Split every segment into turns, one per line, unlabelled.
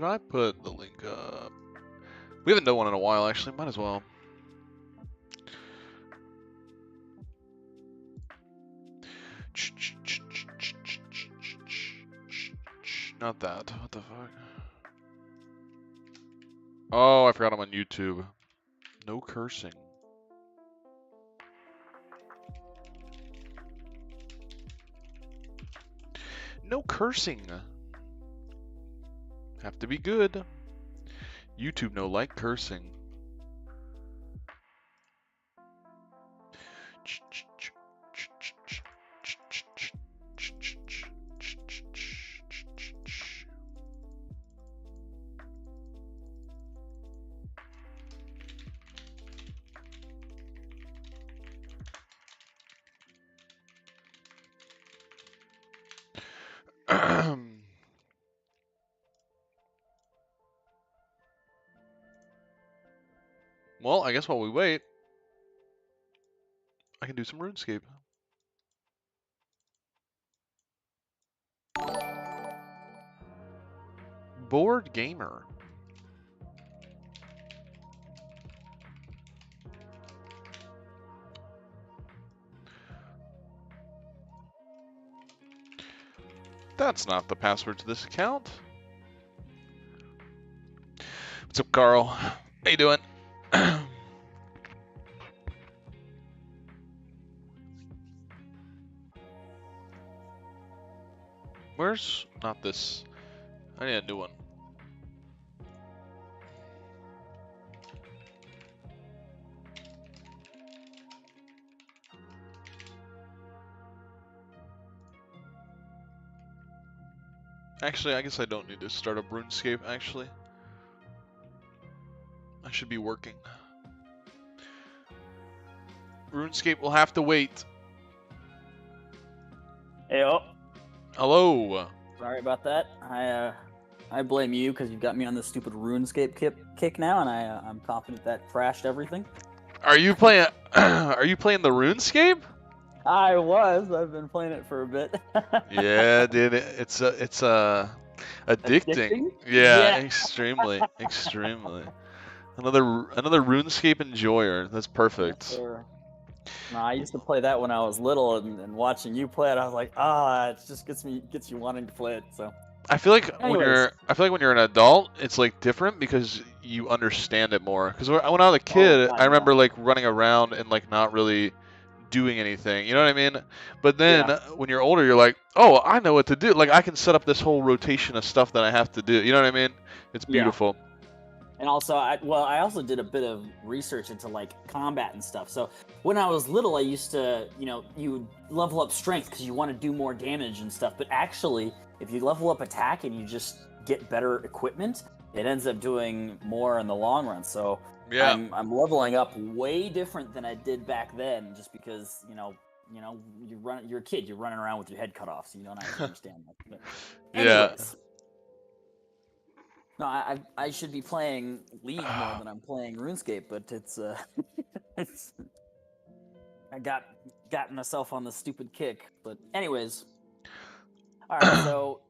Should I put the link up? We haven't done one in a while, actually. Might as well. Not that. What the fuck? Oh, I forgot I'm on YouTube. No cursing. No cursing. Have to be good. YouTube no like cursing. Well, I guess while we wait, I can do some RuneScape. Board gamer. That's not the password to this account. What's up, Carl? How you doing? Where's not this? I need a new one. Actually, I guess I don't need to start up RuneScape, actually. I should be working. RuneScape will have to wait.
Heyo.
Hello.
Sorry about that. I blame you because you've got me on this stupid RuneScape kick now, and I'm confident that crashed everything.
Are you playing? Are you playing the RuneScape?
I was. I've been playing it for a bit.
Yeah, dude. It's addicting.
Addicting?
Yeah,
Yeah.
extremely, extremely. Another RuneScape enjoyer. That's perfect.
Yes, sir. No, I used to play that when I was little, and watching you play it, I was like, it just gets you wanting to play it. So.
I feel like
Anyways.
when you're an adult, it's like different because you understand it more. Because when I was a kid,
God,
I remember like running around and like not really doing anything. You know what I mean? But then when you're older, you're like, oh, I know what to do. Like I can set up this whole rotation of stuff that I have to do. You know what I mean? It's beautiful.
And also, I also did a bit of research into like combat and stuff. So when I was little, I used to, you would level up strength because you want to do more damage and stuff. But actually, if you level up attack and you just get better equipment, it ends up doing more in the long run. So
Yeah.
I'm leveling up way different than I did back then, just because you're a kid, you're running around with your head cut off, so you don't actually understand that. But anyways. No, I should be playing League more than I'm playing RuneScape, but it's I got myself on the stupid kick. But anyways, all right. So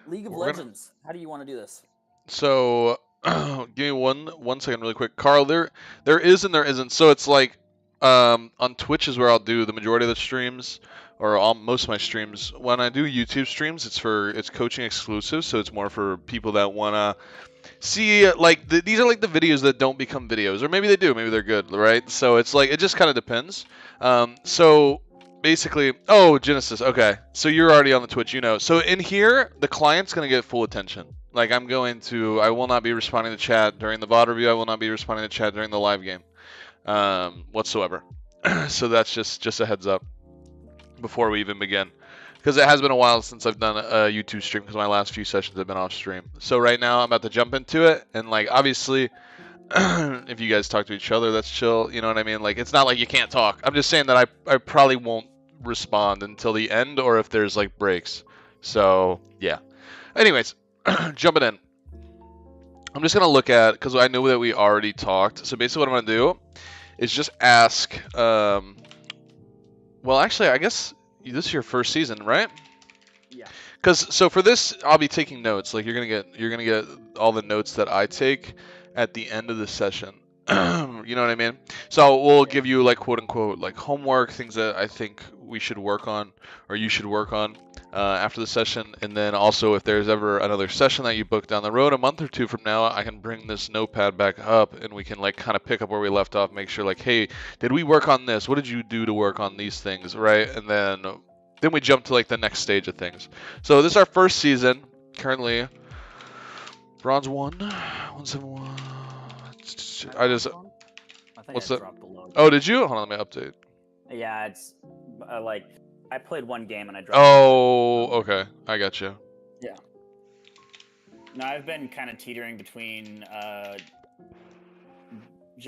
League of Legends. How do you want to do this?
So give me one second, really quick, Carl. There is and there isn't. So it's like on Twitch is where I'll do the majority of the streams, or most of my streams. When I do YouTube streams, it's coaching exclusive, so it's more for people that wanna see like these are like the videos that don't become videos, or maybe they do, maybe they're good, right? So it's like it just kind of depends. So basically, oh, Genesis, okay, so you're already on the Twitch, So in here, the client's gonna get full attention. Like I will not be responding to chat during the VOD review. I will not be responding to chat during the live game, whatsoever. So that's just a heads up before we even begin, because it has been a while since I've done a YouTube stream, because my last few sessions have been off stream. So right now I'm about to jump into it, and like obviously, if you guys talk to each other, that's chill. You know what I mean? Like it's not like you can't talk. I'm just saying that I probably won't respond until the end, or if there's like breaks. So yeah. Anyways, jumping in. I'm just gonna look at, because I know that we already talked. So basically, what I'm gonna do is just ask. Well, actually, I guess this is your first season, right?
Yeah.
Because so for this, I'll be taking notes. Like you're gonna get all the notes that I take at the end of the session. You know what I mean? So we'll give you like quote unquote like homework, things that I think we should work on or you should work on after the session, and then also if there's ever another session that you book down the road a month or two from now, I can bring this notepad back up and we can like kind of pick up where we left off, make sure like, hey, did we work on this? What did you do to work on these things, right? And then we jump to like the next stage of things. So this is our first season. Currently, bronze 171. I just.
I think
What's
I
that?
dropped below.
Oh, did you? Hold on, let me update.
Yeah, it's like I played one game and I dropped.
Oh, okay. I got you.
Yeah. No, I've been kind of teetering between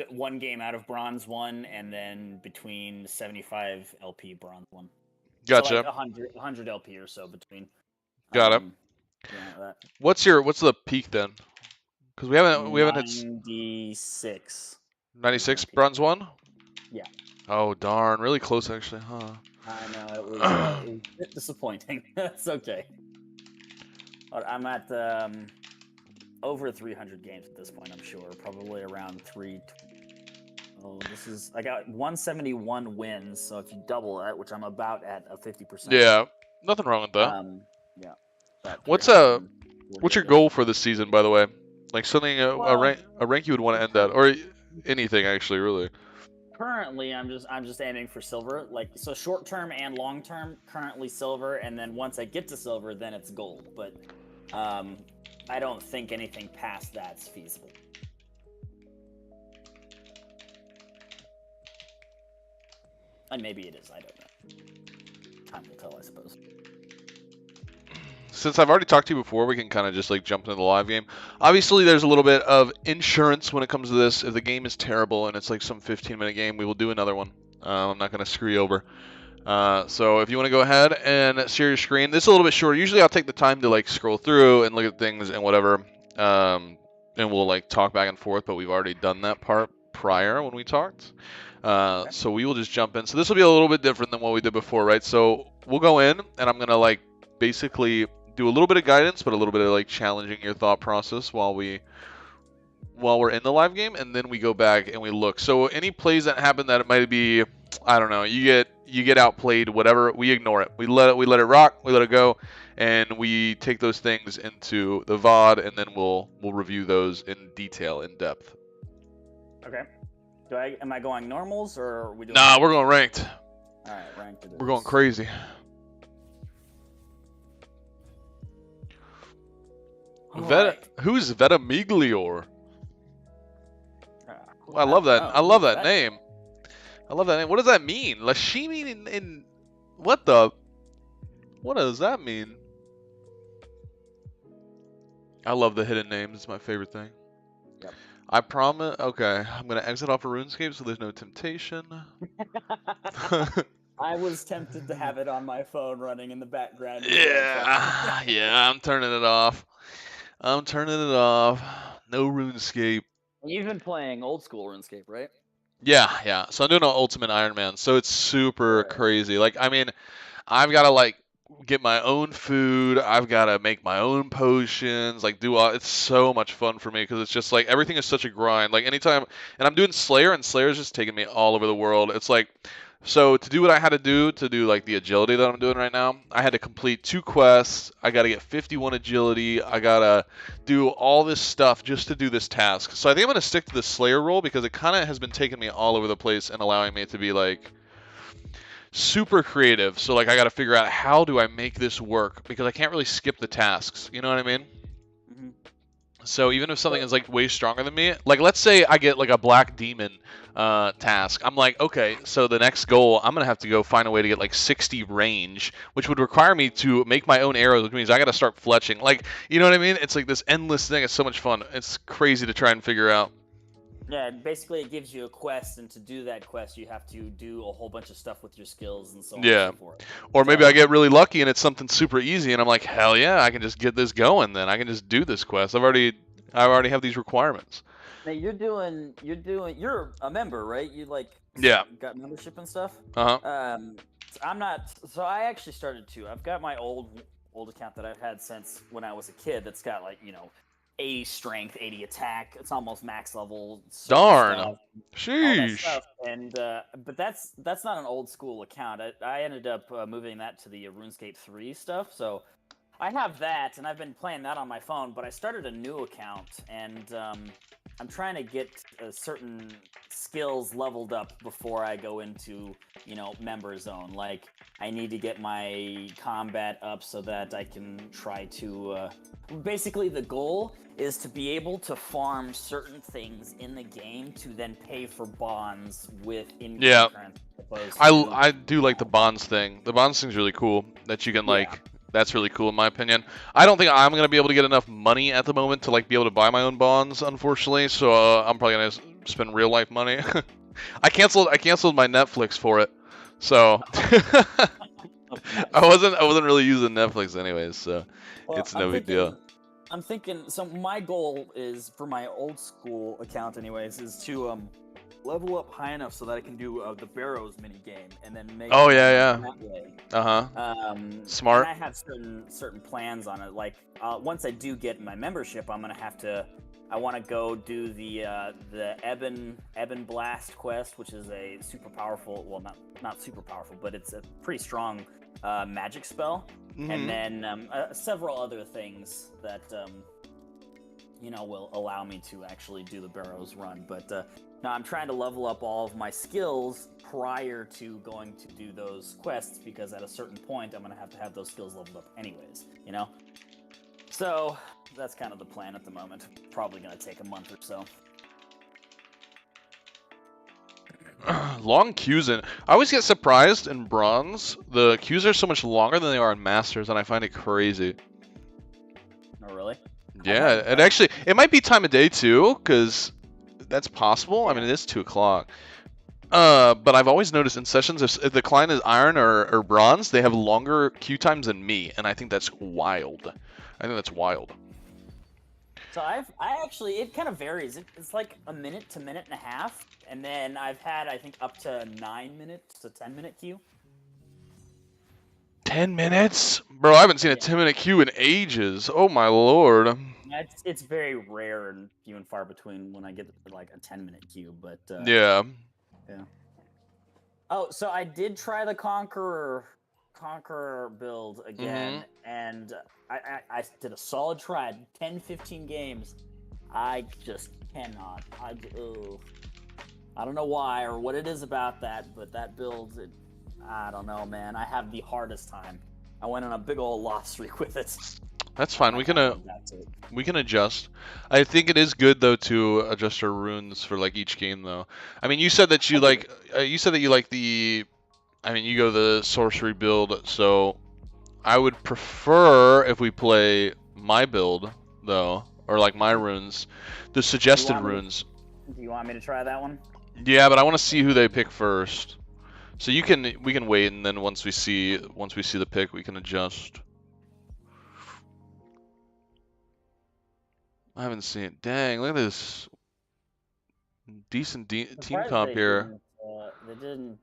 one game out of bronze 1 and then between 75 LP bronze 1.
Gotcha.
So like 100 LP or so between.
Got it.
Yeah, that.
What's the peak then? Because we haven't hit
96.
96 bronze 1.
Yeah.
Oh darn, really close actually, huh?
I know it was a bit disappointing. That's okay. But I'm at over 300 games at this point. I'm sure, probably around 3. Oh, I got 171 wins. So if you double that, which I'm about at a 50%.
Yeah, nothing wrong with that.
Yeah.
What's your goal for this season, by the way? Like something a rank you would want to end at, or anything actually, really.
Currently, I'm just aiming for silver. Like so, short term and long term. Currently silver, and then once I get to silver, then it's gold. But I don't think anything past that's feasible. And maybe it is. I don't know. Time will tell, I suppose.
Since I've already talked to you before, we can kind of just like jump into the live game. Obviously, there's a little bit of insurance when it comes to this. If the game is terrible and it's like some 15-minute game, we will do another one. I'm not going to screw you over. So if you want to go ahead and share your screen, this is a little bit shorter. Usually I'll take the time to like scroll through and look at things and whatever. And we'll like talk back and forth, but we've already done that part prior when we talked. So we will just jump in. So this will be a little bit different than what we did before, right? So we'll go in and I'm going to like basically do a little bit of guidance, but a little bit of like challenging your thought process while we're in the live game, and then we go back and we look. So any plays that happen that it might be, I don't know, you get outplayed, whatever, we ignore it. We let it rock, we let it go, and we take those things into the VOD, and then we'll review those in detail, in depth.
Okay. Am I going normals or are we doing?
Nah, we're going ranked.
All right, ranked.
We're going crazy. Who's Vetamiglior? I love that. I love that name. I love that name. What does that mean? Lashimi in what does that mean? I love the hidden names. It's my favorite thing.
Yep.
I promise. Okay, I'm gonna exit off of RuneScape so there's no temptation.
I was tempted to have it on my phone running in the background.
Yeah, yeah. I'm turning it off. No RuneScape.
You've been playing old school RuneScape, right?
Yeah. So I'm doing an Ultimate Iron Man, so it's super crazy. Like, I mean, I've got to like get my own food. I've got to make my own potions. Like, it's so much fun for me because it's just like everything is such a grind. Like anytime, and I'm doing Slayer, and Slayer's just taking me all over the world. It's like. So to do what I had to do like the agility that I'm doing right now, I had to complete 2 quests. I got to get 51 agility. I got to do all this stuff just to do this task. So I think I'm going to stick to the Slayer role because it kind of has been taking me all over the place and allowing me to be like super creative. So like I got to figure out how do I make this work because I can't really skip the tasks. You know what I mean?
Mm-hmm.
So even if something is like way stronger than me, like let's say I get like a black demon task, I'm like, okay, so the next goal, I'm gonna have to go find a way to get like 60 range, which would require me to make my own arrows, which means I gotta start fletching. Like, you know what I mean? It's like this endless thing. It's so much fun. It's crazy to try and figure out.
Yeah, basically it gives you a quest, and to do that quest, you have to do a whole bunch of stuff with your skills and so on and so forth.
Or maybe I get really lucky and it's something super easy, and I'm like, hell yeah, I can just get this going. Then I can just do this quest. I already have these requirements.
Now you're a member, right? You like got membership and stuff.
Uh-huh.
I'm not. So I actually started too. I've got my old old account that I've had since when I was a kid. That's got like 80 strength, 80 attack. It's almost max level.
Darn.
Stuff, all that
Sheesh.
stuff. And but that's not an old school account. I ended up moving that to the RuneScape 3 stuff. So I have that, and I've been playing that on my phone. But I started a new account, and I'm trying to get certain skills leveled up before I go into member zone. Like I need to get my combat up so that I can try to. Basically, the goal is to be able to farm certain things in the game to then pay for bonds with in-game currency.
I do like the bonds thing. The bonds thing's really cool. That you can that's really cool in my opinion. I don't think I'm gonna be able to get enough money at the moment to like be able to buy my own bonds, unfortunately. So I'm probably gonna spend real life money. I canceled my Netflix for it, so I wasn't really using Netflix anyways. So it's no big deal.
I'm thinking. So my goal is for my old school account, anyways, is to level up high enough so that I can do the Barrows mini game and then make.
Oh yeah.
That way.
Smart.
And I have certain plans on it. Like once I do get my membership, I'm gonna have to. I want to go do the Ebon Blast quest, which is a super powerful. Well, not super powerful, but it's a pretty strong magic spell. And then several other things that will allow me to actually do the Barrows run. But now I'm trying to level up all of my skills prior to going to do those quests, because at a certain point I'm going to have those skills leveled up anyways, So that's kind of the plan at the moment. Probably going to take a month or so.
Long queues I always get surprised in bronze. The queues are so much longer than they are in masters, and I find it crazy.
Oh, really?
Yeah, it might be time of day too, because that's possible. I mean, it is 2 o'clock. But I've always noticed in sessions, if the client is iron or bronze, they have longer queue times than me, and I think that's wild.
So I actually, it kind of varies. It's like a minute to minute and a half, and then I've had, I think, up to 9 minutes to 10-minute queue.
10 minutes? Bro, I haven't seen a 10-minute queue in ages. Oh my lord.
It's very rare and few and far between when I get like a 10-minute queue, but
yeah.
Oh, so I did try the Conqueror build again, and I did a solid try, 10-15 games. I just cannot. I don't know why or what it is about that, but that build, I don't know, man. I have the hardest time. I went on a big old loss streak with it.
That's fine. We can adjust. I think it is good though to adjust our runes for like each game though. I mean, you said that you like the. I mean, you go the sorcery build, so I would prefer if we play my build though, or like my runes, the suggested runes.
Do you want me to try that one?
Yeah, but I want to see who they pick first. So we can wait, and then once we see the pick, we can adjust. I haven't seen it. Dang, look at this decent team comp here.
They didn't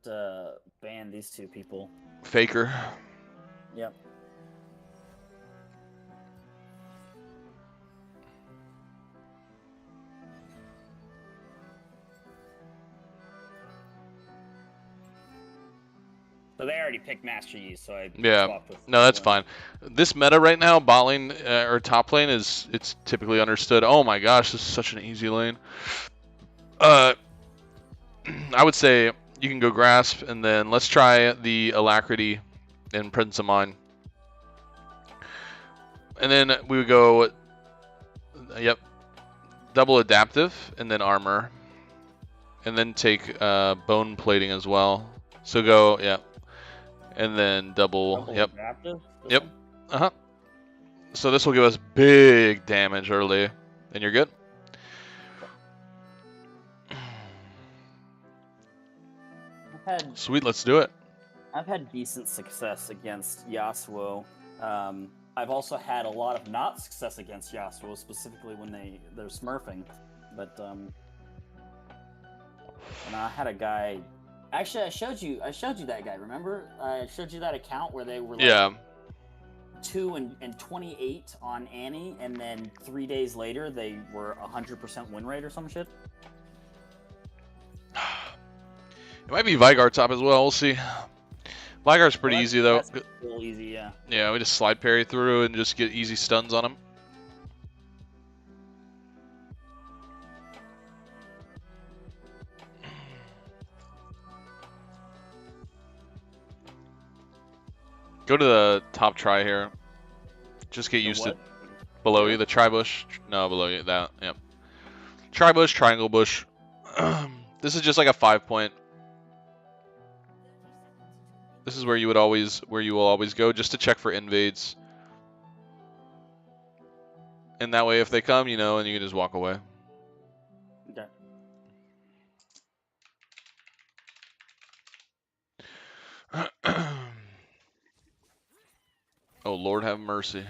ban these two people.
Faker.
Yep. So they already picked Master Yi, so I swapped with
no, that's fine. This meta right now, bot lane or top lane it's typically understood. Oh my gosh, this is such an easy lane. I would say you can go grasp, and then let's try the alacrity in Presence of Mind. And then we would go, double adaptive, and then armor. And then take bone plating as well. So go, and then double
adaptive?
Yep. So this will give us big damage early, and you're good. Sweet, let's do it.
I've had decent success against Yasuo. I've also had a lot of not success against Yasuo, specifically when they're smurfing. But and I had a guy. Actually, I showed you that guy. Remember? I showed you that account where they were like, 2 and 28 on Annie, and then 3 days later they were 100% win rate or some shit.
It might be Vygar top as well. We'll see. Vygar's pretty easy though.
That's real easy, yeah.
Yeah, we just slide parry through and just get easy stuns on him. Go to the top try here. Just get used to below you, the tri bush. No, below you, that, yep. Tri bush, triangle bush. This is just like a 5-point. This is where you will always go, just to check for invades. And that way, if they come, you know, and you can just walk away.
Okay.
Oh, Lord have mercy.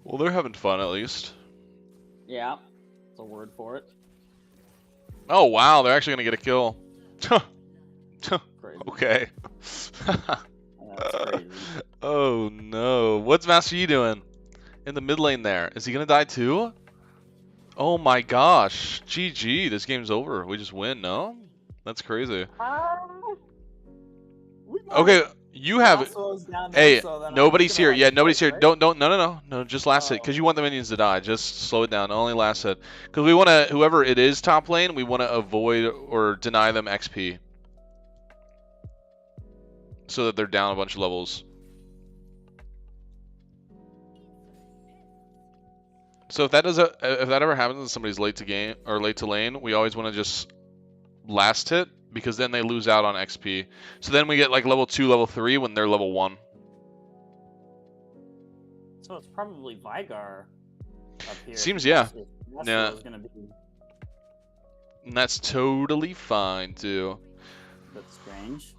Well, they're having fun at least.
Yeah, that's a word for it.
Oh, wow, they're actually going to get a kill.
Crazy.
Okay.
That's crazy.
Oh, no. What's Master Yi doing? In the mid lane there. Is he going to die too? Oh my gosh. GG. This game's over. We just win, no? That's crazy. Okay, you have... Hey, nobody's here. Yeah, nobody's here. Don't, no, just last hit. Because you want the minions to die. Just slow it down. Only last hit. Because we want to, whoever it is top lane, we want to avoid or deny them XP. So that they're down a bunch of levels. So if that ever happens and somebody's late to game or late to lane, we always want to just last hit, because then they lose out on XP. So then we get like level 2, level 3 when they're level 1.
So it's probably Vygar up here.
Seems, yeah.
Yeah.
And that's totally fine too.
That's strange.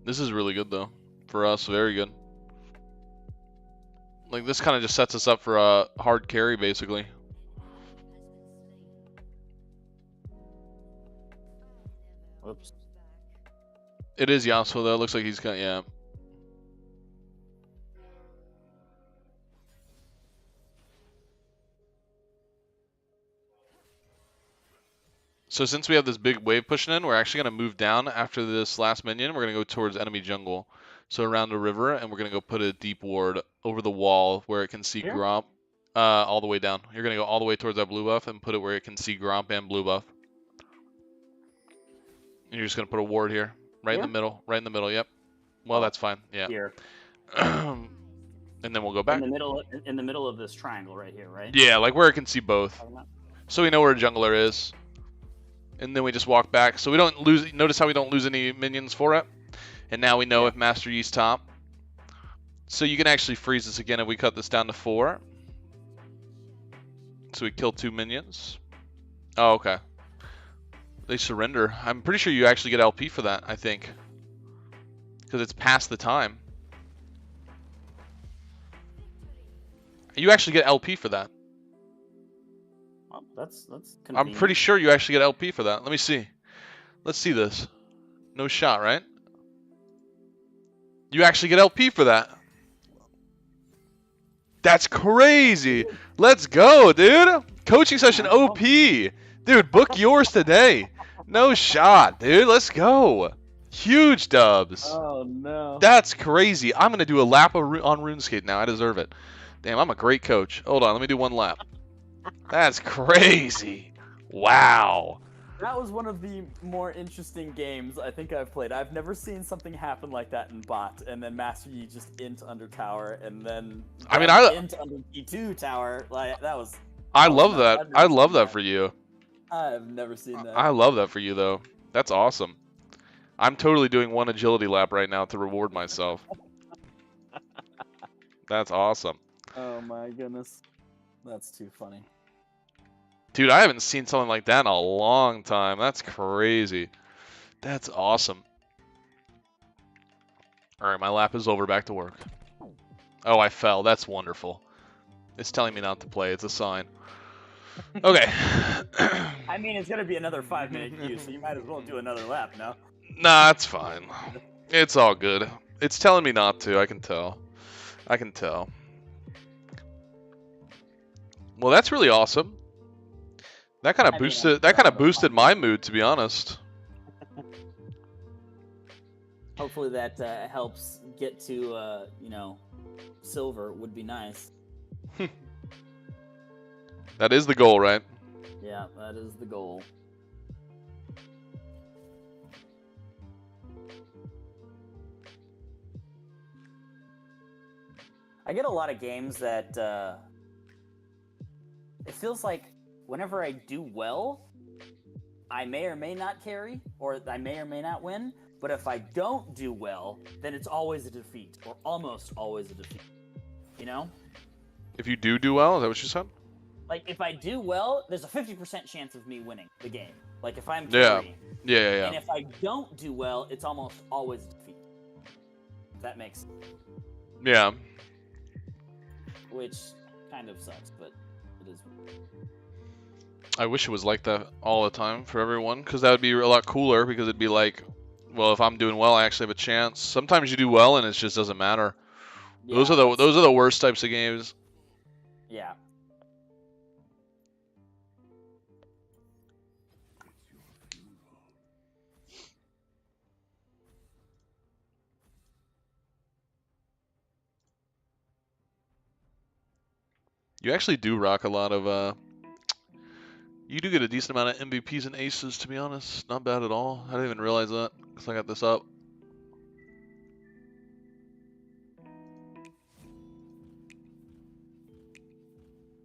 This is really good though. For us, very good. Like, this kind of just sets us up for a hard carry, basically.
Whoops.
It is Yasuo though. It looks like he's got, yeah. So since we have this big wave pushing in, we're actually going to move down after this last minion. We're going to go towards enemy jungle. So around the river, and we're going to go put a deep ward over the wall where it can see Gromp all the way down. You're going to go all the way towards that blue buff and put it where it can see Gromp and blue buff. And you're just going to put a ward here, right in the middle. Right in the middle, yep. Well, that's fine, yeah.
Here.
And then we'll go back.
In the middle of this triangle right here, right?
Yeah, like where it can see both. So we know where a jungler is. And then we just walk back. So we don't lose, notice how we don't lose any minions for it. And now we know if Master Yi's top. So you can actually freeze this again if we cut this down to 4. So we kill 2 minions. Oh, okay. They surrender. I'm pretty sure you actually get LP for that, I think. Because it's past the time. You actually get LP for that.
Well, that's convenient.
I'm pretty sure you actually get LP for that. Let me see. Let's see this. No shot, right? You actually get LP for that. That's crazy. Let's go, dude. Coaching session OP. Dude, book yours today. No shot, dude. Let's go. Huge dubs.
Oh, no.
That's crazy. I'm going to do a lap on RuneScape now. I deserve it. Damn, I'm a great coach. Hold on. Let me do one lap. That's crazy. Wow.
That was one of the more interesting games I think I've played. I've never seen something happen like that in bot, and then Master Yi just int under tower, and then int under T2 tower. Like, that was.
I love that. I love that for you.
I've never seen that.
I love that for you though. That's awesome. I'm totally doing one agility lap right now to reward myself. That's awesome.
Oh my goodness. That's too funny.
Dude, I haven't seen something like that in a long time. That's crazy. That's awesome. Alright, my lap is over. Back to work. Oh, I fell. That's wonderful. It's telling me not to play. It's a sign. Okay.
I mean, it's gonna be another 5-minute queue, so you might as well do another lap, no?
Nah, it's fine. It's all good. It's telling me not to. I can tell. I can tell. Well, that's really awesome. That kind of boosted. That kind of boosted my mood, to be honest.
Hopefully that helps get to you know, silver. Would be nice.
That is the goal, right?
Yeah, that is the goal. I get a lot of games that it feels like whenever I do well, I may or may not carry, or I may or may not win. But if I don't do well, then it's always a defeat, or almost always a defeat. You know?
If you do well, is that what you said?
Like, if I do well, there's a 50% chance of me winning the game. Like, if I'm
Yeah.
carrying.
Yeah.
And if I don't do well, it's almost always a defeat. If that makes sense.
Yeah.
Which kind of sucks, but it is.
I wish it was like that all the time for everyone, because that would be a lot cooler, because it'd be like, well, if I'm doing well, I actually have a chance. Sometimes you do well and it just doesn't matter.
Yeah,
those are the worst types of games.
Yeah.
You actually do rock a lot of you do get a decent amount of MVPs and aces, to be honest. Not bad at all. I didn't even realize that, because I got this up.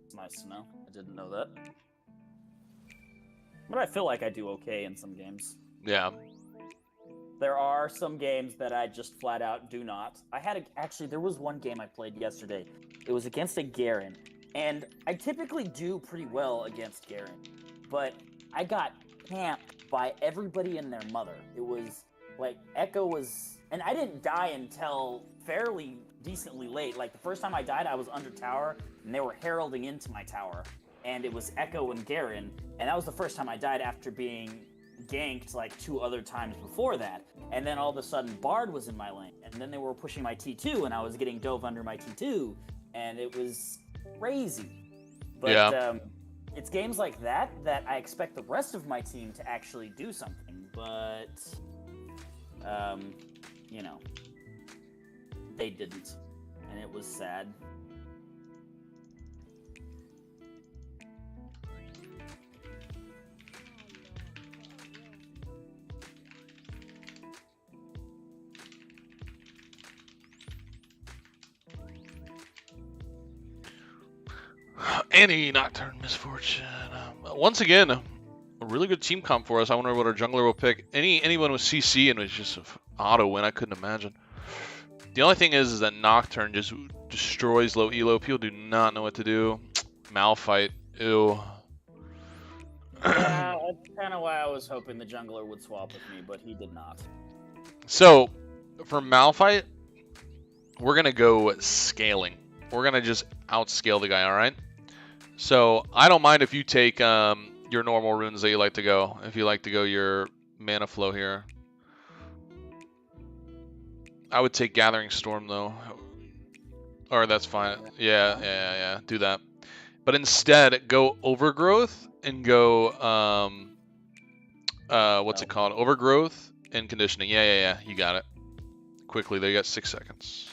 It's nice to know. I didn't know that. But I feel like I do okay in some games.
Yeah.
There are some games that I just flat out do not. Actually, there was one game I played yesterday. It was against a Garen. And I typically do pretty well against Garen. But I got camped by everybody and their mother. It was like Echo was... And I didn't die until fairly decently late. Like the first time I died, I was under tower. And they were heralding into my tower. And it was Echo and Garen. And that was the first time I died after being ganked like 2 other times before that. And then all of a sudden Bard was in my lane. And then they were pushing my T2 and I was getting dove under my T2. And it was crazy. But
Yeah.
It's games like that that I expect the rest of my team to actually do something. But, you know, they didn't. And it was sad.
Any Nocturne Misfortune. Once again, a really good team comp for us. I wonder what our jungler will pick. Anyone with CC and it was just an auto win. I couldn't imagine. The only thing is that Nocturne just destroys low elo. People do not know what to do. Malphite. Ew.
Yeah, that's kind of why I was hoping the jungler would swap with me, but he did not.
So, for Malphite, we're going to go scaling. We're going to just outscale the guy, alright? So, I don't mind if you take your normal runes that you like to go. If you like to go your mana flow here. I would take Gathering Storm, though. Or that's fine. Yeah. Do that. But instead, go Overgrowth and go, what's it called? Overgrowth and Conditioning. Yeah. You got it. Quickly, they got 6 seconds.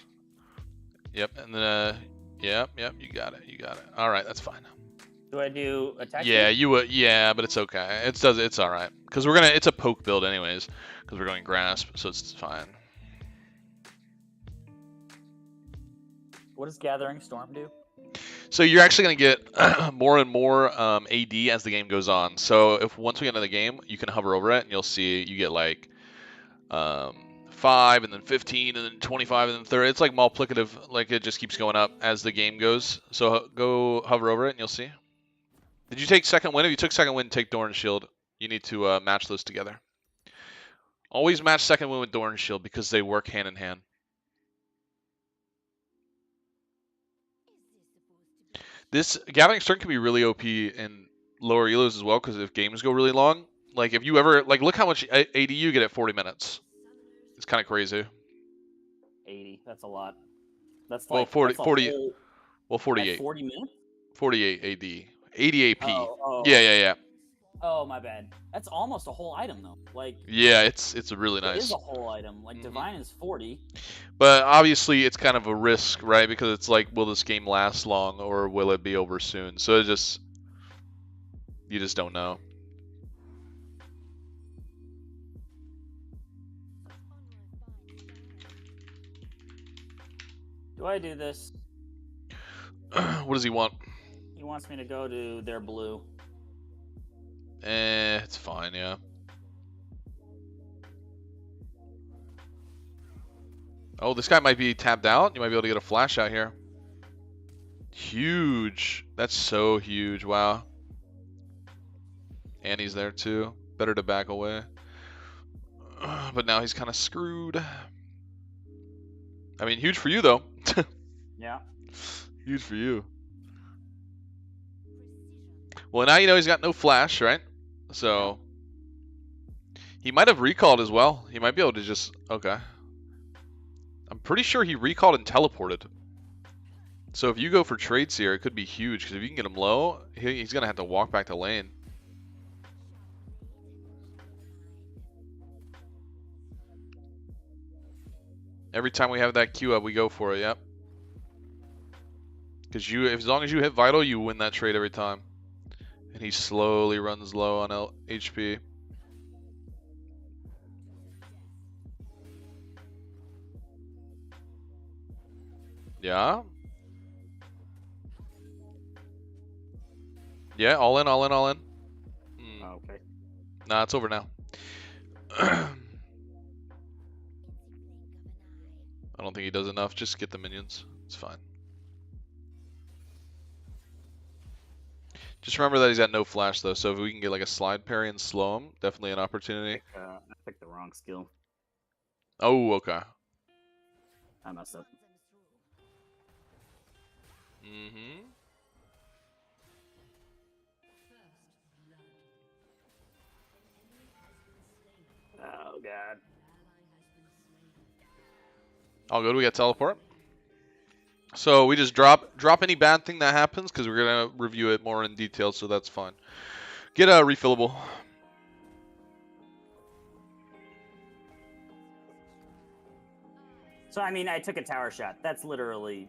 Yep, and then, yep, you got it. All right, that's fine.
Do I do attack?
Yeah, you would. Yeah, but it's okay. It's all right because it's a poke build anyways because we're going grasp, so it's fine.
What does Gathering Storm do?
So you're actually gonna get more and more AD as the game goes on. So once we get into the game, you can hover over it and you'll see you get like 5 and then 15 and then 25 and then 30. It's like multiplicative, like it just keeps going up as the game goes. So go hover over it and you'll see. Did you take second win? If you took second win, take Doran's Shield. You need to match those together. Always match second win with Doran's Shield because they work hand in hand. This Gathering Strength can be really OP in lower elos as well, because if games go really long, like if you ever like look how much AD you get at 40 minutes. It's kind of crazy.
80. That's a lot. That's
Well,
like
40,
that's a
40,
whole
well,
at
48.
40 minutes.
48 AD. 80 AP.
Oh, oh,
Yeah, yeah, yeah.
oh, my bad. That's almost a whole item though. Like
Yeah, it's really
it is
nice.
a whole item. Like Divine is 40.
But obviously, it's kind of a risk, right? Because it's like, will this game last long, or will it be over soon? So it just, you just don't know.
Do I do this?
What does he want?
He wants me to go to their blue.
It's fine, yeah. Oh, this guy might be tapped out. You might be able to get a flash out here. Huge. That's so huge. Wow. And he's there too. Better to back away. But now he's kind of screwed. I mean, huge for you though.
Yeah.
Huge for you. Well, now you know he's got no flash, right? So he might have recalled as well. He might be able to just okay. I'm pretty sure he recalled and teleported. So if you go for trades here, it could be huge, because if you can get him low, he's gonna have to walk back to lane. Every time we have that queue up, we go for it. Yep. Because as long as you hit vital, you win that trade every time. And he slowly runs low on HP. Yeah. Yeah, all in, all in, all in.
Oh, okay.
Nah, it's over now. I don't think he does enough. Just get the minions. It's fine. Just remember that he's got no flash though, so if we can get like a slide parry and slow him, definitely an opportunity.
I picked the wrong skill.
Oh, okay.
I messed up.
Mm-hmm.
Oh god.
All good. We got teleport. So we just drop any bad thing that happens, because we're gonna review it more in detail, so that's fine. Get a refillable.
So I mean, I took a tower shot. That's literally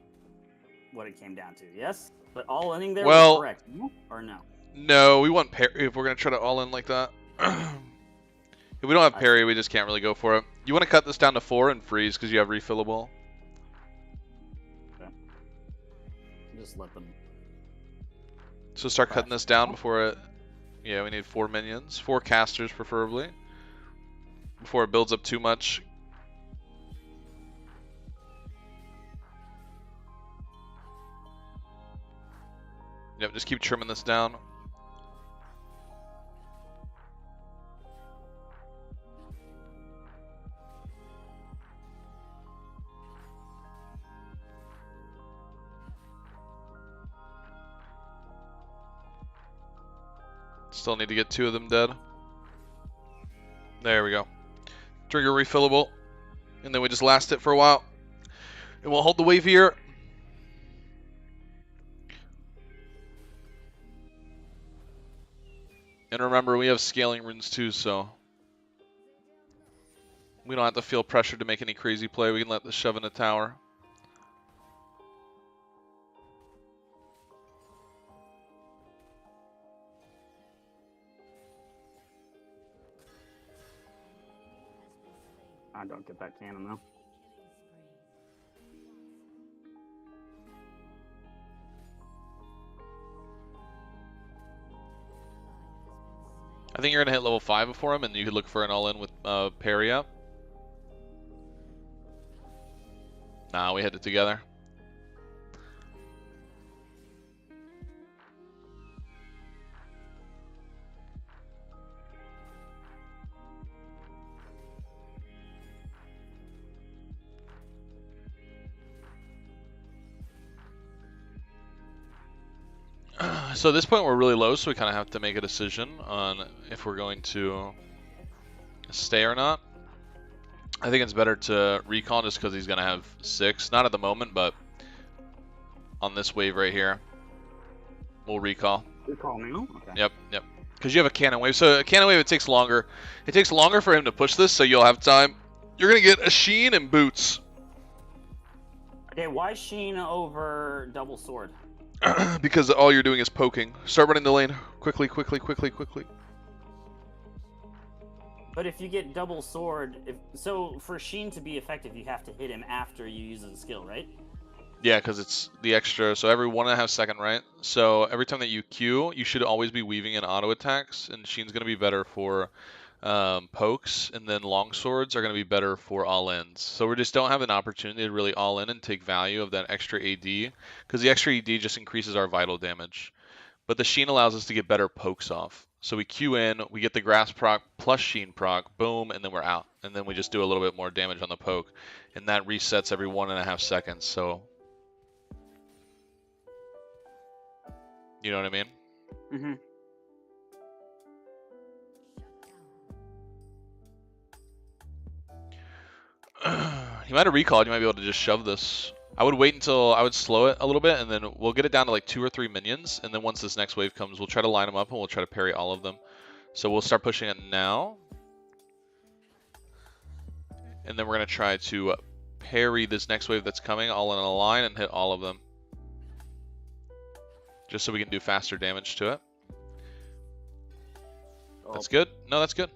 what it came down to. Yes, but all inning there was correct, or no?
No, we want parry if we're gonna try to all in like that. If we don't have parry, we just can't really go for it. You want to cut this down to 4 and freeze because you have refillable.
Okay. Just let them.
So start cutting this down before it. Yeah, we need 4 minions, 4 casters preferably, before it builds up too much. Yep, just keep trimming this down. Still need to get 2 of them dead. There we go. Trigger refillable. And then we just last it for a while. And we'll hold the wave here. And remember, we have scaling runes too, so we don't have to feel pressured to make any crazy play. We can let this shove in the tower.
I don't get that cannon though.
I think you're going to hit level 5 before him, and you could look for an all-in with parry up. Nah, we hit it together. So at this point we're really low, so we kind of have to make a decision on if we're going to stay or not. I think it's better to recall just because he's going to have 6. Not at the moment, but on this wave right here, we'll recall.
Recall now? Okay.
Yep. Because you have a cannon wave. So a cannon wave, it takes longer. It takes longer for him to push this, so you'll have time. You're going to get a Sheen and boots.
Okay, why Sheen over double sword?
Because all you're doing is poking. Start running the lane. Quickly.
But if you get double sword, so for Sheen to be effective, you have to hit him after you use the skill, right?
Yeah, because it's the extra. So every 1.5 second, right? So every time that you Q, you should always be weaving in auto attacks, and Sheen's going to be better for pokes, and then long swords are going to be better for all-ins. So we just don't have an opportunity to really all-in and take value of that extra AD, because the extra AD just increases our vital damage. But the Sheen allows us to get better pokes off. So we Q in, we get the grass proc plus Sheen proc, boom, and then we're out. And then we just do a little bit more damage on the poke. And that resets every 1.5 seconds, so... You know what I mean?
Mm-hmm.
You might have recalled, you might be able to just shove this. I would wait until I would slow it a little bit, and then we'll get it down to like 2 or 3 minions, and then once this next wave comes, we'll try to line them up, and we'll try to parry all of them. So we'll start pushing it now. And then we're going to try to parry this next wave that's coming, all in a line, and hit all of them. Just so we can do faster damage to it.
Oh.
That's good? No, that's good.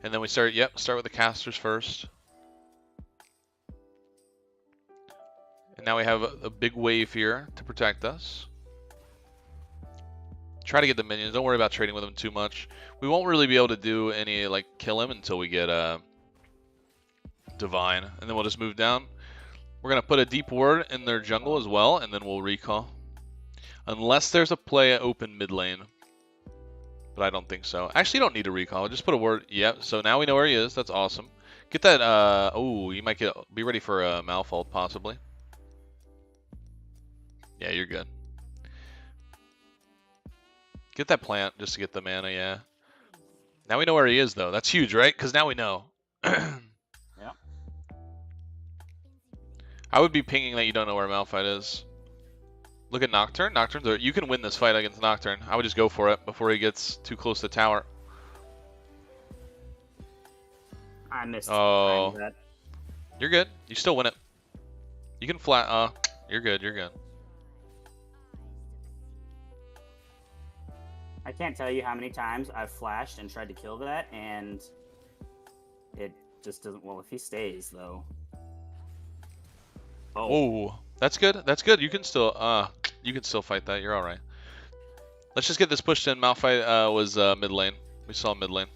And then we start with the casters first. And now we have a big wave here to protect us. Try to get the minions. Don't worry about trading with them too much. We won't really be able to do any, like, kill him until we get Divine. And then we'll just move down. We're going to put a deep ward in their jungle as well, and then we'll recall. Unless there's a play open mid lane. But I don't think so. Actually, you don't need a recall. Just put a ward. Yep, so now we know where he is. That's awesome. Get that, oh, you might be ready for a Malfold, possibly. Yeah, you're good. Get that plant just to get the mana, yeah. Now we know where he is, though. That's huge, right? Because now we know.
Yeah.
I would be pinging that you don't know where Malphite is. Look at Nocturne. You can win this fight against Nocturne. I would just go for it before he gets too close to the tower.
I missed.
Oh.
That.
You're good. You still win it. You can flat. You're good.
I can't tell you how many times I've flashed and tried to kill that, and it just doesn't. Well, if he stays, though.
Oh, that's good. That's good. You can still fight that. You're all right. Let's just get this pushed in. Malphite was mid lane. We saw mid lane.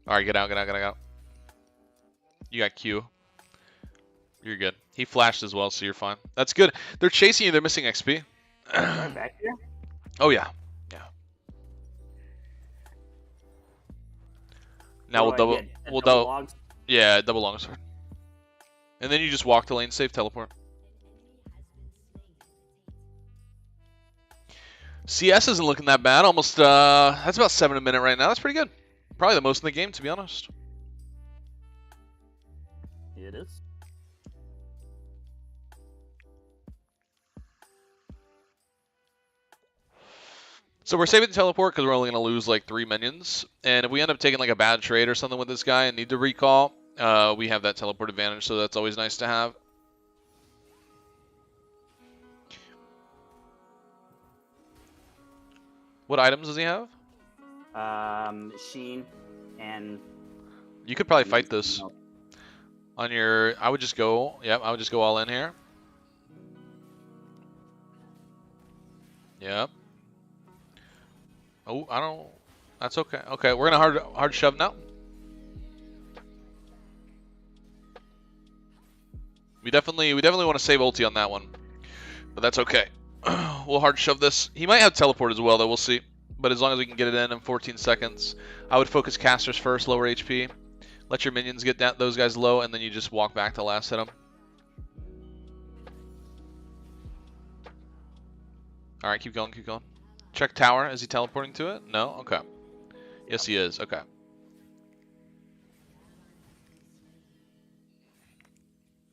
All right, get out. You got Q. You're good. He flashed as well, so you're fine. That's good. They're chasing you. They're missing XP.
Back here?
Oh yeah. Now we'll double
logs?
Yeah, double longsword. And then you just walk to lane safe, teleport. CS isn't looking that bad. Almost that's about 7 a minute right now. That's pretty good. Probably the most in the game, to be honest.
It is.
So we're saving the teleport because we're only going to lose like 3 minions. And if we end up taking like a bad trade or something with this guy and need to recall, we have that teleport advantage, so that's always nice to have. What items does he have?
Sheen and...
You could probably fight this. On your... I would just go... Yep, I would just go all in here. Yep. Oh, I don't... That's okay. Okay, we're gonna hard shove now. We definitely want to save ulti on that one. But that's okay. We'll hard shove this. He might have teleport as well, though. We'll see. But as long as we can get it in 14 seconds. I would focus casters first, lower HP. Let your minions get those guys low, and then you just walk back to last hit them. All right, keep going, keep going. Check tower. Is he teleporting to it? No? Okay. Yes, he is. Okay.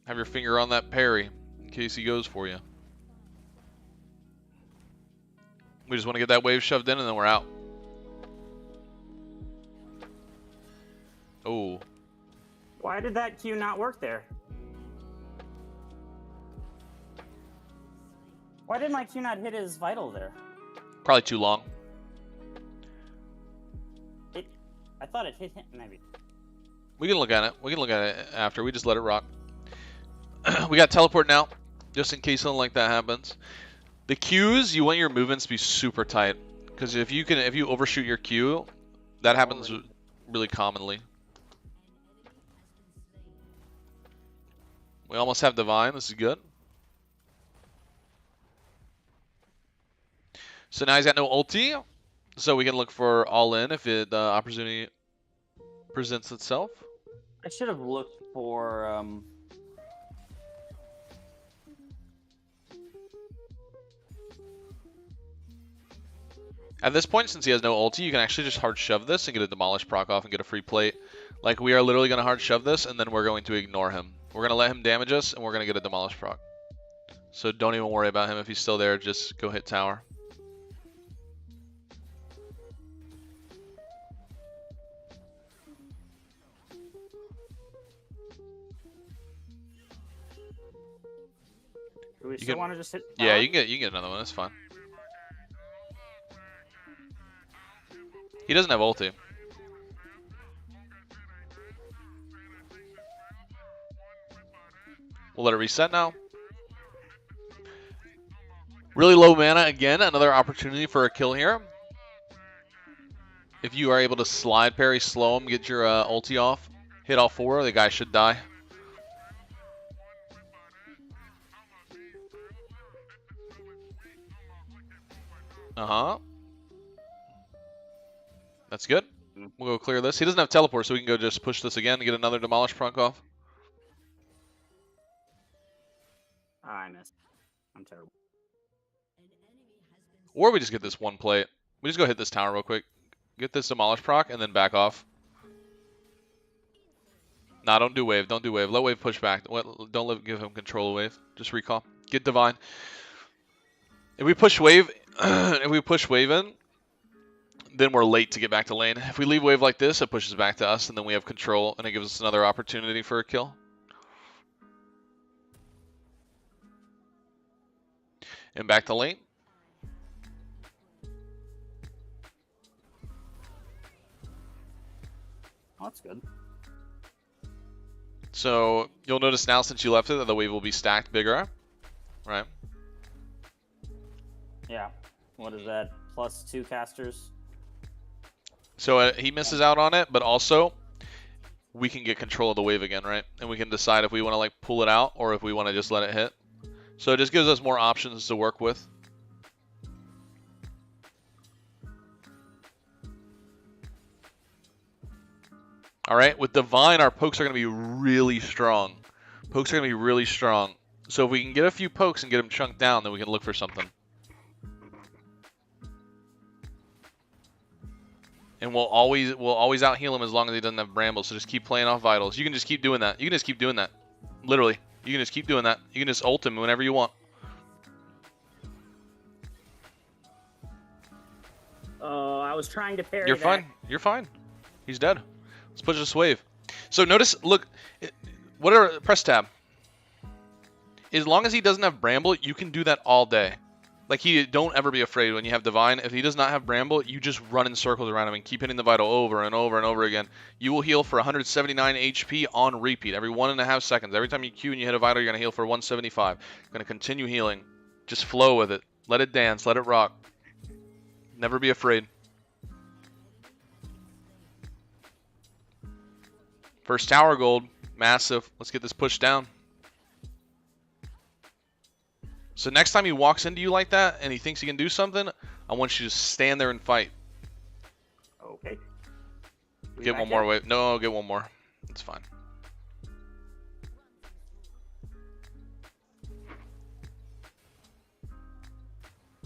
Have your finger on that parry in case he goes for you. We just want to get that wave shoved in and then we're out. Oh.
Why did that Q not work there? Why did my Q not hit his vital there?
Probably too long.
I thought it hit him, maybe.
We can look at it. We can look at it after. We just let it rock. We got teleport now, just in case something like that happens. The Qs, you want your movements to be super tight, because if you overshoot your Q, that happens really commonly. We almost have divine. This is good. So now he's got no ulti, so we can look for all in if the opportunity presents itself.
I should have looked for
At this point, since he has no ulti, you can actually just hard shove this and get a demolish proc off and get a free plate. Like, we are literally going to hard shove this, and then we're going to ignore him. We're going to let him damage us, and we're going to get a demolish proc. So don't even worry about him. If he's still there, just go hit tower.
Do we still want to just hit
Yeah,
tower?
you can get another one. That's fine. He doesn't have ulti. We'll let it reset now. Really low mana again. Another opportunity for a kill here. If you are able to slide parry, slow him, get your ulti off, hit all four, the guy should die. That's good. We'll go clear this. He doesn't have teleport, so we can go just push this again and get another demolish proc off.
Oh, I missed. I'm terrible.
Or we just get this one plate. We just go hit this tower real quick. Get this demolish proc and then back off. Nah, don't do wave. Don't do wave. Let wave push back. Don't give him control of wave. Just recall. Get divine. If we push wave, in, then we're late to get back to lane. If we leave wave like this, it pushes back to us, and then we have control, and it gives us another opportunity for a kill. And back to lane.
Oh, that's good.
So you'll notice now, since you left it, that the wave will be stacked bigger, right?
Yeah. What is that? +2 casters?
So he misses out on it, but also we can get control of the wave again, right? And we can decide if we want to like pull it out or if we want to just let it hit. So it just gives us more options to work with. All right, with divine, our pokes are going to be really strong. Pokes are going to be really strong. So if we can get a few pokes and get them chunked down, then we can look for something. And we'll always out heal him as long as he doesn't have brambles. So just keep playing off vitals. You can just keep doing that. You can just keep doing that. Literally, you can just keep doing that. You can just ult him whenever you want.
Oh, I was trying to parry
You're
that.
fine. You're fine. He's dead. Let's push this wave. So notice, look, press tab. As long as he doesn't have bramble, you can do that all day. Like, don't ever be afraid when you have divine. If he does not have bramble, you just run in circles around him and keep hitting the vital over and over and over again. You will heal for 179 HP on repeat every 1.5 seconds. Every time you Q and you hit a vital, you're going to heal for 175. You're going to continue healing. Just flow with it. Let it dance. Let it rock. Never be afraid. First tower gold. Massive. Let's get this pushed down. So next time he walks into you like that and he thinks he can do something, I want you to stand there and fight.
Okay.
Get one more wave. No, get one more. It's fine.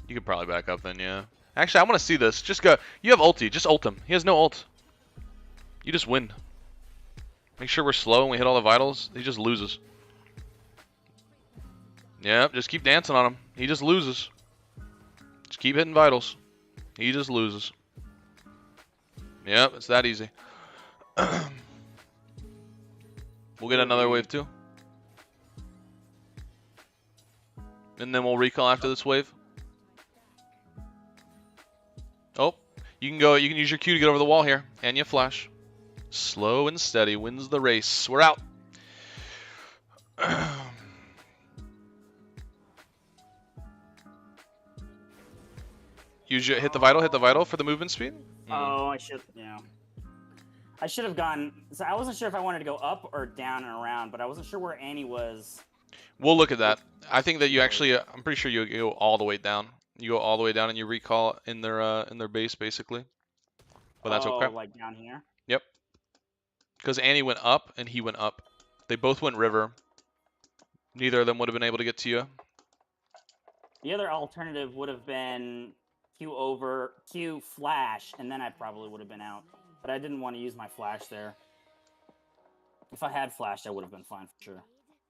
You could probably back up then, yeah. Actually, I want to see this. Just go. You have ulti. Just ult him. He has no ult. You just win. Make sure we're slow and we hit all the vitals. He just loses. Yep, just keep dancing on him. He just loses. Just keep hitting vitals. He just loses. Yep, it's that easy. We'll get another wave too. And then we'll recall after this wave. Oh, you can go. You can use your Q to get over the wall here, and you flash. Slow and steady wins the race. We're out. Use your hit the vital for the movement speed.
Oh, I should. Yeah. I should have gone. So I wasn't sure if I wanted to go up or down and around, but I wasn't sure where Annie was.
We'll look at that. I think that you actually. I'm pretty sure you go all the way down. You go all the way down and you recall in their base basically. But that's okay.
Like down here.
Yep. Because Annie went up and he went up. They both went river. Neither of them would have been able to get to you.
The other alternative would have been Q flash, and then I probably would have been out. But I didn't want to use my flash there. If I had flashed, I would have been fine for sure.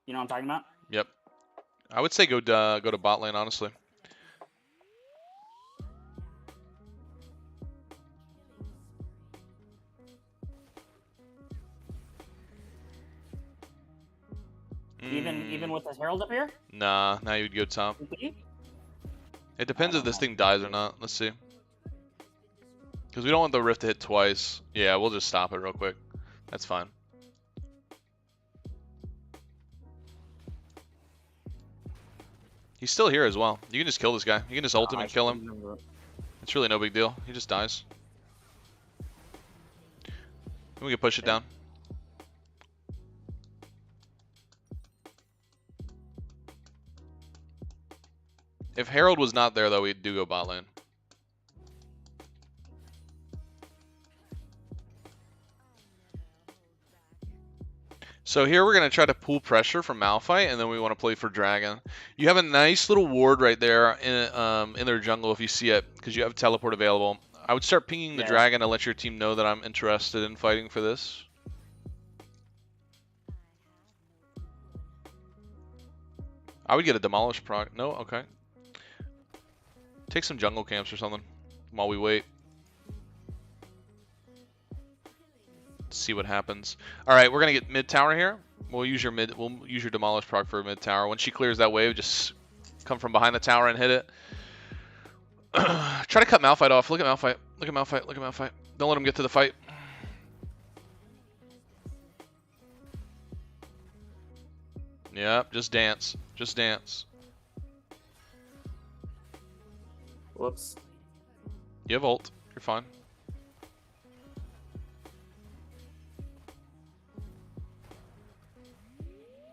You know what I'm talking about?
Yep. I would say go to bot lane, honestly.
Even with the Herald up here?
Nah, now you'd go top. It depends if this thing dies or not. Let's see. Because we don't want the rift to hit twice. Yeah, we'll just stop it real quick. That's fine. He's still here as well. You can just kill this guy. You can just ult him and kill him. It's really no big deal. He just dies. And we can push it down. If Herald was not there, though, we do go bot lane. So here we're going to try to pull pressure from Malphite, and then we want to play for Dragon. You have a nice little ward right there in their jungle if you see it, because you have teleport available. I would start pinging the Dragon to let your team know that I'm interested in fighting for this. I would get a Demolish proc. No? Okay. Take some jungle camps or something while we wait. See what happens. All right, we're gonna get mid tower here. We'll use your demolish proc for mid tower. When she clears that wave, just come from behind the tower and hit it. Try to cut Malphite off. Look at Malphite. Look at Malphite. Look at Malphite. Don't let him get to the fight. Yep, just dance. Just dance.
Whoops.
You have ult. You're fine.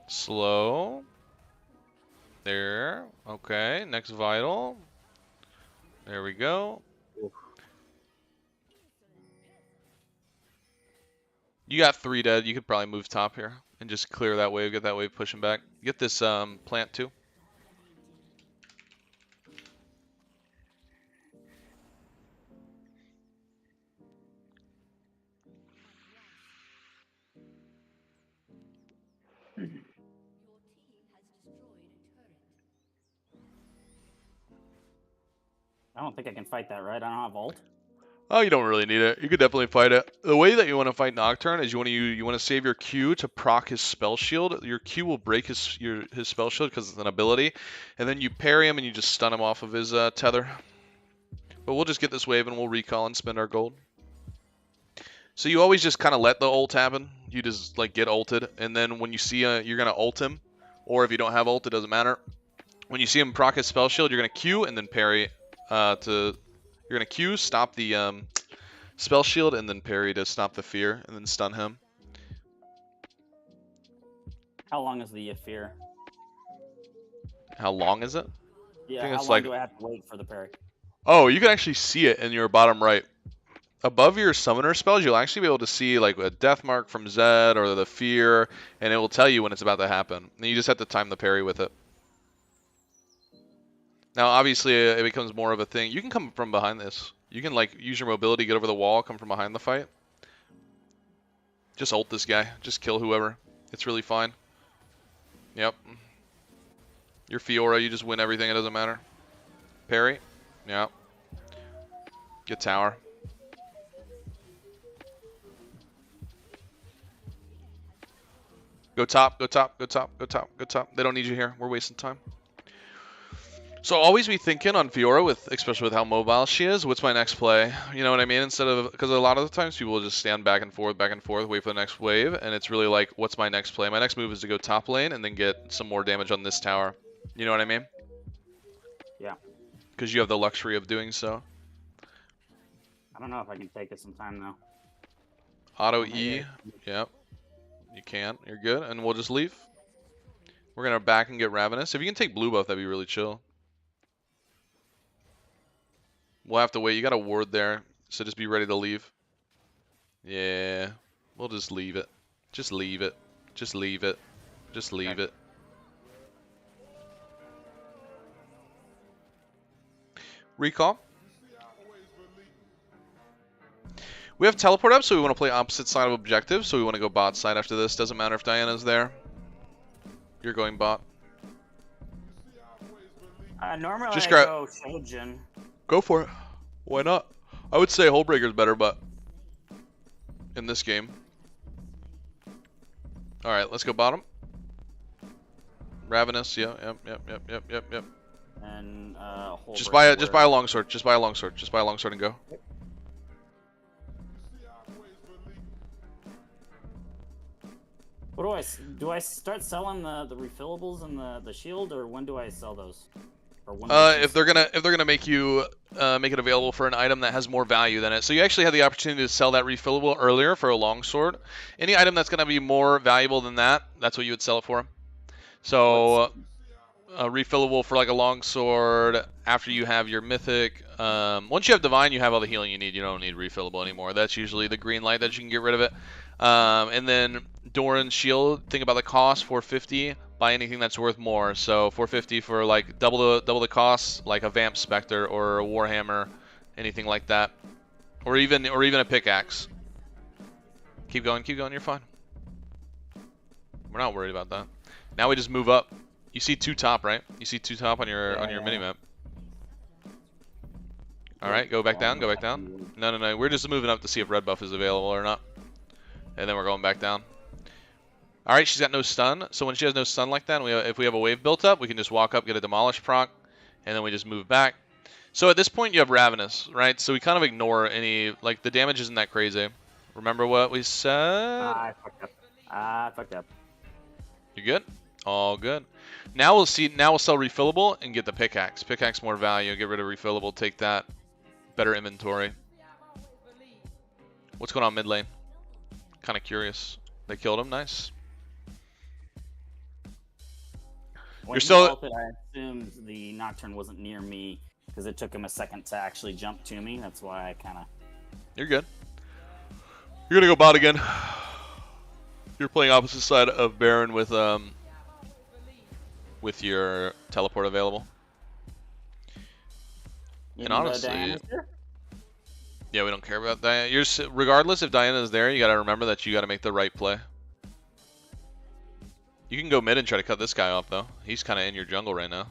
Slow. There. Okay. Next vital. There we go.
Oof.
You got 3 dead. You could probably move top here and just clear that wave. Get that wave pushing back. Get this plant too.
I don't think I can fight that, right? I don't have ult.
Oh, you don't really need it. You could definitely fight it. The way that you want to fight Nocturne is you want to save your Q to proc his spell shield. Your Q will break his spell shield because it's an ability, and then you parry him and you just stun him off of his tether. But we'll just get this wave and we'll recall and spend our gold. So you always just kind of let the ult happen. You just like get ulted, and then when you see you're gonna ult him, or if you don't have ult, it doesn't matter. When you see him proc his spell shield, you're gonna Q and then parry. You're gonna Q, stop the spell shield, and then parry to stop the fear, and then stun him.
How long is the fear?
How long is it?
Yeah,
I think
how
it's
long
like...
do I have to wait for the parry?
Oh, you can actually see it in your bottom right. above your summoner spells, you'll actually be able to see like a death mark from Zed or the fear, and it will tell you when it's about to happen. And you just have to time the parry with it. Now, obviously, it becomes more of a thing. You can come from behind this. You can like use your mobility, get over the wall, come from behind the fight. Just ult this guy. Just kill whoever. It's really fine. Yep. Your Fiora, you just win everything. It doesn't matter. Parry. Yep. Get tower. Go top, go top, go top, go top, go top. They don't need you here. We're wasting time. So always be thinking on Fiora, especially with how mobile she is, what's my next play? You know what I mean? Instead of, because a lot of the times people will just stand back and forth, wait for the next wave, and it's really like, what's my next play? My next move is to go top lane and then get some more damage on this tower. You know what I mean?
Yeah.
Because you have the luxury of doing so.
I don't know if I can take it sometime though.
Auto E. Yep. You can. You're good. And we'll just leave. We're going to back and get Ravenous. If you can take blue buff, that'd be really chill. We'll have to wait. You got a ward there, so just be ready to leave. Yeah. We'll just leave it. Just leave it. Just leave it. Just leave it. Recall. We have teleport up, so we want to play opposite side of objective, so we want to go bot side after this. Doesn't matter if Diana's there. You're going bot.
Normally
Just
I
grab.
go Shojin.
Go for it. Why not? I would say Hullbreaker's better, but in this game. All right, let's go bottom. Ravenous, yep.
And
Just buy a longsword. Just buy a longsword. Just buy a longsword and go.
What do I start selling the refillables and the shield, or when do I sell those? Or when
If they're gonna make you make it available for an item that has more value than it, so you actually have the opportunity to sell that refillable earlier for a longsword. Any item that's gonna be more valuable than that, that's what you would sell it for. So refillable for like a longsword after you have your mythic. Once you have divine, you have all the healing you need. You don't need refillable anymore. That's usually the green light that you can get rid of it. And then Doran's shield. Think about the cost: 450. Buy anything that's worth more. So 450 for like double the cost, like a Vamp Spectre or a Warhammer, anything like that, or even a pickaxe. Keep going. You're fine. We're not worried about that. Now we just move up. You see 2 top, right? You see 2 top on your minimap. All right, go back down. No. We're just moving up to see if red buff is available or not, and then we're going back down. All right, she's got no stun, so when she has no stun like that, and if we have a wave built up, we can just walk up, get a demolish proc, and then we just move back. So at this point, you have Ravenous, right? So we kind of ignore any, like, the damage isn't that crazy. Remember what we said?
I fucked up.
You good? All good. Now we'll sell refillable and get the pickaxe. Pickaxe more value. Get rid of refillable. Take that. Better inventory. What's going on mid lane? Kind of curious. They killed him. Nice.
When
You're
he ulted, I assumed the Nocturne wasn't near me because it took him a second to actually jump to me. That's why I kind of.
You're good. You're gonna go bot again. You're playing opposite side of Baron with your teleport available. And honestly, yeah, we don't care about Diana. Regardless if Diana is there, you gotta remember that you gotta make the right play. You can go mid and try to cut this guy off though. He's kind of in your jungle right now.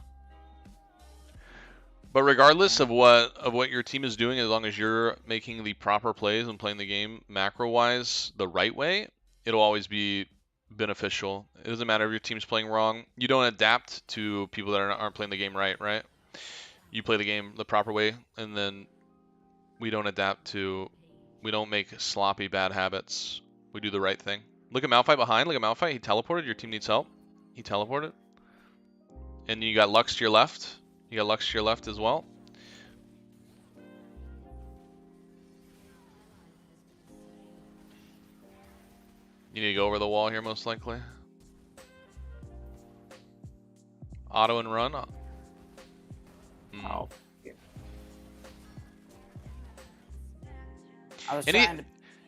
But regardless of what your team is doing, as long as you're making the proper plays and playing the game macro-wise the right way, it'll always be beneficial. It doesn't matter if your team's playing wrong. You don't adapt to people that aren't playing the game right? You play the game the proper way, and then we don't make sloppy bad habits. We do the right thing. Look at Malphite behind. Look at Malphite. He teleported. Your team needs help. He teleported. And you got Lux to your left. You got Lux to your left as well. You need to go over the wall here, most likely. Auto and run.
Oh. I was
Any
trying to.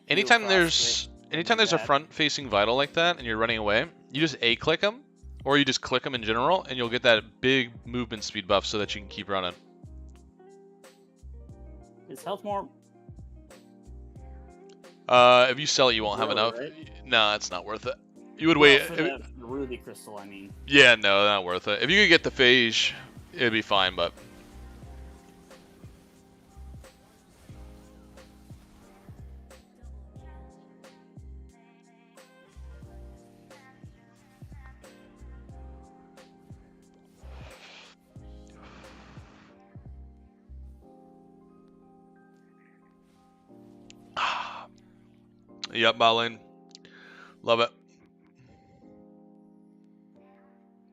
anytime
across
anytime
do
there's a
that.
front-facing vital like that and you're running away, you just A click them, or you just click them in general, and you'll get that big movement speed buff so that you can keep running.
Is health more?
If you sell it, you won't have
Really,
enough.
right?
No, it's not worth it. You would
Well,
wait.
for the ruby crystal, I mean.
Yeah, no, not worth it. If you could get the phage, it'd be fine, but. Yep, bot lane. Love it.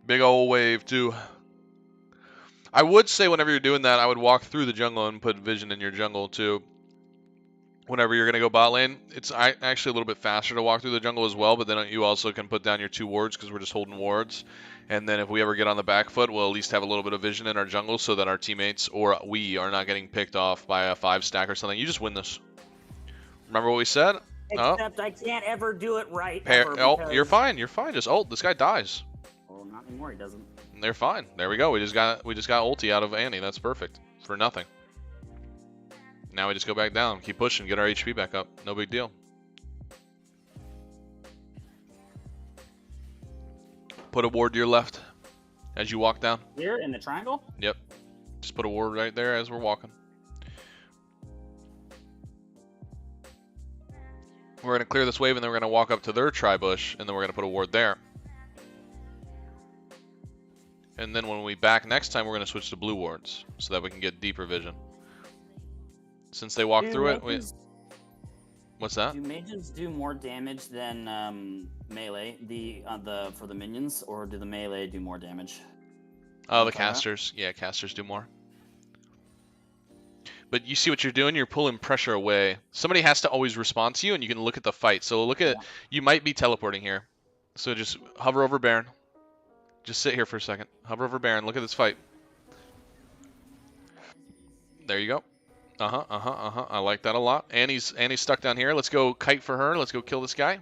Big ol' wave, too. I would say whenever you're doing that, I would walk through the jungle and put vision in your jungle, too. Whenever you're going to go bot lane, it's actually a little bit faster to walk through the jungle as well, but then you also can put down your 2 wards because we're just holding wards. And then if we ever get on the back foot, we'll at least have a little bit of vision in our jungle so that our teammates or we are not getting picked off by a 5-stack or something. You just win this. Remember what we said?
Except I can't ever do it right.
Oh, you're fine. You're fine. Just ult. This guy dies.
Well, not anymore. He doesn't.
They're fine. There we go. We just got ulti out of Annie. That's perfect. For nothing. Now we just go back down. Keep pushing. Get our HP back up. No big deal. Put a ward to your left as you walk down.
Here in the triangle?
Yep. Just put a ward right there as we're walking. We're going to clear this wave, and then we're going to walk up to their tri-bush, and then we're going to put a ward there. And then when we back next time, we're going to switch to blue wards, so that we can get deeper vision. Since they walk through it, what's that?
Do mages do more damage than melee for the minions, or do the melee do more damage?
Oh, the casters. Yeah, casters do more. But you see what you're doing? You're pulling pressure away. Somebody has to always respond to you, and you can look at the fight. So look at, you might be teleporting here. So just hover over Baron. Just sit here for a second. Hover over Baron. Look at this fight. There you go. I like that a lot. Annie's stuck down here. Let's go kite for her. Let's go kill this guy.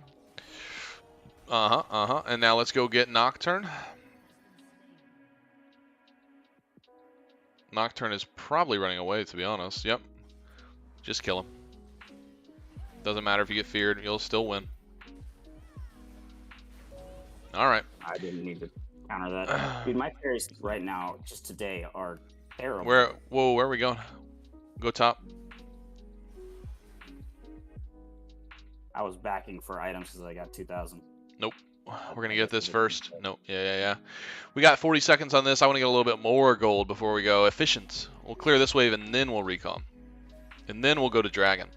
And now let's go get Nocturne. Nocturne is probably running away, to be honest. Yep. Just kill him. Doesn't matter if you get feared, you'll still win. Alright.
I didn't need to counter that. Dude, my parries right now, just today, are terrible.
Whoa, where are we going? Go top.
I was backing for items because I got 2,000.
Nope. We're going to get this first. Nope. Yeah. We got 40 seconds on this. I want to get a little bit more gold before we go. Efficient. We'll clear this wave, and then we'll recon. And then we'll go to Dragon.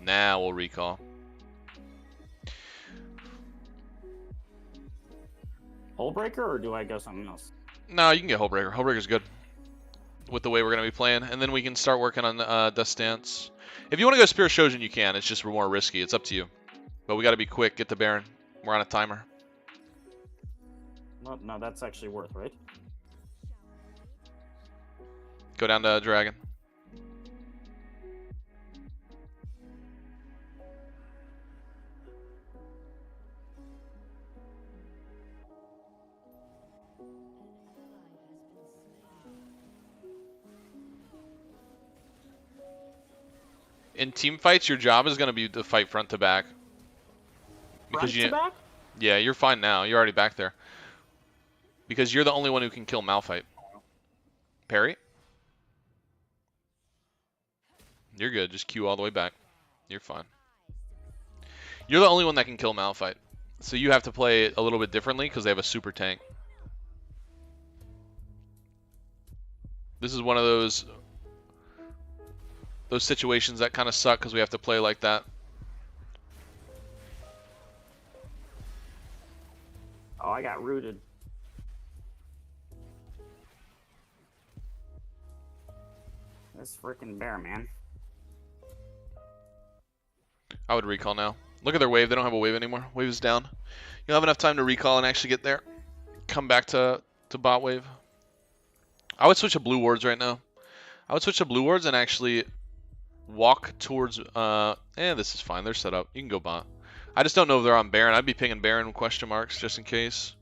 Now we'll recall.
Hullbreaker, or do I go something else?
No, you can get Hullbreaker. Hullbreaker's good with the way we're going to be playing. And then we can start working on Dust Dance. If you want to go Spear Shojin, you can. It's just more risky. It's up to you. But we got to be quick. Get the Baron. We're on a timer.
No, that's actually worth, right?
Go down to Dragon. In team fights, your job is going to be to fight front to back.
Front to back?
Yeah, you're fine now. You're already back there. Because you're the only one who can kill Malphite. Parry? You're good. Just Q all the way back. You're fine. You're the only one that can kill Malphite. So you have to play it a little bit differently because they have a super tank. This is one of those situations that kind of suck because we have to play like that.
Oh, I got rooted. This freaking bear, man.
I would recall now. Look at their wave. They don't have a wave anymore. Wave is down. You'll have enough time to recall and actually get there. Come back to bot wave. I would switch to blue wards right now. I would switch to blue wards and actually walk towards. This is fine. They're set up. You can go bot. I just don't know if they're on Baron. I'd be pinging Baron question marks just in case.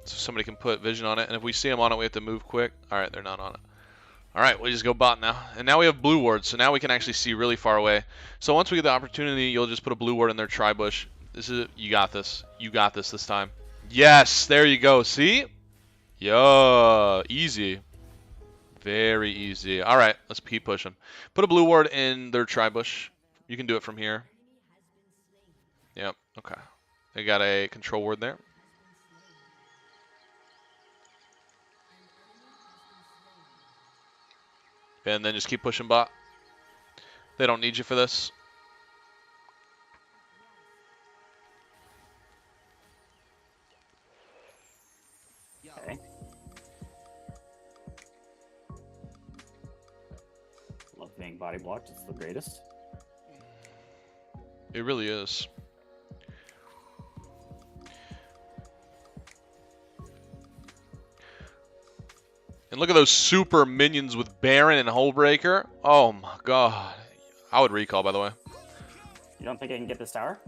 So somebody can put vision on it. And if we see them on it, we have to move quick. Alright, they're not on it. Alright, we just go bot now. And now we have blue wards, so now we can actually see really far away. So once we get the opportunity, you'll just put a blue ward in their tri-bush. This is it. You got this. You got this time. Yes, there you go. See? Yeah, easy. Very easy. Alright, let's keep pushing. Put a blue ward in their tri-bush. You can do it from here. Yep, okay. They got a control ward there. And then just keep pushing bot. They don't need you for this.
Okay. Love being body blocked. It's the greatest.
It really is. And look at those super minions with Baron and Hullbreaker. Oh my god. I would recall, by the way.
You don't think I can get this tower?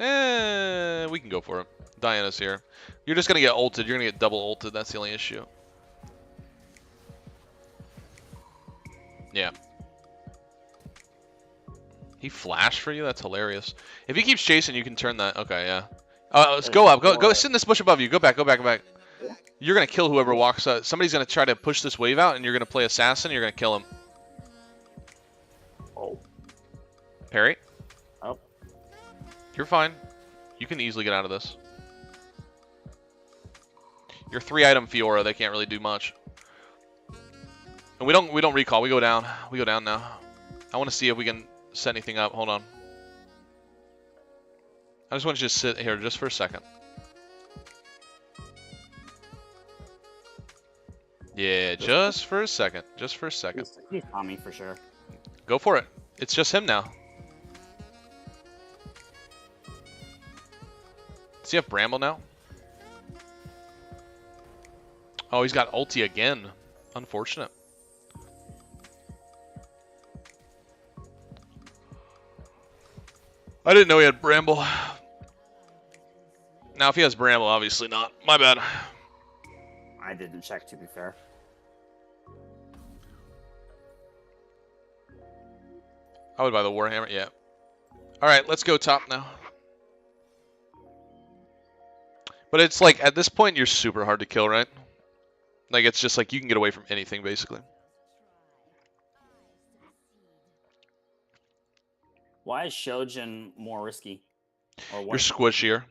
We can go for it. Diana's here. You're just going to get ulted. You're going to get double ulted. That's the only issue. Yeah. He flashed for you? That's hilarious. If he keeps chasing, you can turn that. Okay, yeah. Let's go up. Go sit in this bush above you. Go back. You're going to kill whoever walks up. Somebody's going to try to push this wave out, and you're going to play assassin. You're going to kill him.
Oh.
Parry?
Oh.
You're fine. You can easily get out of this. Your 3-item Fiora, they can't really do much. And we don't recall. We go down. We go down now. I want to see if we can set anything up. Hold on. I just want you to sit here just for a second. Yeah, just for a second. Just for a second.
He's on me for sure.
Go for it. It's just him now. Does he have Bramble now? Oh, he's got ulti again. Unfortunate. I didn't know he had Bramble. Now, if he has Bramble, obviously not. My bad.
I didn't check, to be fair.
I would buy the Warhammer, yeah. Alright, let's go top now. But it's like, at this point, you're super hard to kill, right? Like, it's just like, you can get away from anything, basically.
Why is Shojin more risky? Or
You're squishier.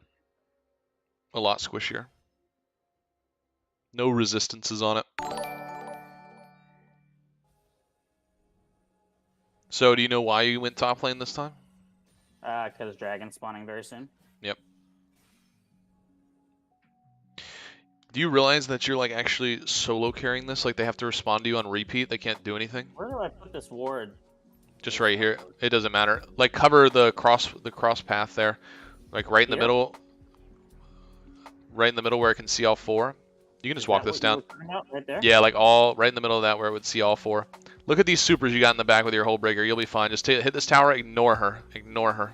A lot squishier. No resistances on it. So, do you know why you went top lane this time?
Because dragon spawning very soon.
Yep. Do you realize that you're like actually solo carrying this? Like they have to respond to you on repeat. They can't do anything.
Where do I put this ward?
Just right here. It doesn't matter. Like cover the cross path there. Like right in the middle. Right in the middle where it can see all four. You can just walk this down.
Right there?
Yeah, like all right in the middle of that where it would see all four. Look at these supers you got in the back with your Hullbreaker. You'll be fine. Just hit this tower. Ignore her. Ignore her.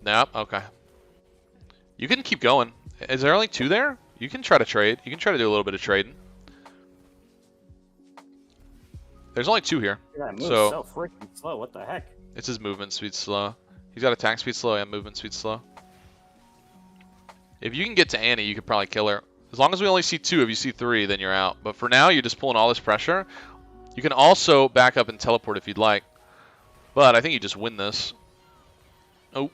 Nope. Okay. You can keep going. Is there only 2 there? You can try to trade. You can try to do a little bit of trading. There's only 2 here.
So freaking slow. What the heck?
It's his movement speed slow. He's got attack speed slow and movement speed slow. If you can get to Annie, you could probably kill her. As long as we only see 2, if you see 3, then you're out. But for now, you're just pulling all this pressure. You can also back up and teleport if you'd like. But I think you just win this. Oh.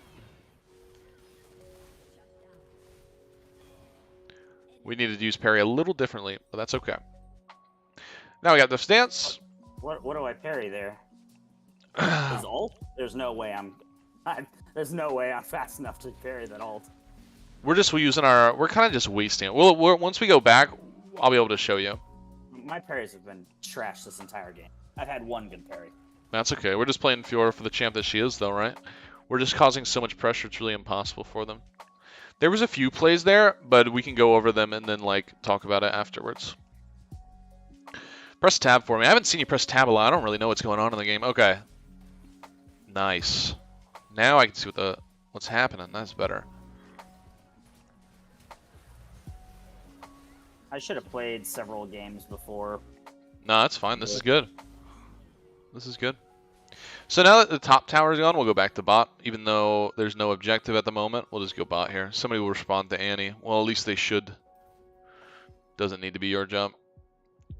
We needed to use parry a little differently, but that's okay. Now we got the stance.
What do I parry there? His ult? There's no way there's no way I'm fast enough to parry that ult.
We're just using our. We're kind of just wasting it. Once we go back, I'll be able to show you.
My parries have been trash this entire game. I've had 1 good parry.
That's okay. We're just playing Fiora for the champ that she is, though, right? We're just causing so much pressure. It's really impossible for them. There was a few plays there, but we can go over them and then like talk about it afterwards. Press tab for me. I haven't seen you press tab a lot. I don't really know what's going on in the game. Okay. Nice. Now I can see what's happening. That's better.
I should have played several games before.
No, that's fine. This is good. This is good. So now that the top tower is gone, we'll go back to bot. Even though there's no objective at the moment, we'll just go bot here. Somebody will respond to Annie. Well, at least they should. Doesn't need to be your jump.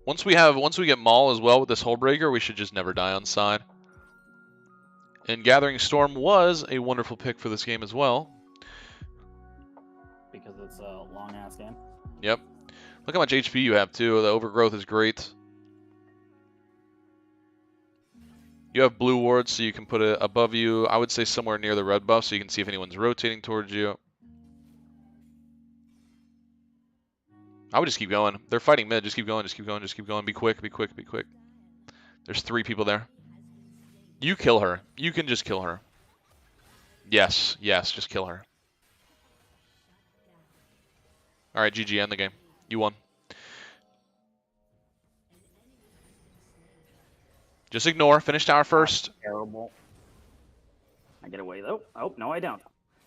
Once we get Maul as well with this hull breaker, we should just never die on side. And Gathering Storm was a wonderful pick for this game as well.
Because it's a long ass game.
Yep. Look how much HP you have too. The overgrowth is great. You have blue wards, so you can put it above you. I would say somewhere near the red buff, so you can see if anyone's rotating towards you. I would just keep going. They're fighting mid. Just keep going. Just keep going. Just keep going. Be quick. Be quick. Be quick. There's 3 people there. You kill her. You can just kill her. Yes. Yes. Just kill her. All right. GG. End the game. You won. Just ignore. Finish tower first.
Terrible. I get away though. Oh, no, I don't.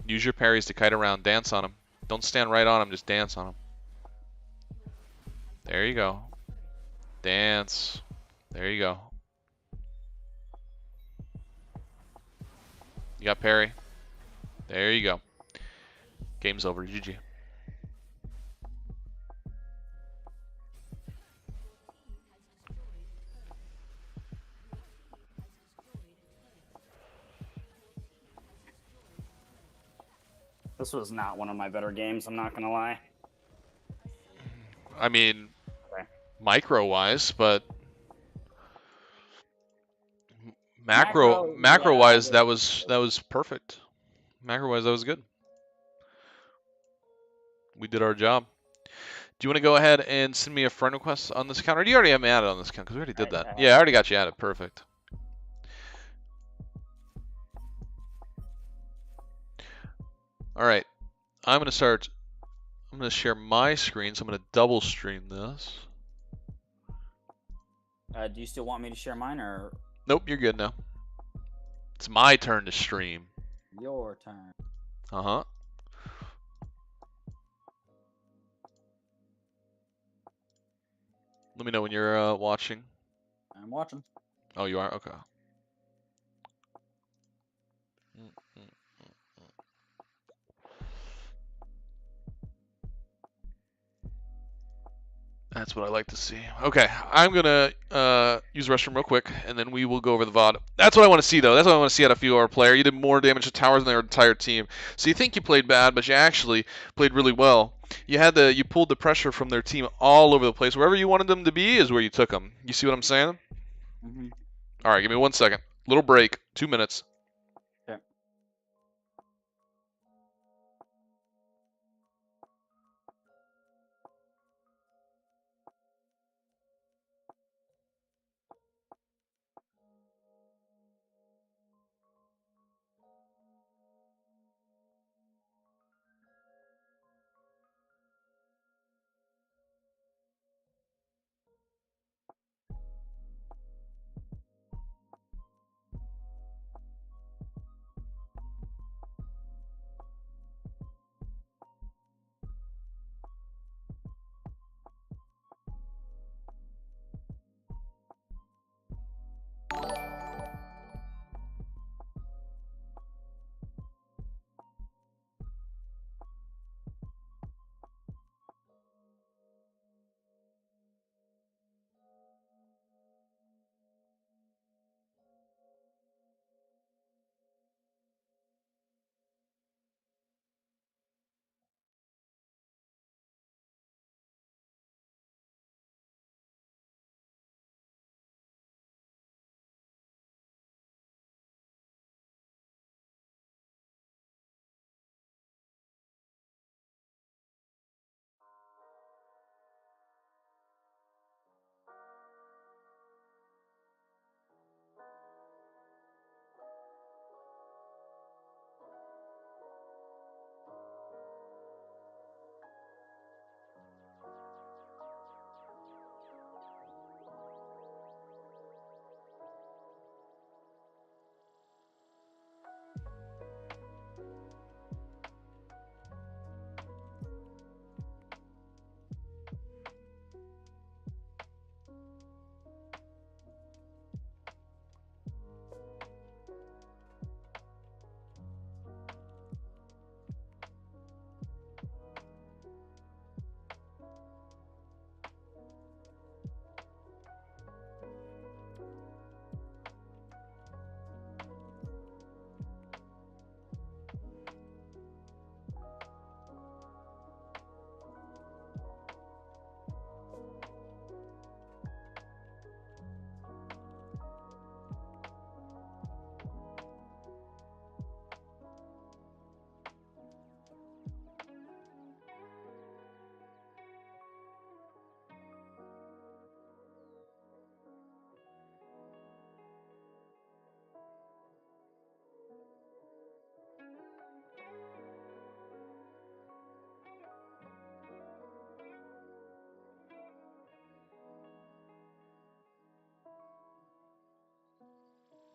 Use your parries to kite around. Dance on them. Don't stand right on them. Just dance on them. There you go. Dance. There you go. You got parry. There you go. Game's over. GG.
This was not one of my better games, I'm not gonna lie.
I mean,
Okay.
micro-wise, but
Macro,
macro-wise,
yeah,
that was perfect. Macro-wise, that was good. We did our job. Do you want to go ahead and send me a friend request on this account, or do you already have me added on this account? Because we already did that. Yeah, I already got you added. Perfect. All right. I'm going to share my screen, so I'm going to double stream this.
Do you still want me to share mine or
Nope, you're good now. It's my turn to stream.
your turn?
Uh-huh. Let me know when you're watching.
I'm watching.
Oh, you are? Okay. That's what I like to see. Okay, I'm gonna use the restroom real quick, and then we will go over the VOD. That's what I want to see, though. That's what I want to see out of Fiora player. You did more damage to towers than their entire team. So you think you played bad, but you actually played really well. You pulled the pressure from their team all over the place. Wherever you wanted them to be is where you took them. You see what I'm saying?
Mm-hmm.
All right, give me 1 second. Little break. 2 minutes.
Okay.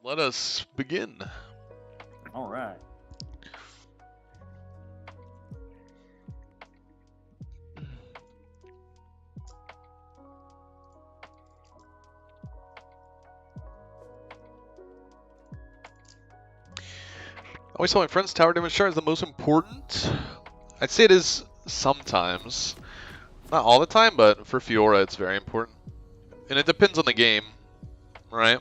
let us begin.
All right.
I always tell my friends tower damage chart is the most important. I'd say it is sometimes. Not all the time, but for Fiora it's very important. And it depends on the game, right?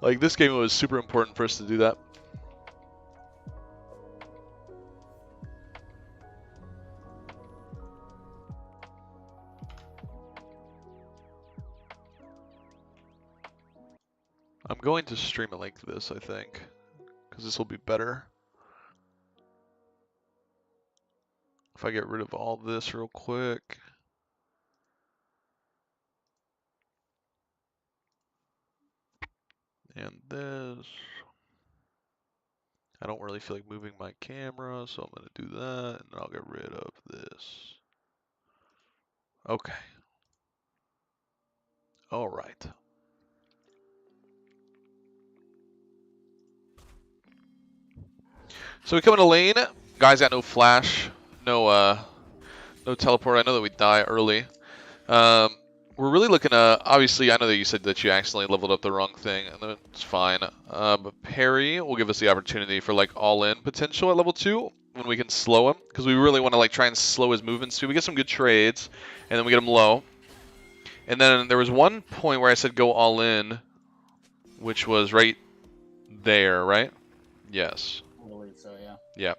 Like this game, it was super important for us to do that. I'm going to stream it like this, I think, because this will be better. If I get rid of all this real quick. And this. I don't really feel like moving my camera, so I'm going to do that, and I'll get rid of this. Okay. All right. So we come into lane. Guys got no flash, no teleport. I know that we die early. We're really looking to, obviously, I know that you said that you accidentally leveled up the wrong thing, and that's fine. But parry will give us the opportunity for like all-in potential at level 2 when we can slow him, because we really want to like try and slow his movement speed. We get some good trades, and then we get him low. And then there was one point where I said go all-in, which was right there, right? Yes.
I believe so, yeah.
Yeah.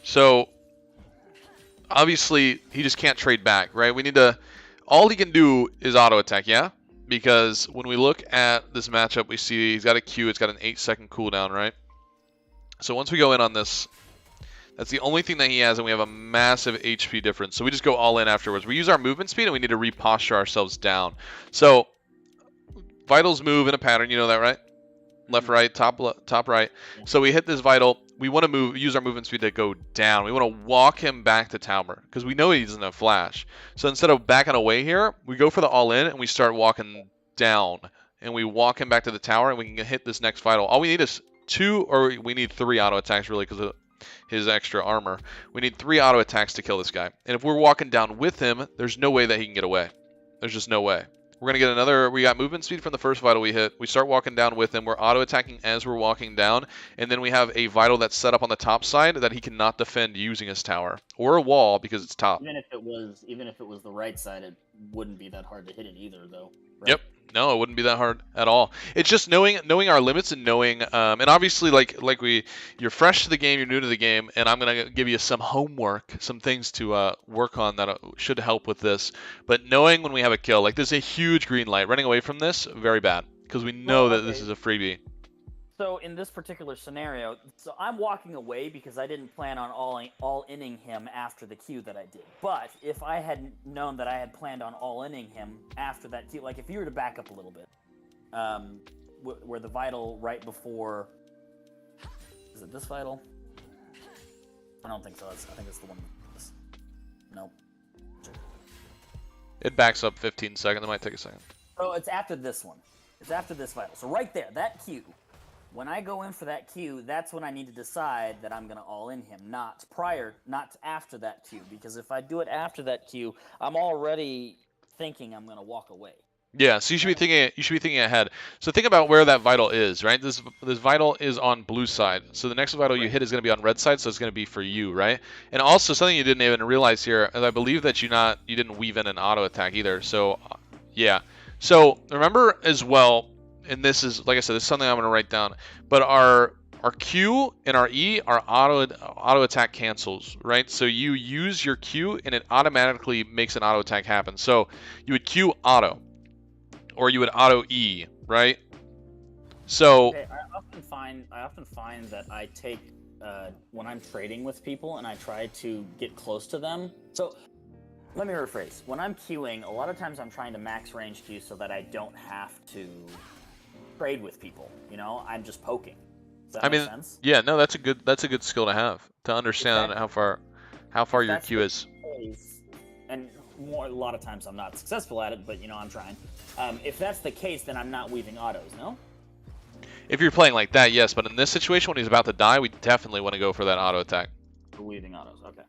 So obviously he just can't trade back, right? We need to. All he can do is auto attack, yeah? Because when we look at this matchup, we see he's got a Q, it's got an 8-second cooldown, right? So once we go in on this, that's the only thing that he has, and we have a massive HP difference. So we just go all in afterwards. We use our movement speed, and we need to reposture ourselves down. So vitals move in a pattern, you know that, right? Left, right, top right. So we hit this vital. We want to use our movement speed to go down. We want to walk him back to tower because we know he doesn't have flash. So instead of backing away here, we go for the all-in and we start walking down. And we walk him back to the tower and we can hit this next vital. All we need is 2, or we need 3 auto attacks really because of his extra armor. We need 3 auto attacks to kill this guy. And if we're walking down with him, there's no way that he can get away. There's just no way. We're going to get another, we got movement speed from the first vital we hit. We start walking down with him. We're auto-attacking as we're walking down. And then we have a vital that's set up on the top side that he cannot defend using his tower. Or a wall because it's top.
Even if it was the right side, it wouldn't be that hard to hit it either, though. Right?
Yep. No, it wouldn't be that hard at all. It's just knowing our limits and knowing, and obviously you're fresh to the game, you're new to the game, and I'm gonna give you some homework, some things to work on that should help with this. But knowing when we have a kill, like there's a huge green light. Running away from this, very bad, because we know that this is a freebie.
So in this particular scenario, so I'm walking away because I didn't plan on all-inning him after the Q that I did. But if I had known that I had planned on all-inning him after that Q, like if you were to back up a little bit, where the vital right before, is it this vital? I don't think so. I think it's the one. Nope.
It backs up 15 seconds. It might take a second.
So it's after this one. It's after this vital. So right there, that Q. When I go in for that Q, that's when I need to decide that I'm going to all-in him, not after that Q. Because if I do it after that Q, I'm already thinking I'm going to walk away.
Yeah, so you should be thinking ahead. So think about where that vital is, right? This vital is on blue side. So the next vital you hit is going to be on red side, so it's going to be for you, right? And also something you didn't even realize here, is I believe that you didn't weave in an auto attack either. So yeah. So remember as well, and this is, like I said, this is something I'm going to write down, but our Q and our E are auto attack cancels, right? So you use your Q and it automatically makes an auto attack happen. So you would Q auto, or you would auto E, right? So
okay, I often find that I take when I'm trading with people and I try to get close to them. So let me rephrase. When I'm queuing, a lot of times I'm trying to max range queue so that I don't have to trade with people. You know, I'm just poking. Does that make sense?
Yeah, no, that's a good skill to have, to understand how far your queue is.
And a lot of times I'm not successful at it, but you know, I'm trying. If that's the case, then I'm not weaving autos, no?
If you're playing like that, yes, but in this situation when he's about to die, we definitely want to go for that auto attack.
For weaving autos, okay.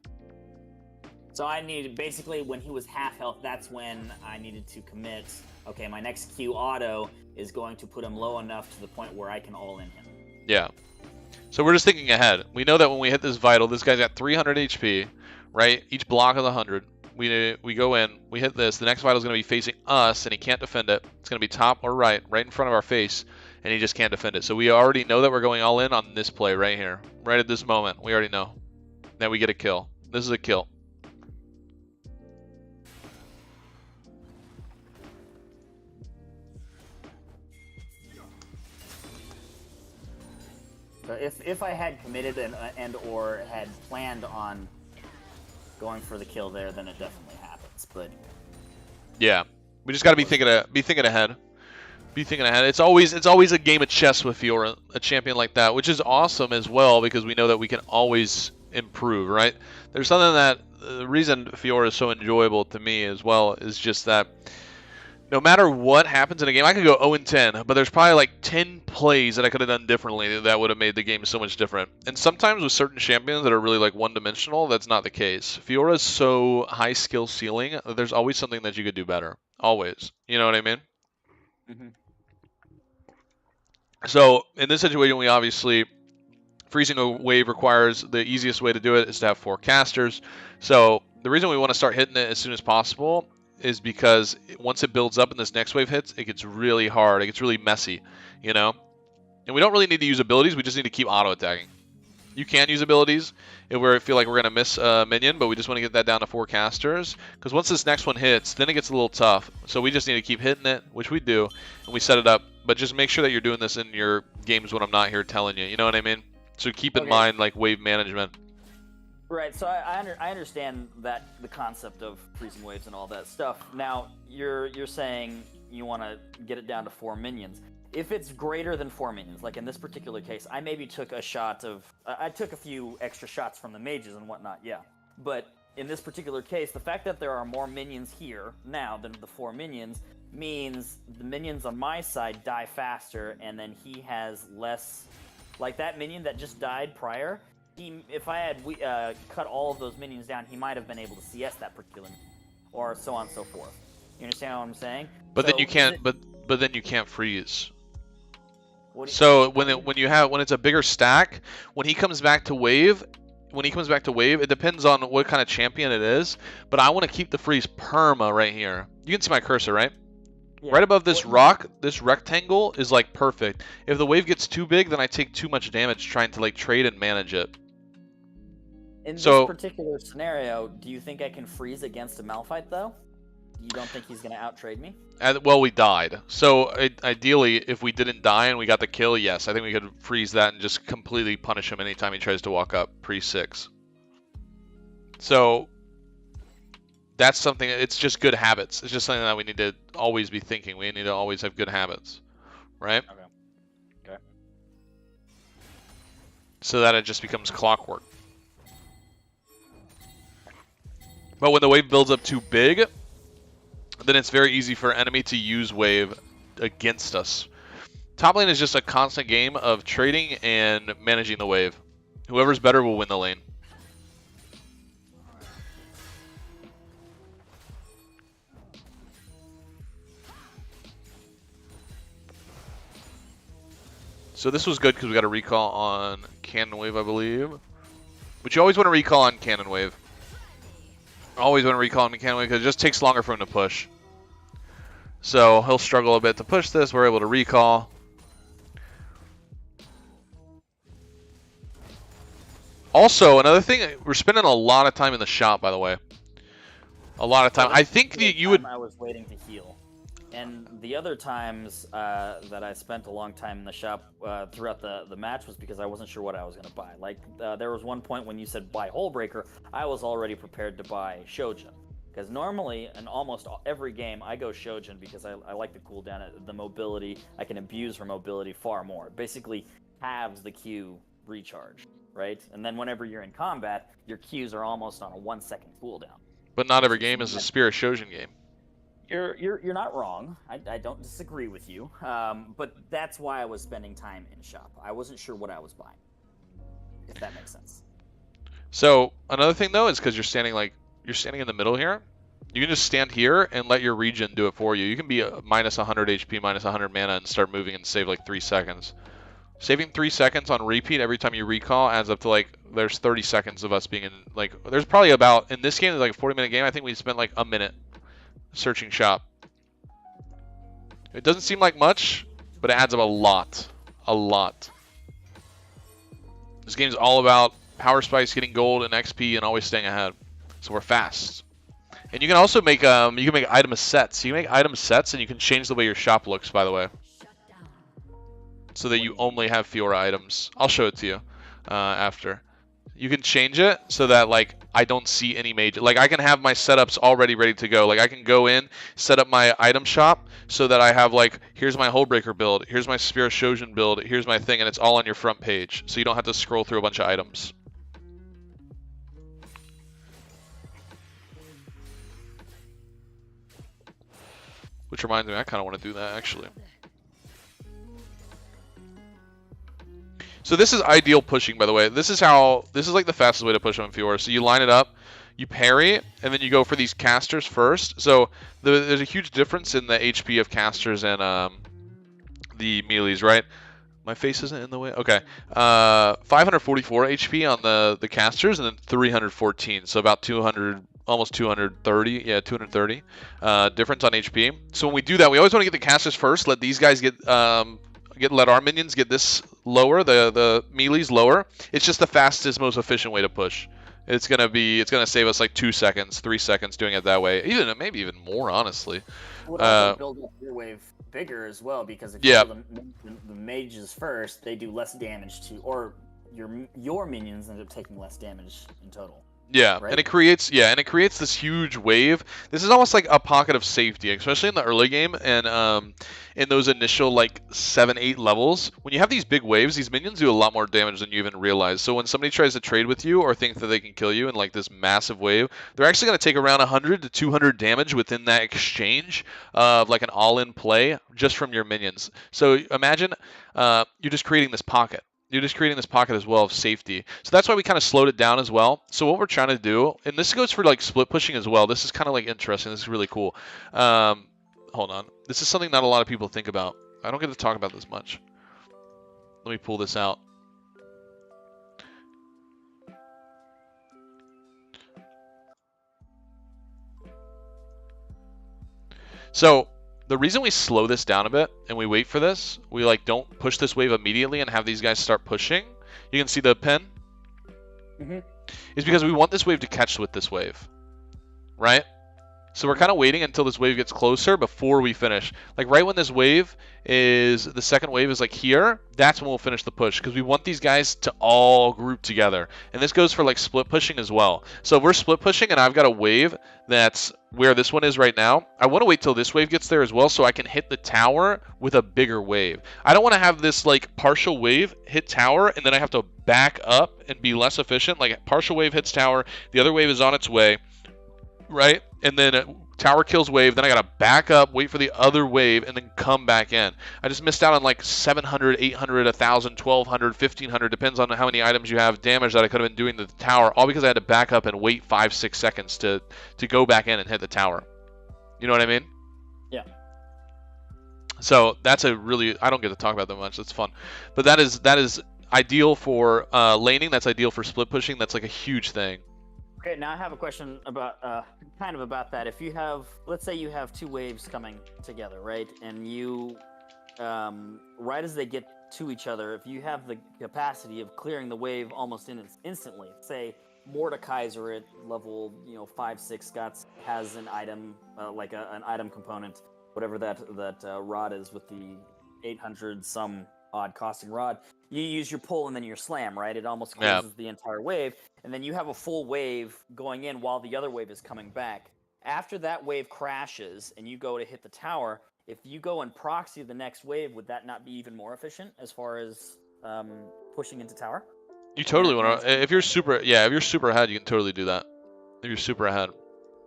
So I needed, basically, when he was half health, that's when I needed to commit, okay, my next Q auto is going to put him low enough to the point where I can all-in him.
Yeah. So we're just thinking ahead. We know that when we hit this vital, this guy's got 300 HP, right? Each block is 100. We go in, we hit this. The next vital is going to be facing us, and he can't defend it. It's going to be top or right in front of our face, and he just can't defend it. So we already know that we're going all in on this play right here. Right at this moment, we already know that we get a kill. This is a kill.
So if I had committed and or had planned on going for the kill there, then it definitely happens. But
yeah, we just got to be thinking ahead. Be thinking ahead. It's always a game of chess with Fiora, a champion like that, which is awesome as well because we know that we can always improve. Right? There's something that the reason Fiora is so enjoyable to me as well is just that. No matter what happens in a game, I could go 0-10, but there's probably like 10 plays that I could have done differently that would have made the game so much different. And sometimes with certain champions that are really like one-dimensional, that's not the case. Fiora is so high skill ceiling that there's always something that you could do better. Always. You know what I mean?
Mm-hmm.
So in this situation, we obviously... Freezing a wave requires the easiest way to do it is to have 4 casters. So the reason we want to start hitting it as soon as possible is because once it builds up and this next wave hits, it gets really hard. It gets really messy, you know? And we don't really need to use abilities. We just need to keep auto-attacking. You can use abilities if we feel like we're going to miss a minion, but we just want to get that down to 4 casters. Because once this next one hits, then it gets a little tough. So we just need to keep hitting it, which we do, and we set it up. But just make sure that you're doing this in your games when I'm not here telling you. You know what I mean? So keep in mind, like, wave management.
Right, so I understand that the concept of freezing waves and all that stuff. Now, you're saying you want to get it down to 4 minions. If it's greater than 4 minions, like in this particular case, I maybe took a shot of... I took a few extra shots from the mages and whatnot, yeah. But in this particular case, the fact that there are more minions here now than the 4 minions means the minions on my side die faster, and then he has less... Like that minion that just died prior... if I had cut all of those minions down, he might have been able to CS that particular minion, or so on and so forth. You understand what I'm saying?
But
so
then you can't. But then you can't freeze.
So
when it's a bigger stack, when he comes back to wave, it depends on what kind of champion it is. But I want to keep the freeze perma right here. You can see my cursor, right? Yeah. Right above this rock, this rectangle is like perfect. If the wave gets too big, then I take too much damage trying to like trade and manage it.
In this particular scenario, do you think I can freeze against a Malphite, though? You don't think he's going to out-trade me?
Well, we died. So, ideally, if we didn't die and we got the kill, yes. I think we could freeze that and just completely punish him anytime he tries to walk up pre-6. So, that's something... It's just good habits. It's just something that we need to always be thinking. We need to always have good habits. Right?
Okay.
So that it just becomes clockwork. But when the wave builds up too big, then it's very easy for an enemy to use wave against us. Top lane is just a constant game of trading and managing the wave. Whoever's better will win the lane. So this was good because we got a recall on Cannon Wave, I believe. But you always want to recall on Cannon Wave. Always want to recall him Cannon Wave because it just takes longer for him to push. So he'll struggle a bit to push this. We're able to recall. Also, another thing, we're spending a lot of time in the shop, by the way. A lot of time. I think that you would...
I was waiting to heal. And the other times that I spent a long time in the shop throughout the match was because I wasn't sure what I was going to buy. Like, there was one point when you said buy Hullbreaker, I was already prepared to buy Shojin. Because normally, in almost every game, I go Shojin because I like the cooldown, the mobility. I can abuse her mobility far more. It basically halves the Q recharge, right? And then whenever you're in combat, your Qs are almost on a 1-second cooldown.
But not every game is a Spirit Shojin game.
You're not wrong. I don't disagree with you. But that's why I was spending time in shop. I wasn't sure what I was buying. If that makes sense.
So another thing though is because you're standing in the middle here. You can just stand here and let your regen do it for you. You can be minus 100 HP, minus 100 mana, and start moving and save like 3 seconds. Saving 3 seconds on repeat every time you recall adds up to like, there's 30 seconds of us being in, like, there's probably about, in this game, like a 40-minute game, I think we spent like a minute searching shop. It doesn't seem like much, but it adds up a lot. A lot. This game's all about power spikes, getting gold and XP, and always staying ahead. So we're fast. And you can also make item sets. You can make item sets, and you can change the way your shop looks, by the way, so that you only have Fiora items. I'll show it to you after. You can change it so that like I don't see any major. Like I can have my setups already ready to go. Like I can go in, set up my item shop so that I have like, here's my Hullbreaker build, here's my Spirit Shojin build, here's my thing, and it's all on your front page. So you don't have to scroll through a bunch of items. Which reminds me, I kind of want to do that actually. So this is ideal pushing, by the way. This is like the fastest way to push on Fiora. So you line it up, you parry, and then you go for these casters first. So there's a huge difference in the HP of casters and the melees, right? My face isn't in the way? Okay. 544 HP on the casters, and then 314. So about 200, almost 230. Yeah, 230 difference on HP. So when we do that, we always want to get the casters first. Let these guys let our minions get this lower, the melees lower. It's just the fastest, most efficient way to push. It's gonna save us like 2 seconds, 3 seconds doing it that way. Maybe even more, honestly.
Would also build up your wave bigger as well, because if you build the mages first, they do less damage to, or your minions end up taking less damage in total.
Yeah,
right?
and it creates this huge wave. This is almost like a pocket of safety, especially in the early game and in those initial like 7-8 levels. When you have these big waves, these minions do a lot more damage than you even realize. So when somebody tries to trade with you or think that they can kill you in like this massive wave, they're actually going to take around 100 to 200 damage within that exchange of like an all-in play just from your minions. So imagine you're just creating this pocket. You're just creating this pocket as well of safety. So that's why we kind of slowed it down as well. So what we're trying to do, and this goes for like split pushing as well. This is kind of like interesting. This is really cool. Hold on. This is something not a lot of people think about. I don't get to talk about this much. Let me pull this out. So the reason we slow this down a bit and we wait for this, we like don't push this wave immediately and have these guys start pushing. You can see the pen. Is because we want this wave to catch with this wave, right? So we're kind of waiting until this wave gets closer before we finish. Like right when this wave is, the second wave is like here, that's when we'll finish the push, because we want these guys to all group together. And this goes for like split pushing as well. So if we're split pushing and I've got a wave that's where this one is right now, I want to wait till this wave gets there as well so I can hit the tower with a bigger wave. I don't want to have this like partial wave hit tower and then I have to back up and be less efficient. Like partial wave hits tower, the other wave is on its way, right? And then tower kills wave, then I gotta back up, wait for the other wave, and then come back in. I just missed out on like 700, 800, 1,000, 1,200, 1,500, depends on how many items you have, damage that I could have been doing to the tower, all because I had to back up and wait 5-6 seconds to go back in and hit the tower. You know what I mean?
Yeah.
So that's a really, I don't get to talk about that much, that's fun. But that is ideal for laning, that's ideal for split pushing, that's like a huge thing.
Okay, now I have a question about kind of about that. If you have, let's say you have two waves coming together, right? And you, right as they get to each other, if you have the capacity of clearing the wave almost instantly, say Mordekaiser at level 5-6 has an item like an item component, whatever that rod is with the 800 some odd costing rod. You use your pull and then your slam, right? It almost closes the entire wave, and then you have a full wave going in while the other wave is coming back. After that wave crashes and you go to hit the tower, if you go and proxy the next wave, would that not be even more efficient as far as pushing into tower?
You totally want to. If you're super ahead, you can totally do that. If you're super ahead.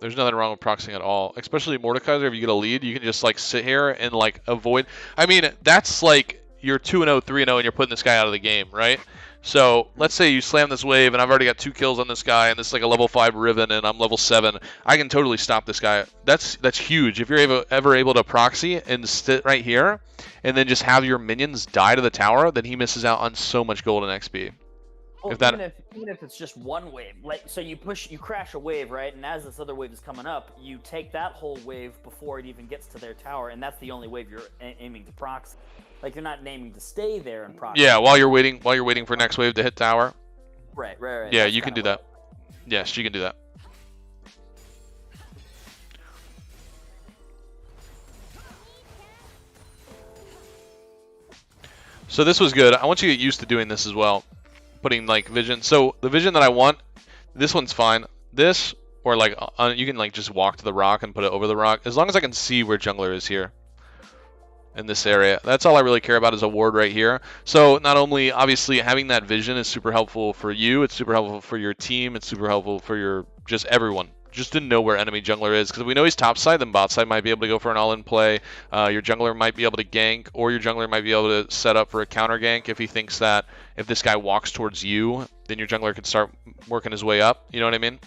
There's nothing wrong with proxying at all. Especially Mordekaiser, if you get a lead, you can just like sit here and like avoid. I mean, that's like you're 2-0, 3-0, and you're putting this guy out of the game, right? So let's say you slam this wave, and I've already got 2 kills on this guy, and this is like a level 5 Riven, and I'm level 7. I can totally stop this guy. That's huge. If you're ever able to proxy and sit right here, and then just have your minions die to the tower, then he misses out on so much golden XP.
Well, even if it's just one wave, like so you crash a wave, right? And as this other wave is coming up, you take that whole wave before it even gets to their tower, and that's the only wave you're aiming to proxy. Like you're not aiming to stay there and proxy.
Yeah, while you're waiting for next wave to hit tower.
Right.
Yeah, you can do that. Yes, you can do that. So this was good. I want you to get used to doing this as well. Putting like vision. So the vision that I want, this one's fine. This, or like you can like just walk to the rock and put it over the rock. As long as I can see where jungler is here. In this area. That's all I really care about is a ward right here. So not only obviously having that vision is super helpful for you, it's super helpful for your team, it's super helpful for your just everyone. Just to know where enemy jungler is, because if we know he's top side, then bot side might be able to go for an all-in play. Your jungler might be able to gank, or your jungler might be able to set up for a counter gank if he thinks that if this guy walks towards you, then your jungler can start working his way up. You know what I mean?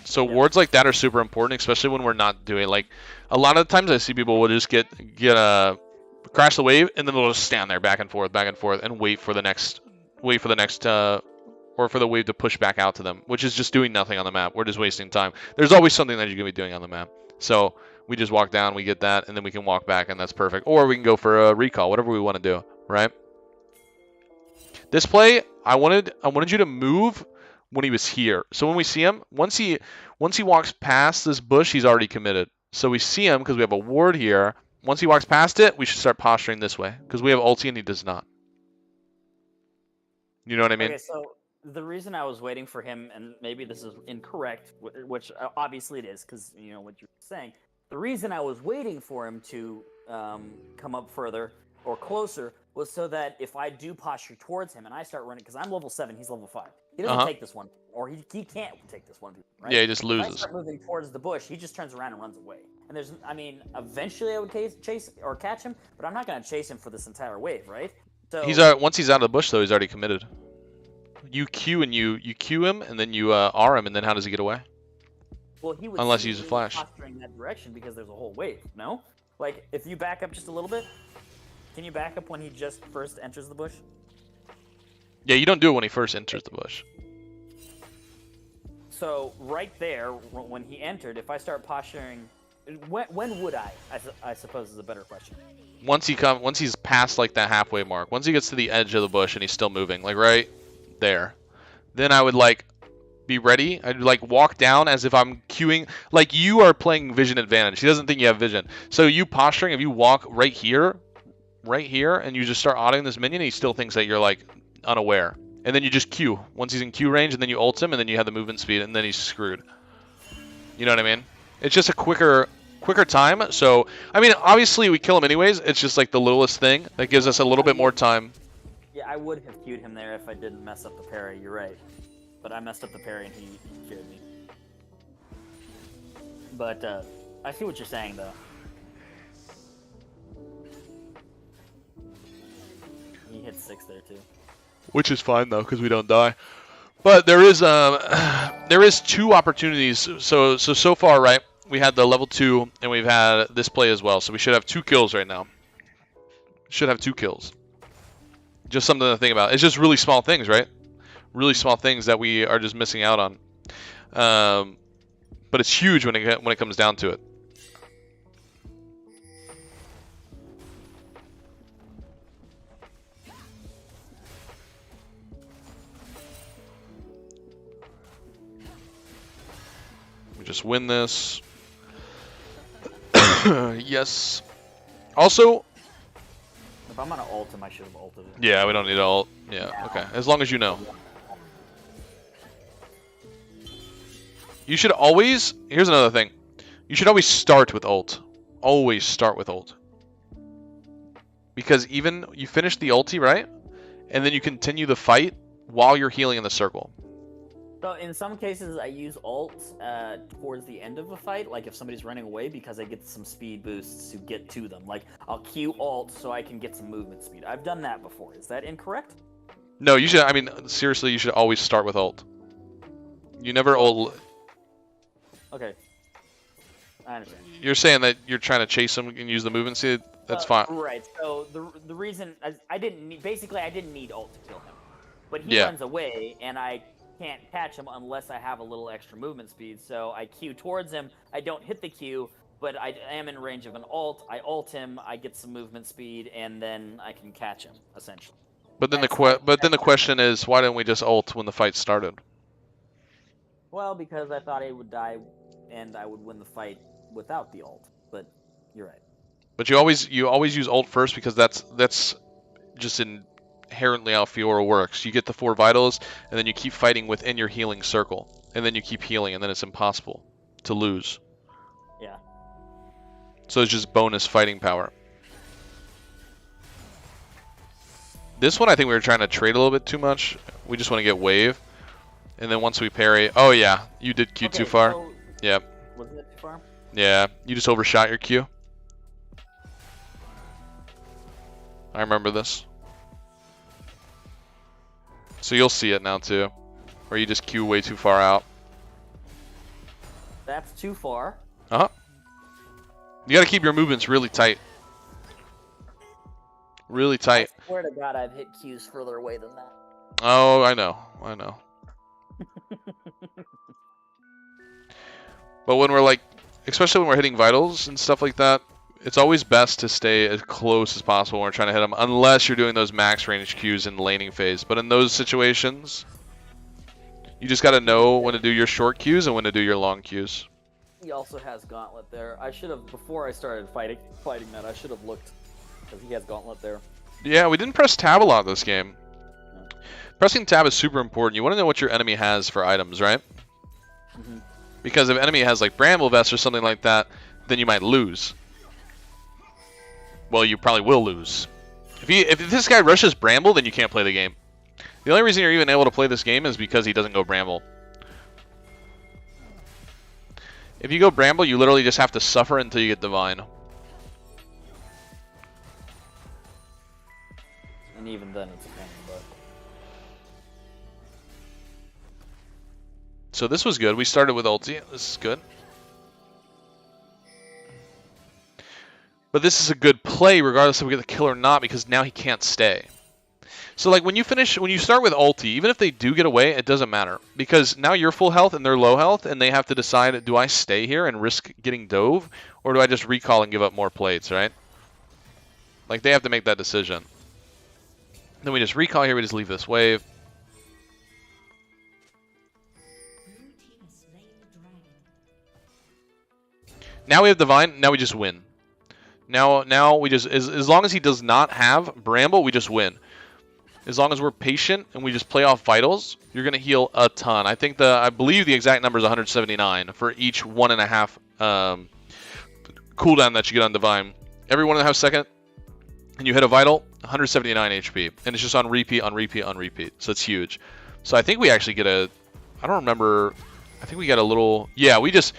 So wards like that are super important, especially when we're not doing like a lot of the times I see people will just get crash the wave and then they'll just stand there back and forth and wait for the next or for the wave to push back out to them, which is just doing nothing on the map. We're just wasting time. There's always something that you're gonna be doing on the map. So we just walk down, we get that, and then we can walk back, and that's perfect. Or we can go for a recall, whatever we want to do, right? This play, I wanted you to move when he was here. So when we see him, once he walks past this bush, he's already committed. So we see him because we have a ward here. Once he walks past it, we should start posturing this way because we have ulti and he does not. You know what I mean?
Okay, so the reason I was waiting for him, and maybe this is incorrect, which obviously it is because you know what you're saying. The reason I was waiting for him to come up further or closer was so that if I do posture towards him and I start running, because I'm level 7, he's level 5. He doesn't take this one, or he can't take this one, right?
Yeah, he just loses.
If I start moving towards the bush, he just turns around and runs away. And I mean, eventually I would chase or catch him, but I'm not going to chase him for this entire wave, right? So
once he's out of the bush though, he's already committed. You Q and you Q him, and then you R him, and then how does he get away?
Well, he would
unless you use a flash.
Posturing that direction because there's a whole wave. No, like if you back up just a little bit, can you back up when he just first enters the bush?
Yeah, you don't do it when he first enters the bush.
So right there, when he entered, if I start posturing, when would I? I suppose is a better question.
Once he's past like that halfway mark, once he gets to the edge of the bush and he's still moving, like right there, then I would like be ready. I'd like walk down as if I'm queuing, like you are playing vision advantage. He doesn't think you have vision. So you posturing, if you walk right here, and you just start auditing this minion, he still thinks that you're like unaware. And then you just Q once he's in Q range, and then you ult him, and then you have the movement speed, and then he's screwed. You know what I mean? It's just a quicker time. So I mean, obviously we kill him anyways. It's just like the littlest thing that gives us a little bit more time.
Yeah, I would have queued him there if I didn't mess up the parry. You're right, but I messed up the parry and he cured me. But I see what you're saying though. He hit 6 there too.
Which is fine though, because we don't die. But there is 2 opportunities. So far, right? We had the level 2, and we've had this play as well. So we should have 2 kills right now. Should have 2 kills. Just something to think about. It's just really small things, right? Really small things that we are just missing out on. But it's huge when it comes down to it. Just win this. Yes. Also,
if I'm gonna ult him, I should have ulted him.
Yeah, we don't need to ult. Yeah, okay. As long as you know. You should always. Here's another thing. You should always start with ult. Always start with ult. Because even you finish the ulti, right? And then you continue the fight while you're healing in the circle.
So in some cases, I use ult towards the end of a fight, like if somebody's running away, because I get some speed boosts to get to them. Like I'll Q ult so I can get some movement speed. I've done that before. Is that incorrect?
No, you should. I mean, seriously, you should always start with ult. You never ult.
Okay. I understand.
You're saying that you're trying to chase him and use the movement speed. That's fine.
Right. So the reason I didn't need, basically I didn't need ult to kill him, but he
Yeah.
runs away and I can't catch him unless I have a little extra movement speed. So I Q towards him. I don't hit the Q, but I am in range of an ult. I ult him. I get some movement speed, and then I can catch him essentially.
But then
That's
the question is, why didn't we just ult when the fight started?
Well, because I thought he would die, and I would win the fight without the ult. But you're right.
But you always use ult first because that's just inherently how Fiora works. You get the 4 vitals, and then you keep fighting within your healing circle, and then you keep healing, and then it's impossible to lose.
Yeah.
So it's just bonus fighting power. This one, I think we were trying to trade a little bit too much. We just want to get wave, and then once we parry, oh yeah, you did Q too far.
So,
Yep.
wasn't it too far?
Yeah, you just overshot your Q. I remember this. So you'll see it now too, where you just Q way too far out.
That's too far.
Uh-huh. You gotta keep your movements really tight. Really tight.
I swear to God, I've hit Qs further away than that.
Oh, I know. I know. But when we're like, especially when we're hitting vitals and stuff like that, it's always best to stay as close as possible when we're trying to hit them, unless you're doing those max range Qs in laning phase. But in those situations, you just gotta know when to do your short Qs and when to do your long Qs.
He also has Gauntlet there. I should have, before I started fighting that, I should have looked, because he has Gauntlet there.
Yeah, we didn't press tab a lot this game. Pressing tab is super important. You want to know what your enemy has for items, right?
Mm-hmm.
Because if an enemy has like Bramble Vest or something like that, then you might lose. Well, you probably will lose. If this guy rushes Bramble, then you can't play the game. The only reason you're even able to play this game is because he doesn't go Bramble. If you go Bramble, you literally just have to suffer until you get Divine.
And even then, it's a pain, but...
So this was good. We started with ulti. This is good. But this is a good play regardless if we get the kill or not, because now he can't stay. So like when you start with ulti, even if they do get away, it doesn't matter. Because now you're full health and they're low health, and they have to decide, do I stay here and risk getting dove, or do I just recall and give up more plates, right? Like they have to make that decision. Then we just recall here, we just leave this wave. Now we have Divine, now we just win. Now we just, as long as he does not have Bramble, we just win. As long as we're patient and we just play off vitals, you're gonna heal a ton. I believe the exact number is 179 for each 1.5 cooldown that you get on Divine. Every 1.5 second, and you hit a vital, 179 HP, and it's just on repeat, on repeat, on repeat. So it's huge. So I think we actually get a, I don't remember. I think we got a little. Yeah, we just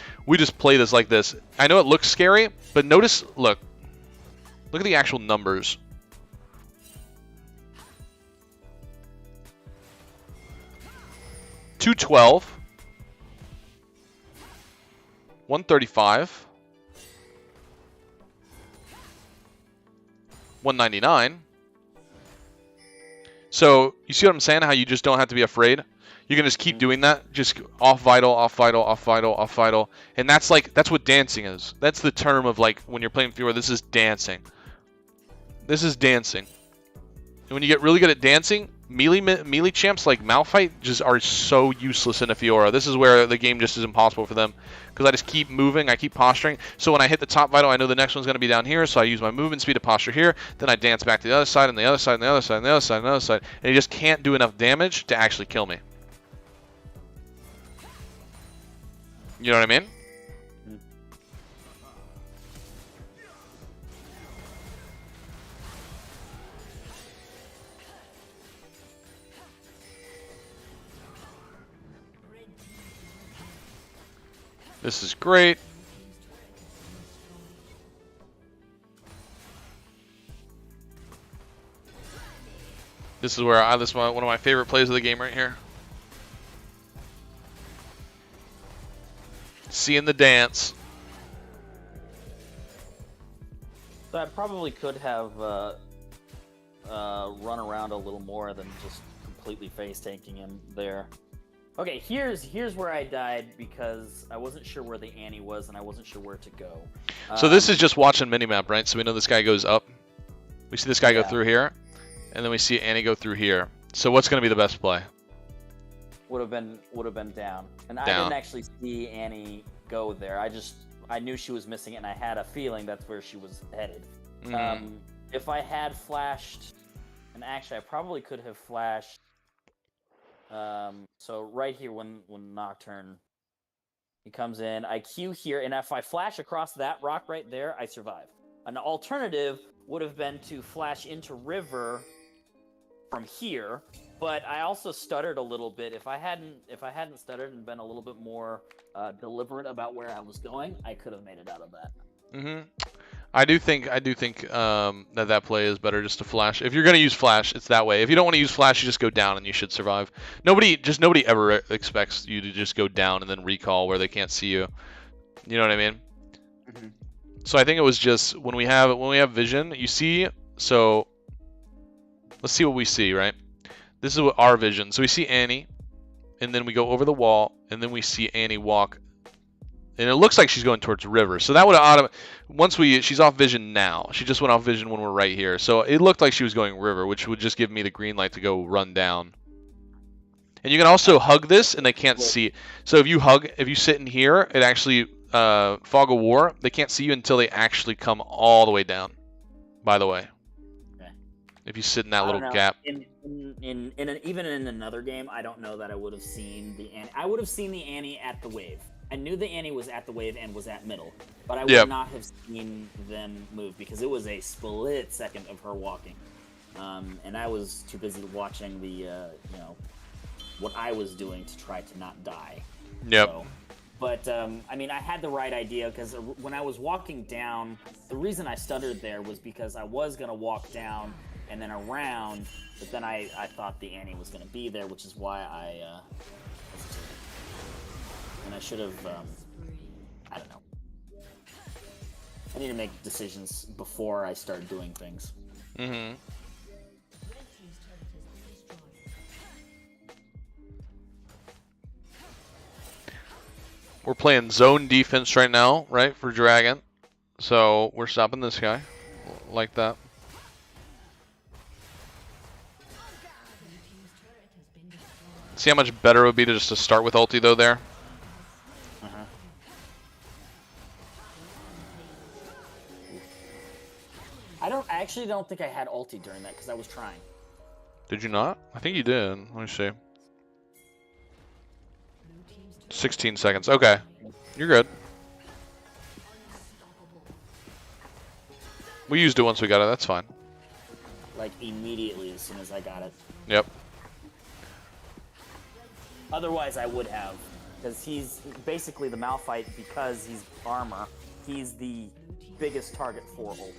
play this like this. I know it looks scary, but notice, look at the actual numbers. $212, 135, 199. So you see what I'm saying? How you just don't have to be afraid. You can just keep doing that. Just off vital, off vital, off vital, off vital, and that's what dancing is. That's the term of like when you're playing Fiora. This is dancing. This is dancing. And when you get really good at dancing, melee champs like Malphite just are so useless in a Fiora. This is where the game just is impossible for them, because I just keep moving, I keep posturing. So when I hit the top vital, I know the next one's going to be down here, so I use my movement speed to posture here. Then I dance back to the other side, and the other side, and the other side, and the other side, and the other side, and he just can't do enough damage to actually kill me. You know what I mean? This is great. This is where this is one of my favorite plays of the game right here. Seeing the dance.
So I probably could have run around a little more than just completely face tanking him there. Okay, here's where I died because I wasn't sure where the Annie was and I wasn't sure where to go.
So this is just watching minimap, right? So we know this guy goes up. We see this guy go through here, and then we see Annie go through here. So what's going to be the best play?
Would have been down, and
Down.
I didn't actually see Annie go there. I knew she was missing it, and I had a feeling that's where she was headed. If I had flashed, and actually I probably could have flashed. So right here when Nocturne he comes in, I Q here, and if I flash across that rock right there, I survive. An alternative would have been to flash into river from here, but I also stuttered a little bit. If I hadn't stuttered and been a little bit more deliberate about where I was going, I could have made it out of that.
I do think that play is better just to flash. If you're gonna use flash, it's that way. If you don't want to use flash, you just go down and you should survive. Nobody ever expects you to just go down and then recall where they can't see you. You know what I mean? So I think it was just when we have vision, you see. So let's see what we see, right? This is what our vision. So we see Annie, and then we go over the wall, and then we see Annie walk. And it looks like she's going towards river. So that would have she's off vision now. She just went off vision when we're right here. So it looked like she was going river, which would just give me the green light to go run down. And you can also hug this, and they can't see it. So if you sit in here, it actually fog of war. They can't see you until they actually come all the way down. By the way, if you sit in that little gap.
Even in another game, I don't know that I would have seen the Annie. I would have seen the Annie at the wave. I knew the Annie was at the wave and was at middle, but I would not have seen them move because it was a split second of her walking, and I was too busy watching the what I was doing to try to not die.
Yep.
So, but I mean, I had the right idea because when I was walking down, the reason I stuttered there was because I was gonna walk down and then around, but then I thought the Annie was gonna be there, which is why I hesitated. And I should have, I don't know. I need to make decisions before I start doing things.
We're playing zone defense right now, right, for Dragon. So we're stopping this guy like that. See how much better it would be to just start with ulti though there?
I actually don't think I had ulti during that because I was trying.
Did you not? I think you did. Let me see. 16 seconds. Okay. You're good. We used it once we got it. That's fine.
Like immediately as soon as I got it.
Yep.
Otherwise I would have. Because he's basically the Malphite because he's armor. He's the biggest target for ulti.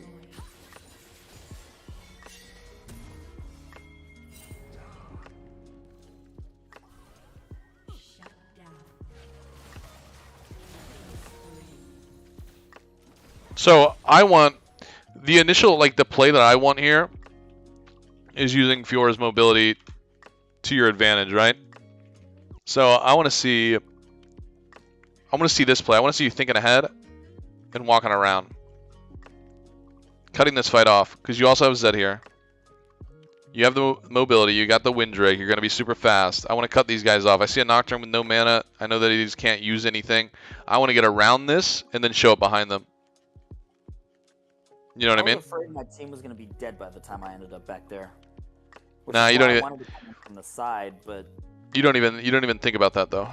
So I want the initial, like the play that I want here is using Fiora's mobility to your advantage, right? So I want to see this play. I want to see you thinking ahead and walking around, cutting this fight off because you also have Zed here. You have the mobility. You got the wind drake. You're going to be super fast. I want to cut these guys off. I see a Nocturne with no mana. I know that he just can't use anything. I want to get around this and then show up behind them. You know what I mean?
I was afraid my team was going to be dead by the time I ended up back there.
Nah, you don't even.
I wanted to come from the side, but
You don't even think about that though.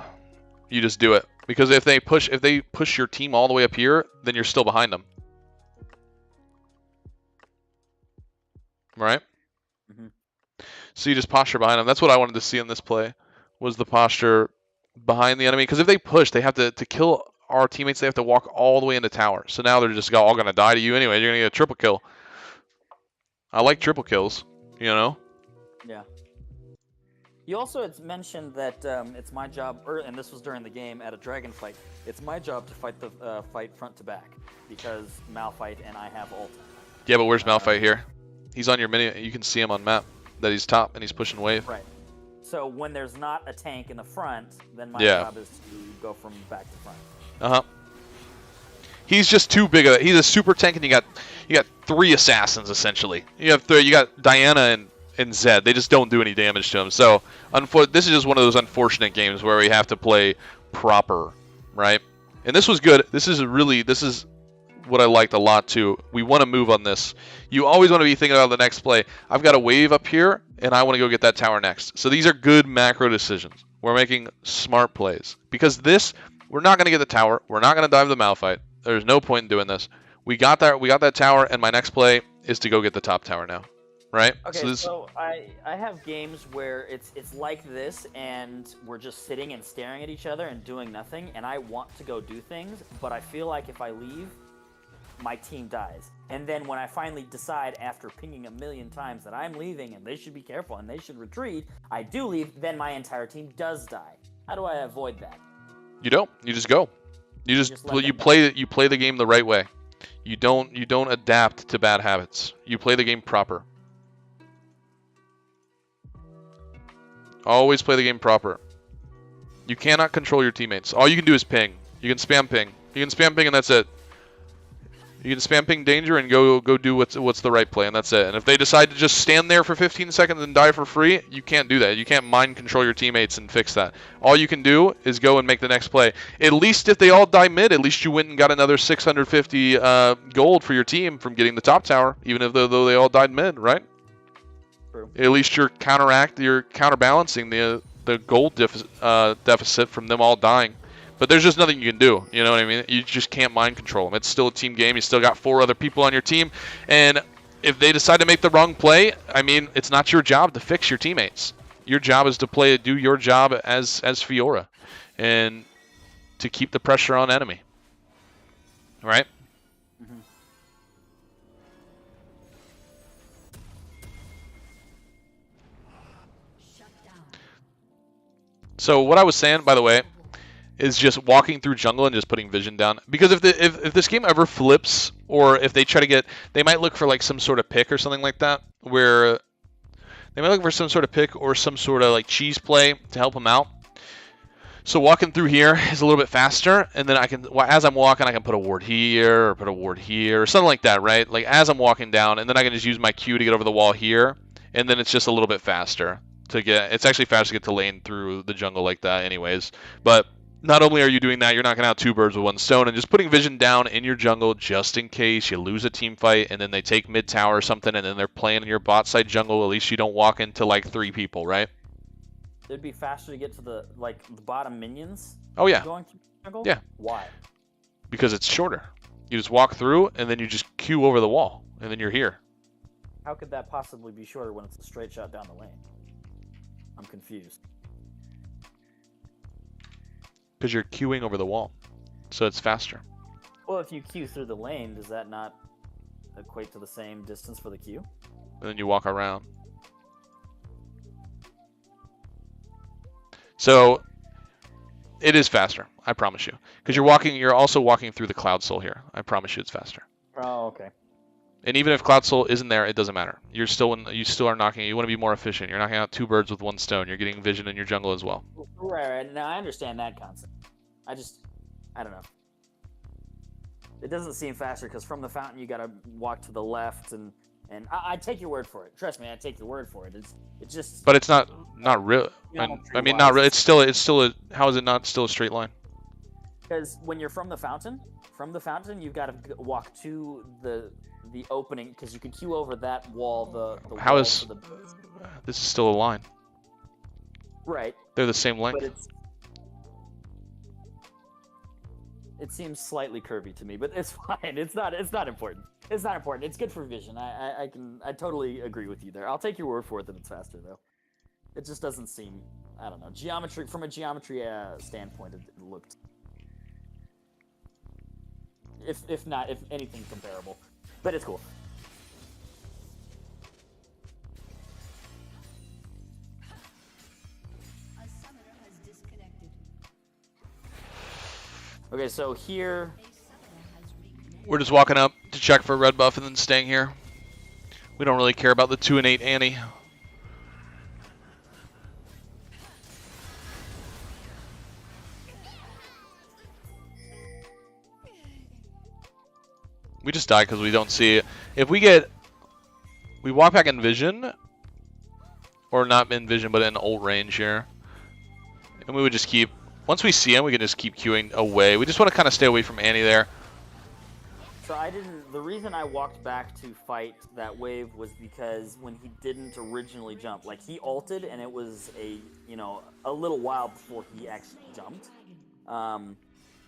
You just do it because if they push your team all the way up here, then you're still behind them. Right? So you just posture behind them. That's what I wanted to see in this play, was the posture behind the enemy. Because if they push, they have to kill our teammates, they have to walk all the way into tower. So now they're just all going to die to you anyway. You're going to get a triple kill. I like triple kills, you know?
Yeah. You also had mentioned that it's my job, and this was during the game at a dragon fight. It's my job to fight the fight front to back because Malphite and I have ult.
Yeah, but where's Malphite here? He's on your mini. You can see him on map that he's top and he's pushing wave.
Right. So when there's not a tank in the front, then my
Yeah.
job is to go from back to front.
Uh-huh. He's just too big. He's a super tank, and you got 3 assassins essentially. You got Diana and Zed. They just don't do any damage to him. So this is just one of those unfortunate games where we have to play proper, right? And this was good. This is what I liked a lot too. We want to move on this. You always want to be thinking about the next play. I've got a wave up here, and I want to go get that tower next. So these are good macro decisions. We're making smart plays because we're not going to get the tower. We're not going to dive the Malphite. There's no point in doing this. We got that tower, and my next play is to go get the top tower now, right?
Okay, so I have games where it's like this, and we're just sitting and staring at each other and doing nothing, and I want to go do things, but I feel like if I leave, my team dies. And then when I finally decide after pinging a million times that I'm leaving and they should be careful and they should retreat, I do leave, then my entire team does die. How do I avoid that?
You don't. You just go. You play the game the right way. You don't adapt to bad habits. You play the game proper. Always play the game proper. You cannot control your teammates. All you can do is ping. You can spam ping. You can spam ping and that's it. You can spam ping danger and go do what's the right play, and that's it. And if they decide to just stand there for 15 seconds and die for free, you can't do that. You can't mind control your teammates and fix that. All you can do is go and make the next play. At least if they all die mid, at least you went and got another 650 gold for your team from getting the top tower, even if though they all died mid, right?
True.
At least you're counterbalancing the gold deficit from them all dying. But there's just nothing you can do, you know what I mean? You just can't mind control them. It's still a team game. You still got 4 other people on your team. And if they decide to make the wrong play, I mean, it's not your job to fix your teammates. Your job is to do your job as Fiora and to keep the pressure on enemy. Right?
Mm-hmm.
So what I was saying, by the way, is just walking through jungle and just putting vision down. Because if this game ever flips, or if they try to they might look for like some sort of pick or something like that, where they might look for some sort of pick or some sort of like cheese play to help them out. So walking through here is a little bit faster, and then as I'm walking, I can put a ward here or put a ward here or something like that, right? Like as I'm walking down, and then I can just use my Q to get over the wall here, and then it's just a little bit faster to get. It's actually faster to get to lane through the jungle like that, anyways. But not only are you doing that, you're knocking out 2 birds with 1 stone and just putting vision down in your jungle just in case you lose a team fight and then they take mid tower or something and then they're playing in your bot side jungle. At least you don't walk into like 3 people, right?
It'd be faster to get to the bottom minions.
Oh yeah.
Going through the jungle?
Yeah.
Why?
Because it's shorter. You just walk through and then you just queue over the wall and then you're here.
How could that possibly be shorter when it's a straight shot down the lane? I'm confused.
Because you're queuing over the wall, so it's faster.
Well, if you queue through the lane, does that not equate to the same distance for the queue?
And then you walk around. So it is faster, I promise you. Because you're also walking through the Cloud Soul here. I promise you it's faster.
Oh, okay.
And even if Cloud Soul isn't there, it doesn't matter. You still are knocking. You want to be more efficient. You're knocking out 2 birds with 1 stone. You're getting vision in your jungle as well.
Right. Now I understand that concept. I don't know. It doesn't seem faster because from the fountain you gotta walk to the left, and I take your word for it. Trust me, I take your word for it. It's just.
But it's not real. I mean, not really. It's still how is it not still a straight line?
Because when you're from the fountain, you've got to walk to the opening because you can queue over that wall.
How is this is still a line?
Right.
They're the same length.
But it seems slightly curvy to me, but it's fine. It's not important. It's not important. It's good for vision. I totally agree with you there. I'll take your word for it that it's faster though. It just doesn't seem. I don't know. From a geometry standpoint, it looked. if not, if anything comparable. But it's cool. Okay, so here
We're just walking up to check for red buff and then staying here. We don't really care about the 2 and 8 Annie. We just die because we don't see it. If we walk back in vision, or not in vision, but in ult range here, and we would just keep. Once we see him, we can just keep queuing away. We just want to kind of stay away from Annie there.
So I didn't. The reason I walked back to fight that wave was because when he didn't originally jump, like he ulted, and it was a little while before he actually jumped,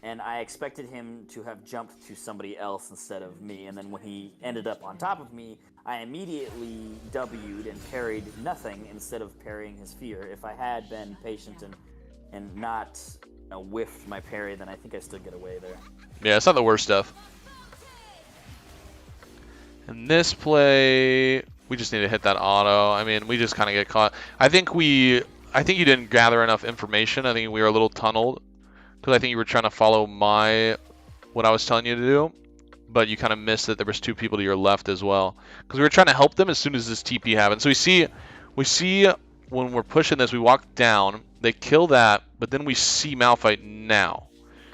and I expected him to have jumped to somebody else instead of me. And then when he ended up on top of me, I immediately W'd and parried nothing instead of parrying his fear. If I had been patient and not whiffed my parry, then I think I still get away there.
Yeah, it's not the worst stuff. In this play, we just need to hit that auto. I mean, we just kind of get caught. I think you didn't gather enough information. I think we were a little tunneled because I think you were trying to follow what I was telling you to do, but you kind of missed that there was 2 people to your left as well because we were trying to help them as soon as this TP happened. So we see when we're pushing this, we walk down, they kill that, but then we see Malphite now.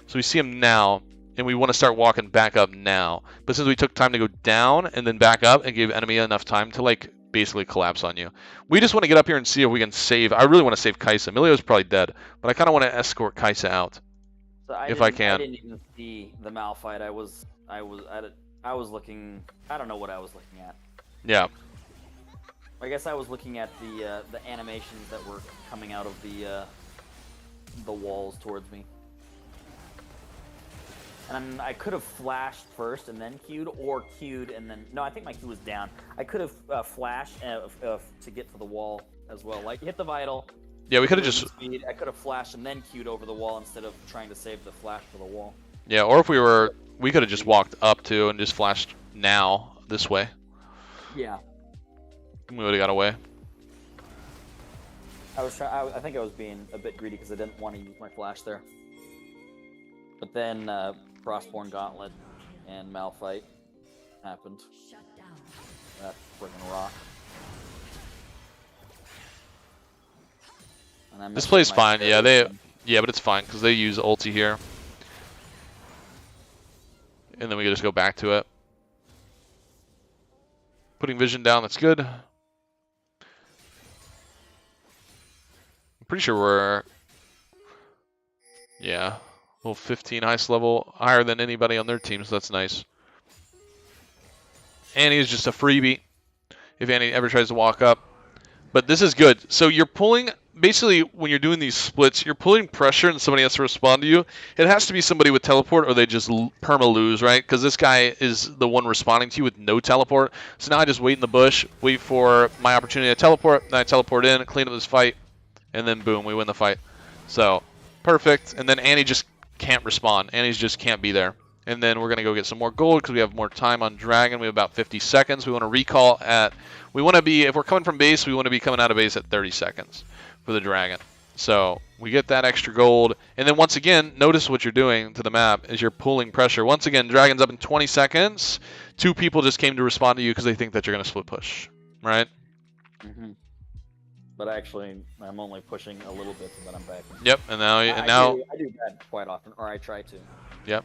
So we see him now. And we want to start walking back up now. But since we took time to go down and then back up and gave enemy enough time to like basically collapse on you. We just want to get up here and see if we can save. I really want to save Kai'Sa. Emilio's probably dead, but I kind of want to escort Kai'Sa out.
So
if I can.
I didn't even see the Malphite. I was looking. I don't know what I was looking at.
Yeah.
I guess I was looking at the animations that were coming out of the walls towards me. And I could have flashed first and then queued, or queued and then... No, I think my Q was down. I could have flashed to get to the wall as well. Like, hit the vital.
Yeah, we could have just...
Speed. I could have flashed and then queued over the wall instead of trying to save the flash for the wall.
Yeah, or if we could have just walked up to and just flashed now this way.
Yeah.
We would have got away.
I think I was being a bit greedy because I didn't want to use my flash there. But then Frostborn Gauntlet and Malphite happened. That friggin' rock.
This play's fine. Yeah, but it's fine because they use ulti here, and then we can just go back to it. Putting vision down. That's good. I'm pretty sure we're. Yeah. Level 15 highest level, higher than anybody on their team, so that's nice. Annie is just a freebie if Annie ever tries to walk up. But this is good. So you're pulling, basically when you're doing these splits, you're pulling pressure and somebody has to respond to you. It has to be somebody with teleport or they just perma-lose, right? Because this guy is the one responding to you with no teleport. So now I just wait in the bush, wait for my opportunity to teleport, then I teleport in, clean up this fight, and then boom, we win the fight. So, perfect. And then Annie just can't respond. Annie's just can't be there. And then we're going to go get some more gold because we have more time on Dragon. We have about 50 seconds. We want to recall we want to be, if we're coming from base, we want to be coming out of base at 30 seconds for the Dragon. So we get that extra gold. And then once again, notice what you're doing to the map is you're pulling pressure. Once again, Dragon's up in 20 seconds. 2 people just came to respond to you because they think that you're going to split push, right?
Mm-hmm. But actually, I'm only pushing a little bit and then I'm back.
Yep, and now
I do that quite often, or I try to.
Yep.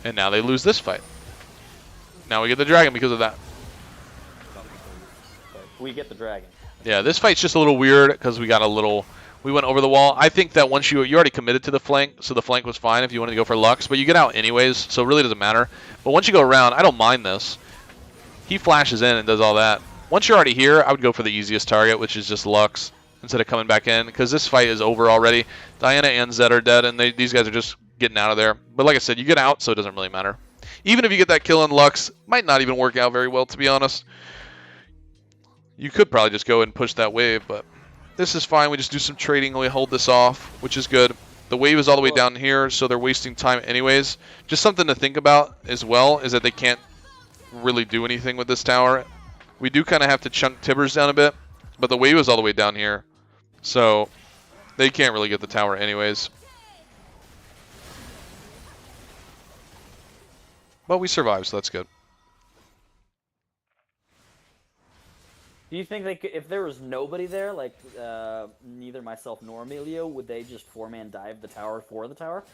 And now they lose this fight. Now we get the Dragon because of that.
We get the Dragon.
Yeah, this fight's just a little weird because we went over the wall. I think that once you already committed to the flank, so the flank was fine if you wanted to go for Lux, but you get out anyways, so it really doesn't matter. But once you go around, I don't mind this. He flashes in and does all that. Once you're already here, I would go for the easiest target, which is just Lux, instead of coming back in, because this fight is over already. Diana and Zed are dead, and these guys are just getting out of there. But like I said, you get out, so it doesn't really matter. Even if you get that kill on Lux, might not even work out very well, to be honest. You could probably just go and push that wave, but this is fine. We just do some trading, and we hold this off, which is good. The wave is all the way down here, so they're wasting time anyways. Just something to think about as well is that they can't really do anything with this tower. We do kind of have to chunk Tibbers down a bit, but the wave is all the way down here, so they can't really get the tower anyways. But we survived, so that's good.
Do you think they could, if there was nobody there, like neither myself nor Emilio, would they just 4-man dive the tower for the tower?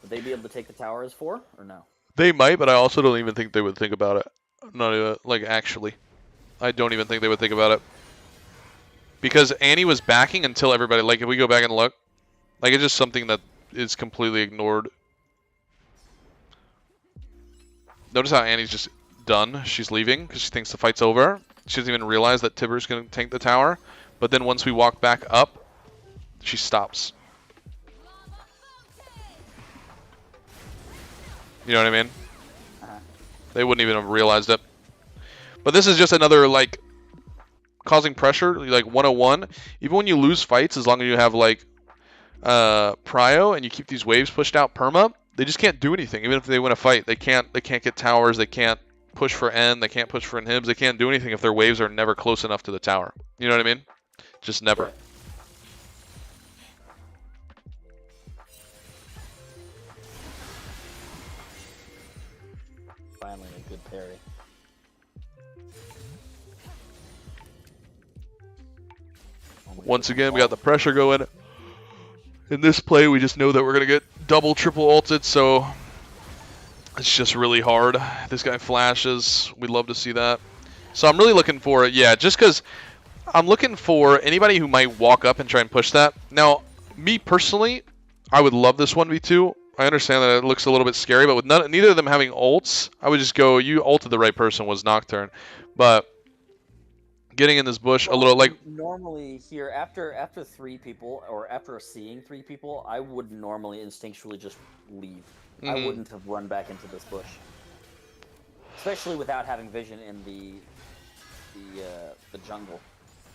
Would they be able to take the tower as 4 or no?
They might, but I also don't even think they would think about it. Not even, like, actually. I don't even think they would think about it. Because Annie was backing until everybody, like, if we go back and look, like, it's just something that is completely ignored. Notice how Annie's just done. She's leaving because she thinks the fight's over. She doesn't even realize that Tibber's going to tank the tower. But then once we walk back up, she stops. You know what I mean? They wouldn't even have realized it. But this is just another, like, causing pressure, like 101. Even when you lose fights, as long as you have, like, prio and you keep these waves pushed out perma, they just can't do anything. Even if they win a fight, they can't get towers, they can't push for N, they can't push for inhibs, they can't do anything if their waves are never close enough to the tower. You know what I mean? Just never.
Finally, a good parry.
Once again, we got the pressure going. In this play, we just know that we're going to get double, triple ulted, so it's just really hard. This guy flashes. We'd love to see that. So I'm really looking for it, yeah, just because I'm looking for anybody who might walk up and try and push that. Now, me personally, I would love this 1v2. I understand that it looks a little bit scary, but with neither of them having ults, I would just go, you ulted the right person, was Nocturne. But getting in this bush a little, like...
Normally here, after 3 people, or after seeing 3 people, I would normally instinctually just leave. I wouldn't have run back into this bush. Especially without having vision in the jungle.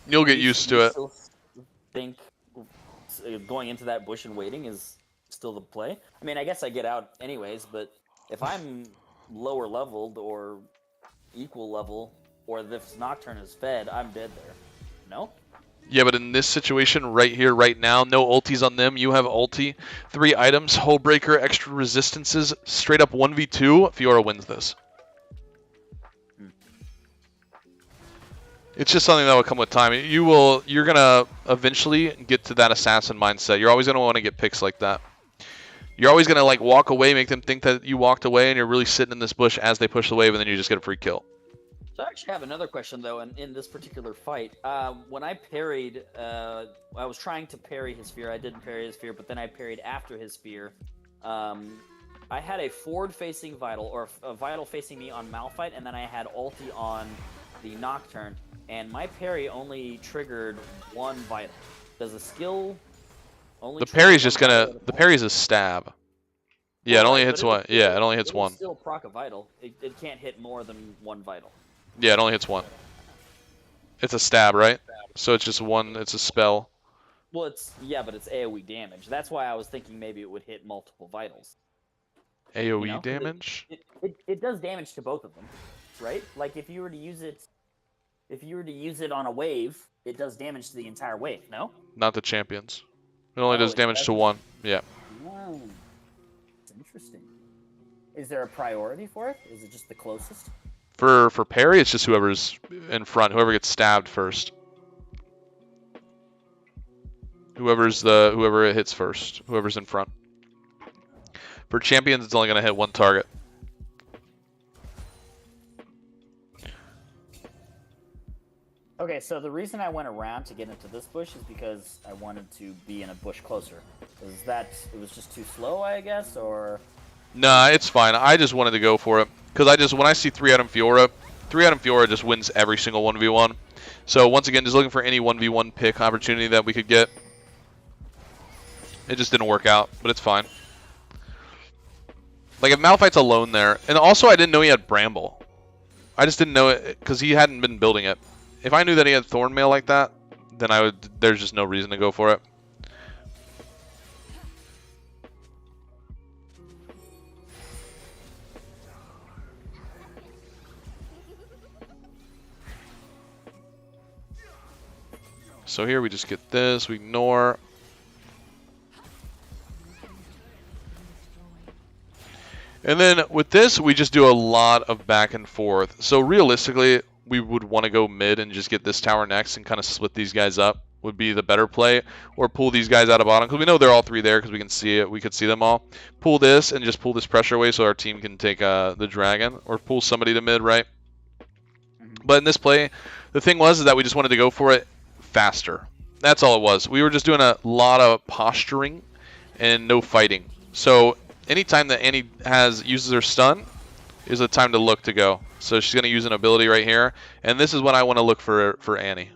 You'll get used to it.
Still think going into that bush and waiting is still the play? I mean, I guess I get out anyways, but if I'm lower leveled or equal level, or if Nocturne is fed, I'm dead there. No?
Yeah, but in this situation right here, right now, no ultis on them. You have ulti. 3 items, Hull Breaker, extra resistances, straight up 1v2. Fiora wins this. It's just something that will come with time. You're gonna eventually get to that assassin mindset. You're always gonna want to get picks like that. You're always gonna like walk away, make them think that you walked away, and you're really sitting in this bush as they push the wave, and then you just get a free kill.
So I actually have another question though, in this particular fight. When I parried, I was trying to parry his spear. I didn't parry his spear, but then I parried after his spear. I had a forward-facing Vital, or a Vital facing me on Malphite, and then I had ulti on the Nocturne, and my parry only triggered 1 Vital. Does the skill only?
The parry's just gonna. The parry's a stab. Yeah, it only hits one. Yeah, it only hits one.
Still proc a Vital. It can't hit more than 1 Vital.
Yeah, it only hits 1. It's a stab, right? So it's just 1. It's a spell.
Well, but it's AoE damage. That's why I was thinking maybe it would hit multiple Vitals.
AoE damage?
It does damage to both of them, right? Like if you were to use it on a wave, it does damage to the entire wave. No?
Not the champions. It only does damage to 1. Yeah.
Oh, that's interesting. Is there a priority for it? Is it just the closest?
For parry, it's just whoever's in front, whoever gets stabbed first. Whoever it hits first, whoever's in front. For champions, it's only gonna hit 1 target.
Okay, so the reason I went around to get into this bush is because I wanted to be in a bush closer. Is that it was just too slow, I guess, or?
Nah, it's fine. I just wanted to go for it because when I see 3-item Fiora just wins every single 1v1. So once again, just looking for any 1v1 pick opportunity that we could get. It just didn't work out, but it's fine. Like if Malphite's alone there, and also I didn't know he had Bramble. I just didn't know it because he hadn't been building it. If I knew that he had Thornmail like that, then there's just no reason to go for it. So here we just get this, we ignore. And then with this, we just do a lot of back and forth. So realistically, we would want to go mid and just get this tower next and kind of split these guys up would be the better play. Or pull these guys out of bottom, because we know they're all three there because we can see it. We could see them all. Pull this and just pull this pressure away so our team can take the dragon. Or pull somebody to mid, right? But in this play, the thing was is that we just wanted to go for it faster. That's all it was. We were just doing a lot of posturing and no fighting. So anytime that Annie uses her stun is a time to look to go. So she's going to use an ability right here. And this is when I want to look for Annie.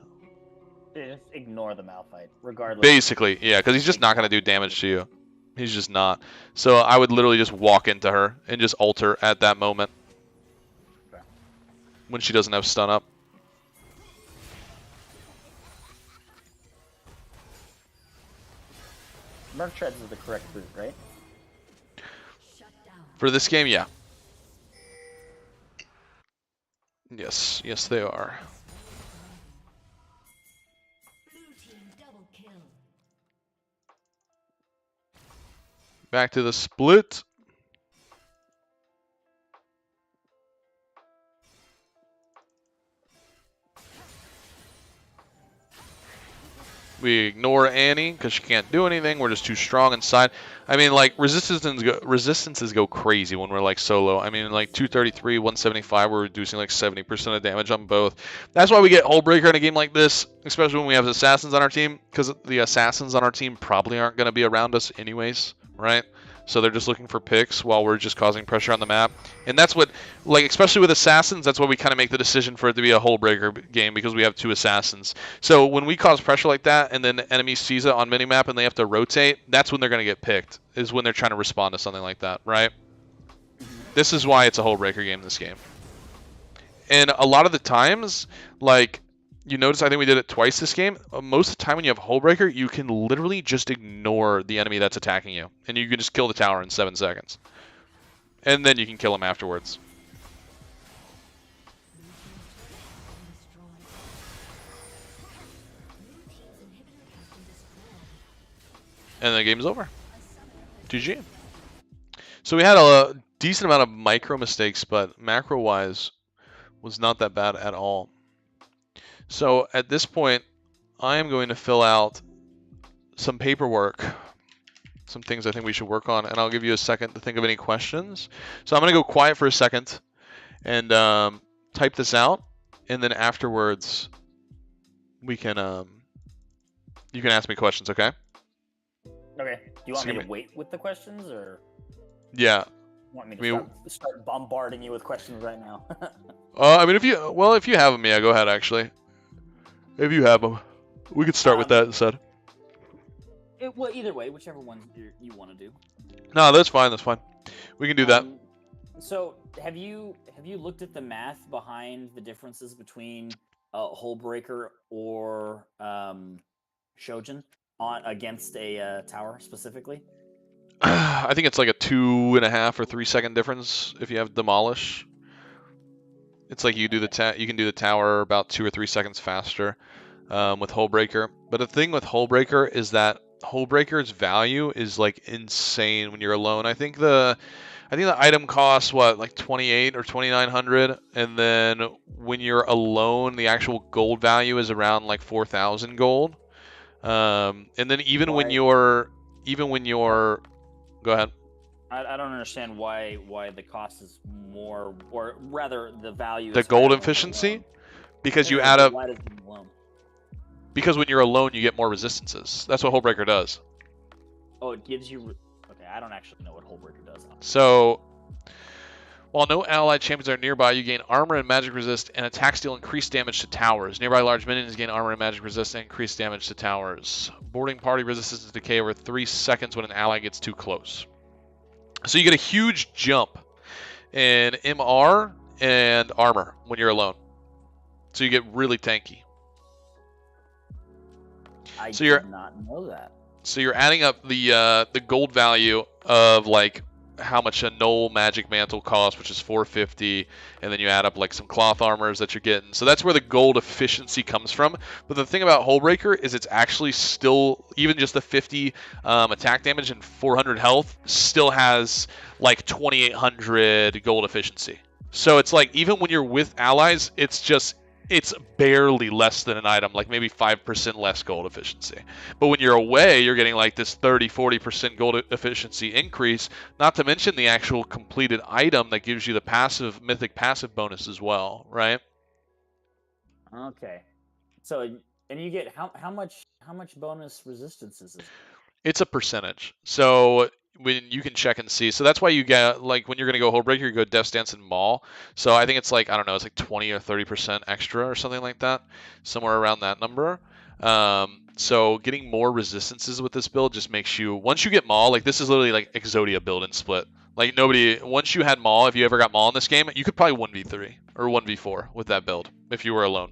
Just ignore the Malphite, regardless.
Basically, yeah, because he's just not going to do damage to you. He's just not. So I would literally just walk into her and just ult her at that moment.
Okay.
When she doesn't have stun up.
Merc Treads is the correct route, right?
For this game, yeah. Yes, yes they are. Back to the split. We ignore Annie because she can't do anything. We're just too strong inside. I mean, like, resistances go crazy when we're, like, solo. I mean, like, 233, 175, we're reducing, like, 70% of damage on both. That's why we get Hullbreaker in a game like this, especially when we have assassins on our team, because the assassins on our team probably aren't going to be around us anyways, right? So they're just looking for picks while we're just causing pressure on the map. And that's what, like, especially with assassins, that's why we kind of make the decision for it to be a Hullbreaker game, because we have two assassins. So when we cause pressure like that, and then the enemy sees it on minimap and they have to rotate, that's when they're going to get picked, is when they're trying to respond to something like that, right? This is why it's a Hullbreaker game, this game. And a lot of the times, like, you notice I think we did it twice this game. Most of the time when you have Hullbreaker, you can literally just ignore the enemy that's attacking you. And you can just kill the tower in 7 seconds. And then you can kill him afterwards. And the game's over. GG. So we had a decent amount of micro mistakes, but macro-wise was not that bad at all. So at this point, I am going to fill out some paperwork, some things I think we should work on, and I'll give you a second to think of any questions. So I'm going to go quiet for a second and type this out, and then afterwards we can you can ask me questions, okay?
Okay. Do you want me to wait with the questions, or?
Yeah.
You want me to start bombarding you with questions right now?
I mean, if you have them, yeah, go ahead. Actually, if you have them, we could start with that instead.
Well, either way, whichever one you want to do.
No, that's fine. That's fine. We can do that.
So, have you looked at the math behind the differences between Hullbreaker or Shojin against a tower specifically?
I think it's like a 2.5 or 3 second difference if you have demolish. It's like you can do the tower about 2 or 3 seconds faster with Hullbreaker. But the thing with Hullbreaker is that Hullbreaker's value is like insane when you're alone. I think the item costs what, like 28 or 2,900, and then when you're alone, the actual gold value is around like 4,000 gold. And then even when you're go ahead.
I don't understand why the cost is more, or rather the value.
The gold efficiency, because you add up.
Why does it alone?
Because when you're alone, you get more resistances. That's what Hullbreaker does.
Oh, it gives you. Okay, I don't actually know what Hullbreaker does.
So, while no allied champions are nearby, you gain armor and magic resist, and attacks deal increased damage to towers. Nearby large minions gain armor and magic resist and increased damage to towers. Boarding party resistance decay over 3 seconds when an ally gets too close. So you get a huge jump in MR and armor when you're alone. So you get really tanky.
I did not know that.
So you're adding up the gold value of like how much a null magic mantle costs, which is 450, and then you add up like some cloth armors that you're getting. So that's where the gold efficiency comes from. But the thing about Hullbreaker is it's actually still, even just the 50 attack damage and 400 health, still has like 2800 gold efficiency. So it's like even when you're with allies, it's barely less than an item, like maybe 5% less gold efficiency. But when you're away, you're getting like this 30-40% gold efficiency increase, not to mention the actual completed item that gives you the passive mythic passive bonus as well, right?
Okay. So, and you get how much bonus resistance is this?
It's a percentage. So when you can check and see. So that's why you get, like, when you're going to go Hullbreaker, you go Death Dance and Maul. So I think it's like, I don't know, it's like 20 or 30% extra or something like that. Somewhere around that number. So getting more resistances with this build just makes you, once you get Maul, like this is literally like Exodia build and split. Like nobody, once you had Maul, if you ever got Maul in this game, you could probably 1v3 or 1v4 with that build if you were alone.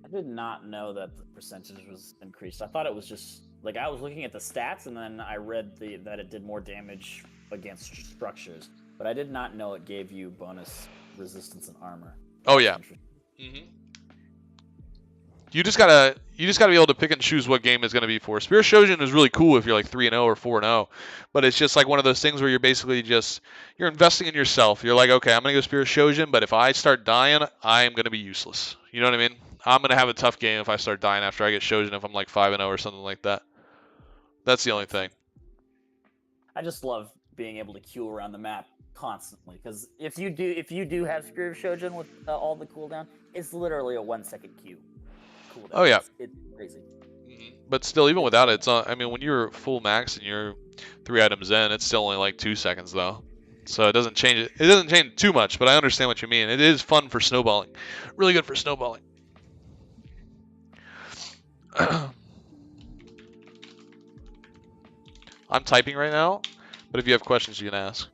I did not know that the percentage was increased. I thought it was just like I was looking at the stats and then I read that it did more damage against structures, but I did not know it gave you bonus resistance and armor.
Oh yeah. You just gotta be able to pick and choose what game is gonna be for. Spirit Shojin is really cool if you're like 3-0 or 4-0, but it's just like one of those things where you're basically you're investing in yourself. You're like, okay, I'm gonna go Spirit Shojin, but if I start dying, I'm gonna be useless. You know what I mean? I'm gonna have a tough game if I start dying after I get Shojin if I'm like 5-0 or something like that. That's the only thing.
I just love being able to queue around the map constantly because if you do have Spirit Shojin with all the cooldown, it's literally a 1-second queue. Cooldown.
Oh yeah.
It's crazy.
But still, even without it, it's not, I mean, when you're full max and you're 3 items in, it's still only like 2 seconds though. So it doesn't change it. It doesn't change too much, but I understand what you mean. It is fun for snowballing. Really good for snowballing. I'm typing right now, but if you have questions, you can ask.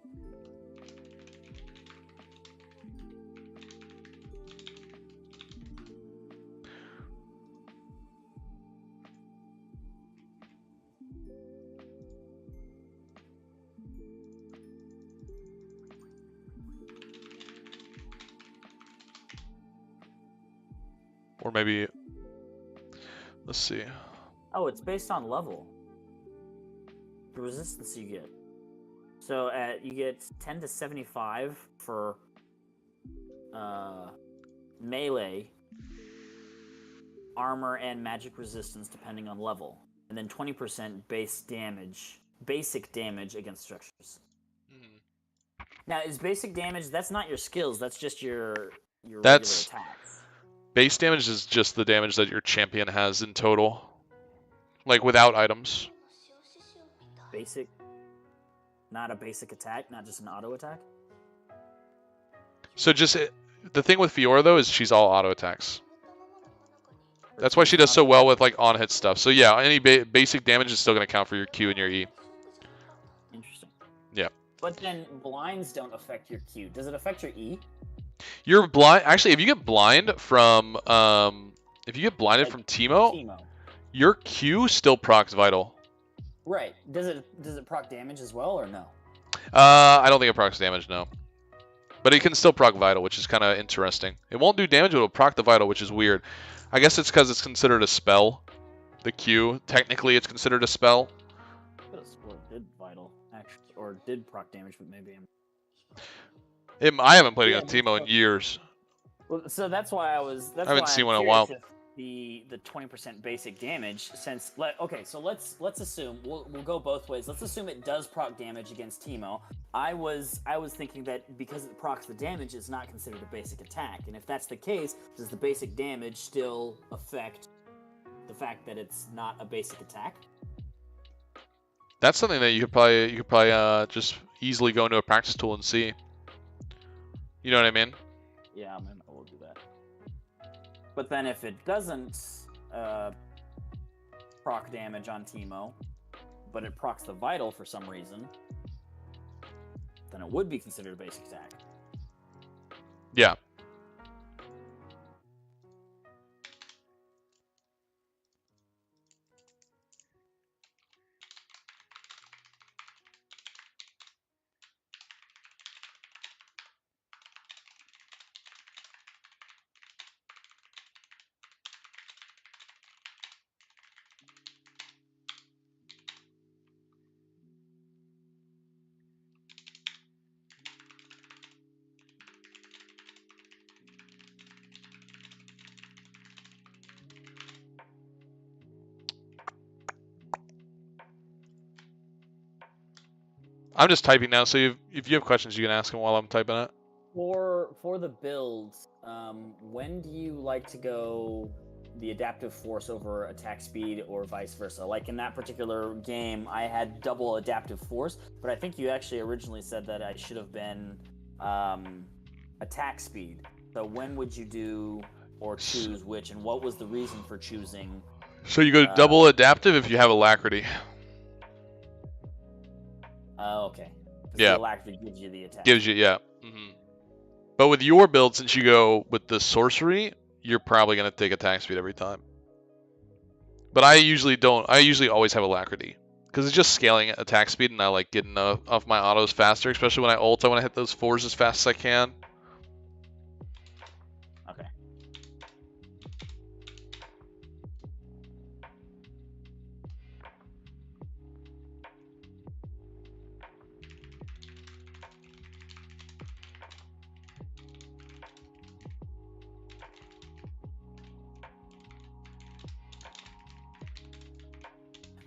Or maybe, let's see.
Oh, it's based on level. The resistance you get. So you get 10 to 75 for melee, armor, and magic resistance depending on level, and then 20% basic damage against structures. Now, is basic damage? That's not your skills. That's just your regular attacks.
Base damage is just the damage that your champion has in total, like without items.
Basic, not a basic attack, not just an auto attack.
So just the thing with Fiora though is she's all auto attacks. That's why she does so well with like on hit stuff. So yeah, any basic damage is still going to count for your Q and your E.
Interesting.
Yeah.
But then blinds don't affect your Q. Does it affect your E?
You're blind. Actually, if you get blind from blinded from Teemo, your Q still procs vital.
Right. Does it proc damage as well or no?
I don't think it procs damage, no. But it can still proc vital, which is kind of interesting. It won't do damage, but it'll proc the vital, which is weird. I guess it's because it's considered a spell. The Q, technically, it's considered a spell.
I could have sworn it did vital, actually, or did proc damage, but maybe I'm...
I haven't played against Teemo in years.
Well, so that's why I was. That's
I haven't
why
seen
I'm
one in a
curious
while.
if the 20% basic damage. Since okay, so let's assume we'll go both ways. Let's assume it does proc damage against Teemo. I was thinking that because it procs the damage, it's not considered a basic attack. And if that's the case, does the basic damage still affect the fact that it's not a basic attack?
That's something that you could probably just easily go into a practice tool and see. You know what I mean?
Yeah, maybe I will do that. But then if it doesn't proc damage on Teemo, but it procs the vital for some reason, then it would be considered a basic attack.
Yeah. I'm just typing now, so if you have questions, you can ask them while I'm typing it.
For the builds, when do you like to go the adaptive force over attack speed or vice versa? Like in that particular game, I had double adaptive force, but I think you actually originally said that I should have been attack speed. So when would you do or choose which, and what was the reason for choosing?
So you go to double adaptive if you have alacrity.
Oh, okay.
Yeah.
The alacrity gives you the attack.
Gives you, yeah. But with your build, since you go with the sorcery, you're probably going to take attack speed every time. But I usually don't. I usually always have alacrity. Because it's just scaling attack speed, and I like getting off my autos faster, especially when I ult. I want to hit those 4s as fast as I can.
Okay.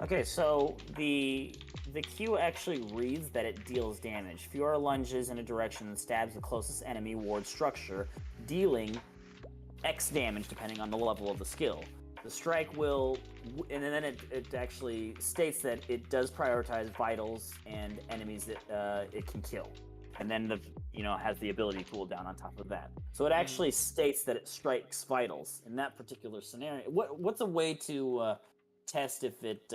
Okay, so the Q actually reads that it deals damage. Fiora lunges in a direction and stabs the closest enemy ward structure, dealing X damage depending on the level of the skill. The strike will, and then it actually states that it does prioritize vitals and enemies that it can kill, and then has the ability cooldown on top of that. So it actually states that it strikes vitals in that particular scenario. What's a way to test if it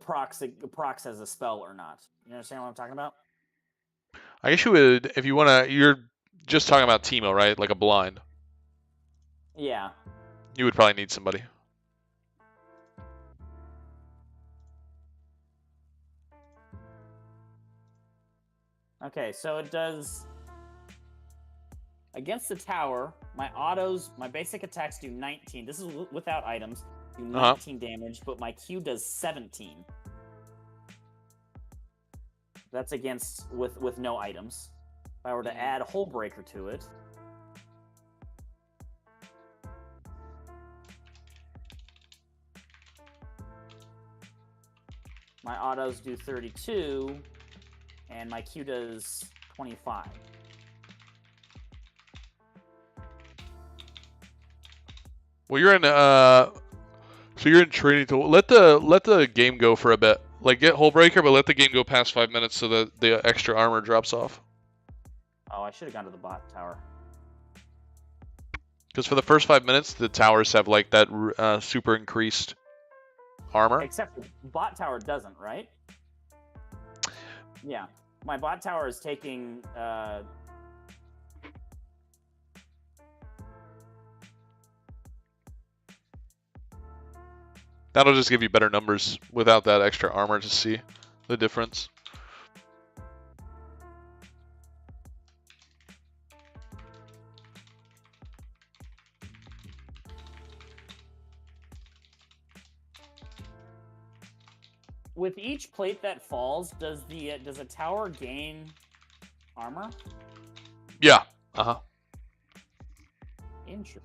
procs as a spell or not? You understand what I'm talking about?
I guess you would, if you want to, you're just talking about Teemo, right? Like a blind.
Yeah.
You would probably need somebody.
Okay, so it does against the tower. My basic attacks do 19. This is without items. Do 19 damage, but my Q does 17. That's against with no items. If I were to add Hole Breaker to it, my autos do 32, and my Q does 25.
Well, you're in so you're in training to let the game go for a bit. Like get Hole Breaker, but let the game go past 5 minutes so that the extra armor drops off.
Oh, I should have gone to the bot tower.
Because for the first 5 minutes, the towers have like that super increased armor.
Except the bot tower doesn't, right? Yeah, my bot tower is taking.
That'll just give you better numbers without that extra armor to see the difference.
With each plate that falls, does a tower gain armor?
Yeah.
Interesting.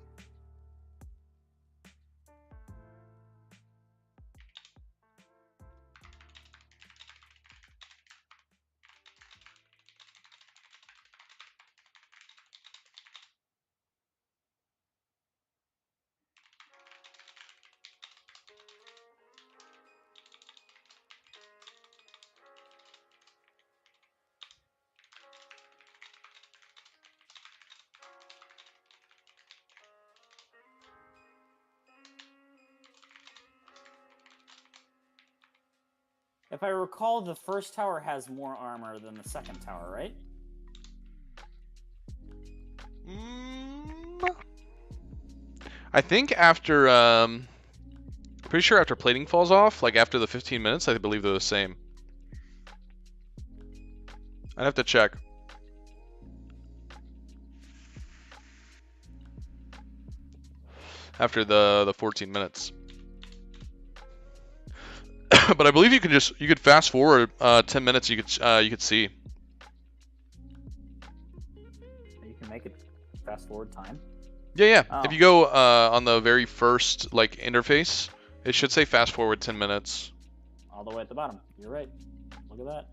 If I recall, the first tower has more armor than the second tower, right?
I think after pretty sure after plating falls off, like after the 15 minutes, I believe they're the same. I'd have to check. After the 14 minutes. But I believe you could fast forward 10 minutes. You could see.
You can make it fast forward time.
Yeah.
Oh.
If you go on the very first like interface, it should say fast forward 10 minutes.
all the way at the bottom. You're right. Look at that.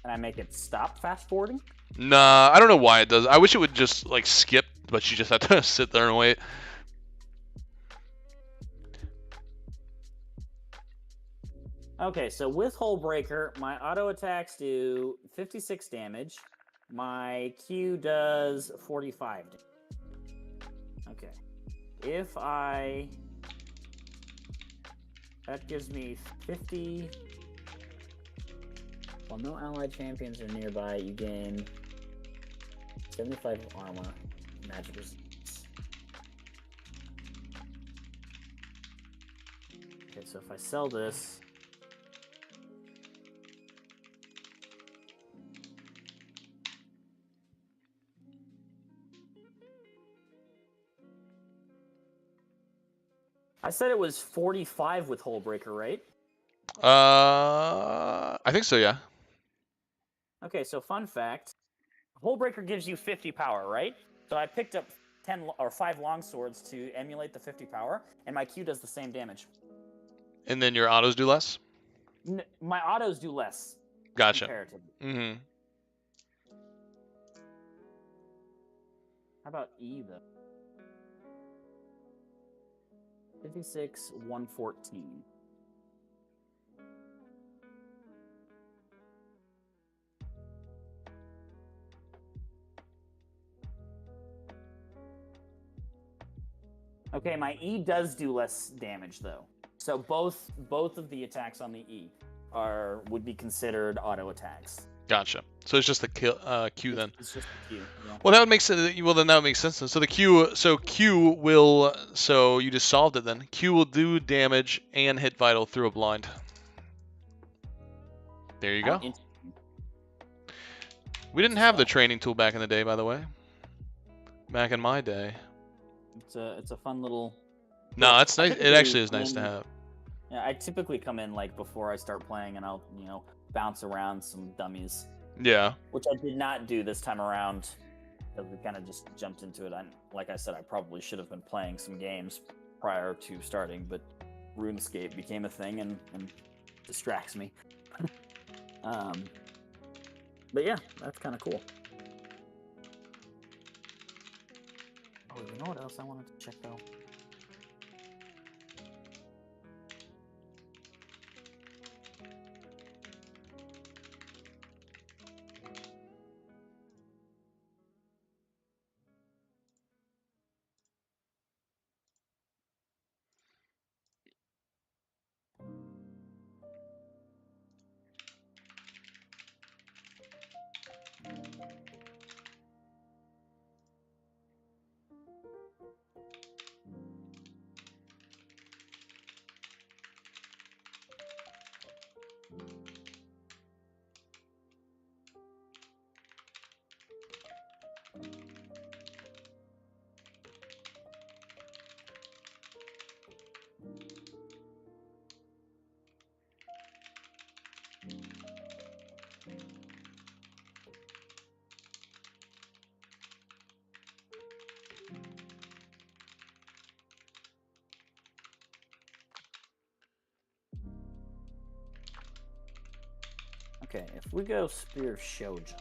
Can I make it stop fast forwarding?
Nah, I don't know why it does. I wish it would just like skip, but you just have to sit there and wait.
Okay, so with Hull Breaker, my auto attacks do 56 damage. My Q does 45 damage. Okay. If I... That gives me 50... While no allied champions are nearby, you gain 75 armor, magic resistance. Okay, so if I sell this... I said it was 45 with Hull Breaker, right?
I think so, yeah.
Okay, so fun fact. Hull Breaker gives you 50 power, right? So I picked up 10 or 5 long swords to emulate the 50 power, and my Q does the same damage.
And then your autos do less?
My autos do less.
Gotcha.
Comparatively.
Mm-hmm.
How about E, though? 56, 114. Okay, my E does do less damage though. So both of the attacks on the E would be considered auto attacks.
Gotcha. So it's just the Q then.
It's just the Q. Yeah.
Well, that would make sense. Well, then that would make sense. Then. So the Q will. So you just solved it then. Q will do damage and hit vital through a blind. There you go. We didn't have the training tool back in the day, by the way. Back in my day.
It's a fun little.
No, it's nice. It actually is nice to have.
Yeah, I typically come in like before I start playing, and I'll bounce around some dummies.
Yeah.
Which I did not do this time around, because we kind of just jumped into it. Like I said, I probably should have been playing some games prior to starting, but RuneScape became a thing and distracts me. But yeah, that's kind of cool. Oh, you know what else I wanted to check though? Okay, if we go Spear of Shoja.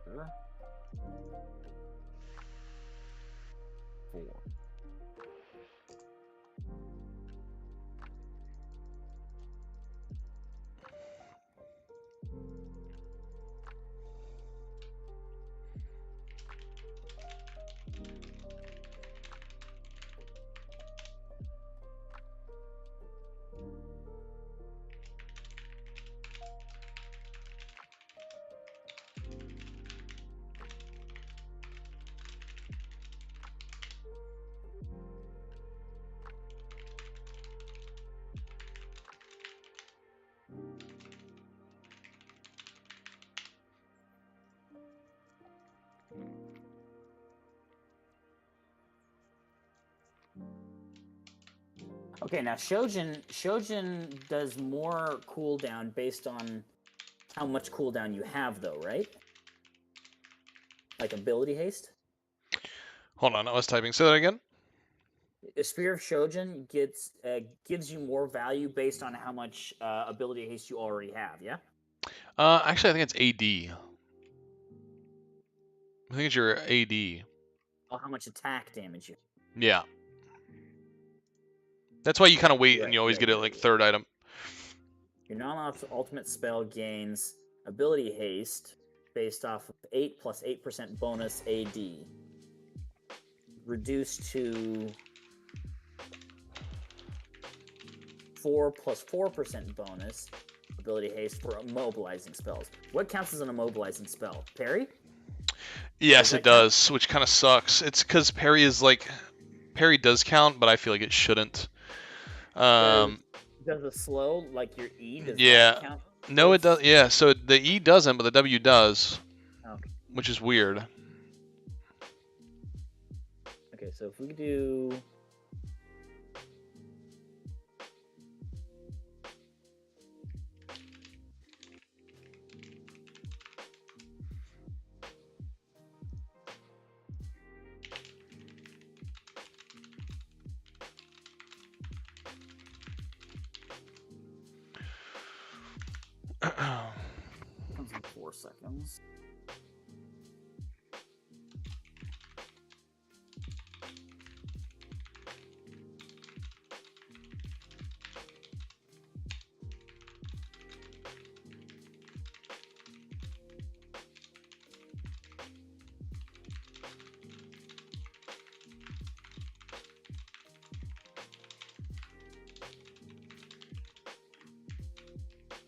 Sure. 4.
Okay, now Shojin does more cooldown based on how much cooldown you have, though, right? Like ability haste.
Hold on, I was typing. Say that again.
A Spear of Shojin gives you more value based on how much ability haste you already have. Yeah.
Actually, I think it's AD. I think it's your AD.
Oh, how much attack damage you.
Yeah. That's why you kind of wait and
Right,
you always
right,
get it
right,
like
right.
third item.
Your non-ultimate spell gains ability haste based off of 8 plus 8% bonus AD. Reduced to 4 plus 4% bonus ability haste for immobilizing spells. What counts as an immobilizing spell? Parry?
Yes,
Does
it
that count?
does, which kind of sucks. It's because parry is like parry does count, but I feel like it shouldn't.
Does the slow, like your E, does that
Yeah.
count?
No, it does.
towards-
Yeah, so the E doesn't, but the W does,
Okay.
which is weird.
Okay, so if we do. Comes in 4 seconds.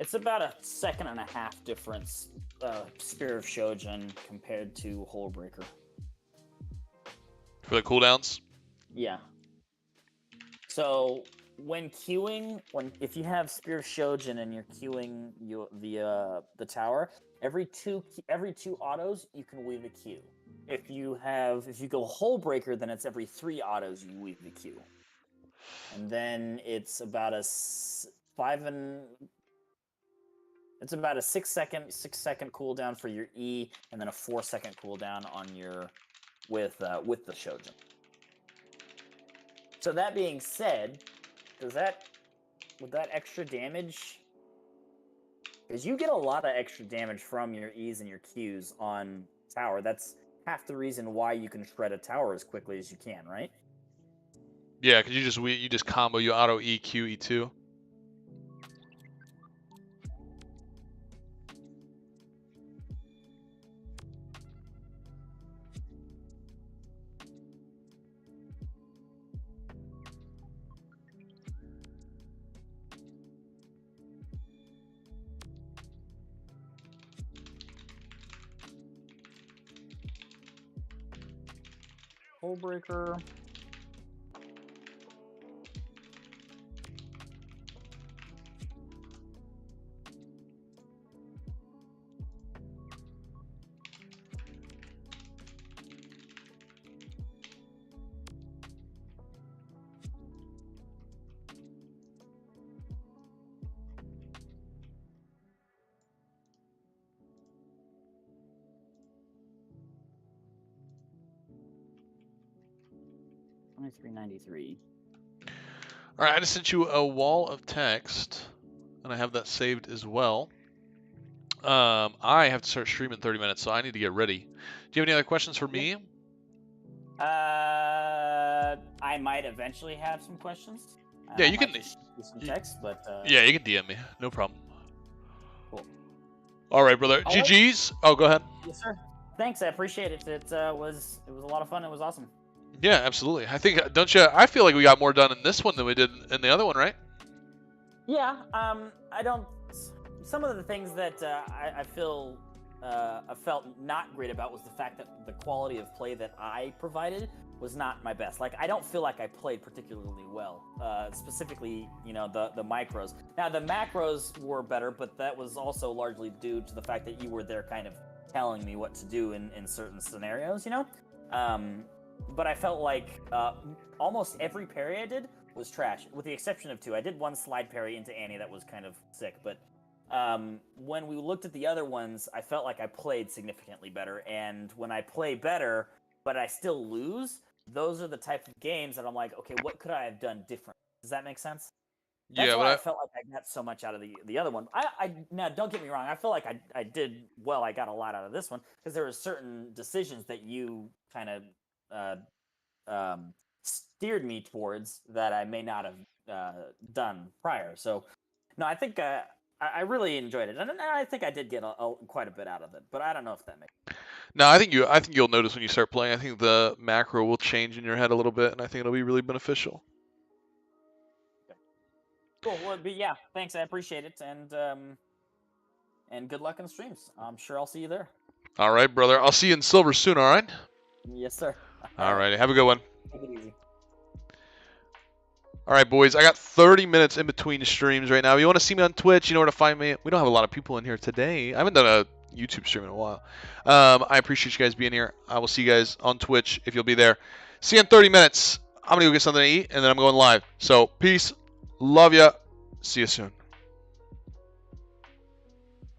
It's about a 1.5 difference, Spear of Shojin compared to Hullbreaker.
For the cooldowns?
Yeah. So when queuing, if you have Spear of Shojin and you're queuing the tower, every two autos you can weave a queue. If you go Hullbreaker, then it's every 3 autos you weave the queue. And then it's about a 6-second cooldown for your E, and then a 4-second cooldown on your with the Shojin. So that being said, would that extra damage? Because you get a lot of extra damage from your E's and your Q's on tower. That's half the reason why you can shred a tower as quickly as you can, right?
Yeah, because you just combo, you auto EQ, E2.
Hullbreaker. $23.93.
All right, I just sent you a wall of text, and I have that saved as well. I have to start streaming in 30 minutes, so I need to get ready. Do you have any other questions for me?
I might eventually have some questions.
Yeah, you
I
can.
might just shoot some text, but
Yeah, you can DM me. No problem.
Cool.
All right, brother.
All right.
GG's. Oh, go ahead.
Yes, sir. Thanks, I appreciate it. It was a lot of fun. It was awesome.
Yeah, absolutely. I think, don't you? I feel like we got more done in this one than we did in the other one, right?
Yeah. I don't. Some of the things that I felt not great about was the fact that the quality of play that I provided was not my best. Like, I don't feel like I played particularly well. Specifically, the micros. Now, the macros were better, but that was also largely due to the fact that you were there kind of telling me what to do in certain scenarios, But I felt like almost every parry I did was trash, with the exception of 2. I did one slide parry into Annie that was kind of sick, but when we looked at the other ones, I felt like I played significantly better. And when I play better, but I still lose, those are the type of games that I'm like, okay, what could I have done different? Does that make sense? That's
Yeah,
why I
but
felt like I got so much out of the other one. Now don't get me wrong. I feel like I did well. I got a lot out of this one because there were certain decisions that you kind of steered me towards that I may not have done prior. So no, I think I really enjoyed it, and I think I did get quite a bit out of it. But I don't know if that makes.
no, I think you'll notice when you start playing. I think the macro will change in your head a little bit, and I think it'll be really beneficial.
Cool. Well, but yeah, thanks. I appreciate it, and good luck in the streams. I'm sure I'll see you there.
All right, brother. I'll see you in silver soon. All right.
Yes, sir.
All right. Have a good one.
Take it easy.
All right, boys. I got 30 minutes in between streams right now. If you want to see me on Twitch, you know where to find me. We don't have a lot of people in here today. I haven't done a YouTube stream in a while. I appreciate you guys being here. I will see you guys on Twitch if you'll be there. See you in 30 minutes. I'm going to go get something to eat, and then I'm going live. So, peace. Love ya. See you soon.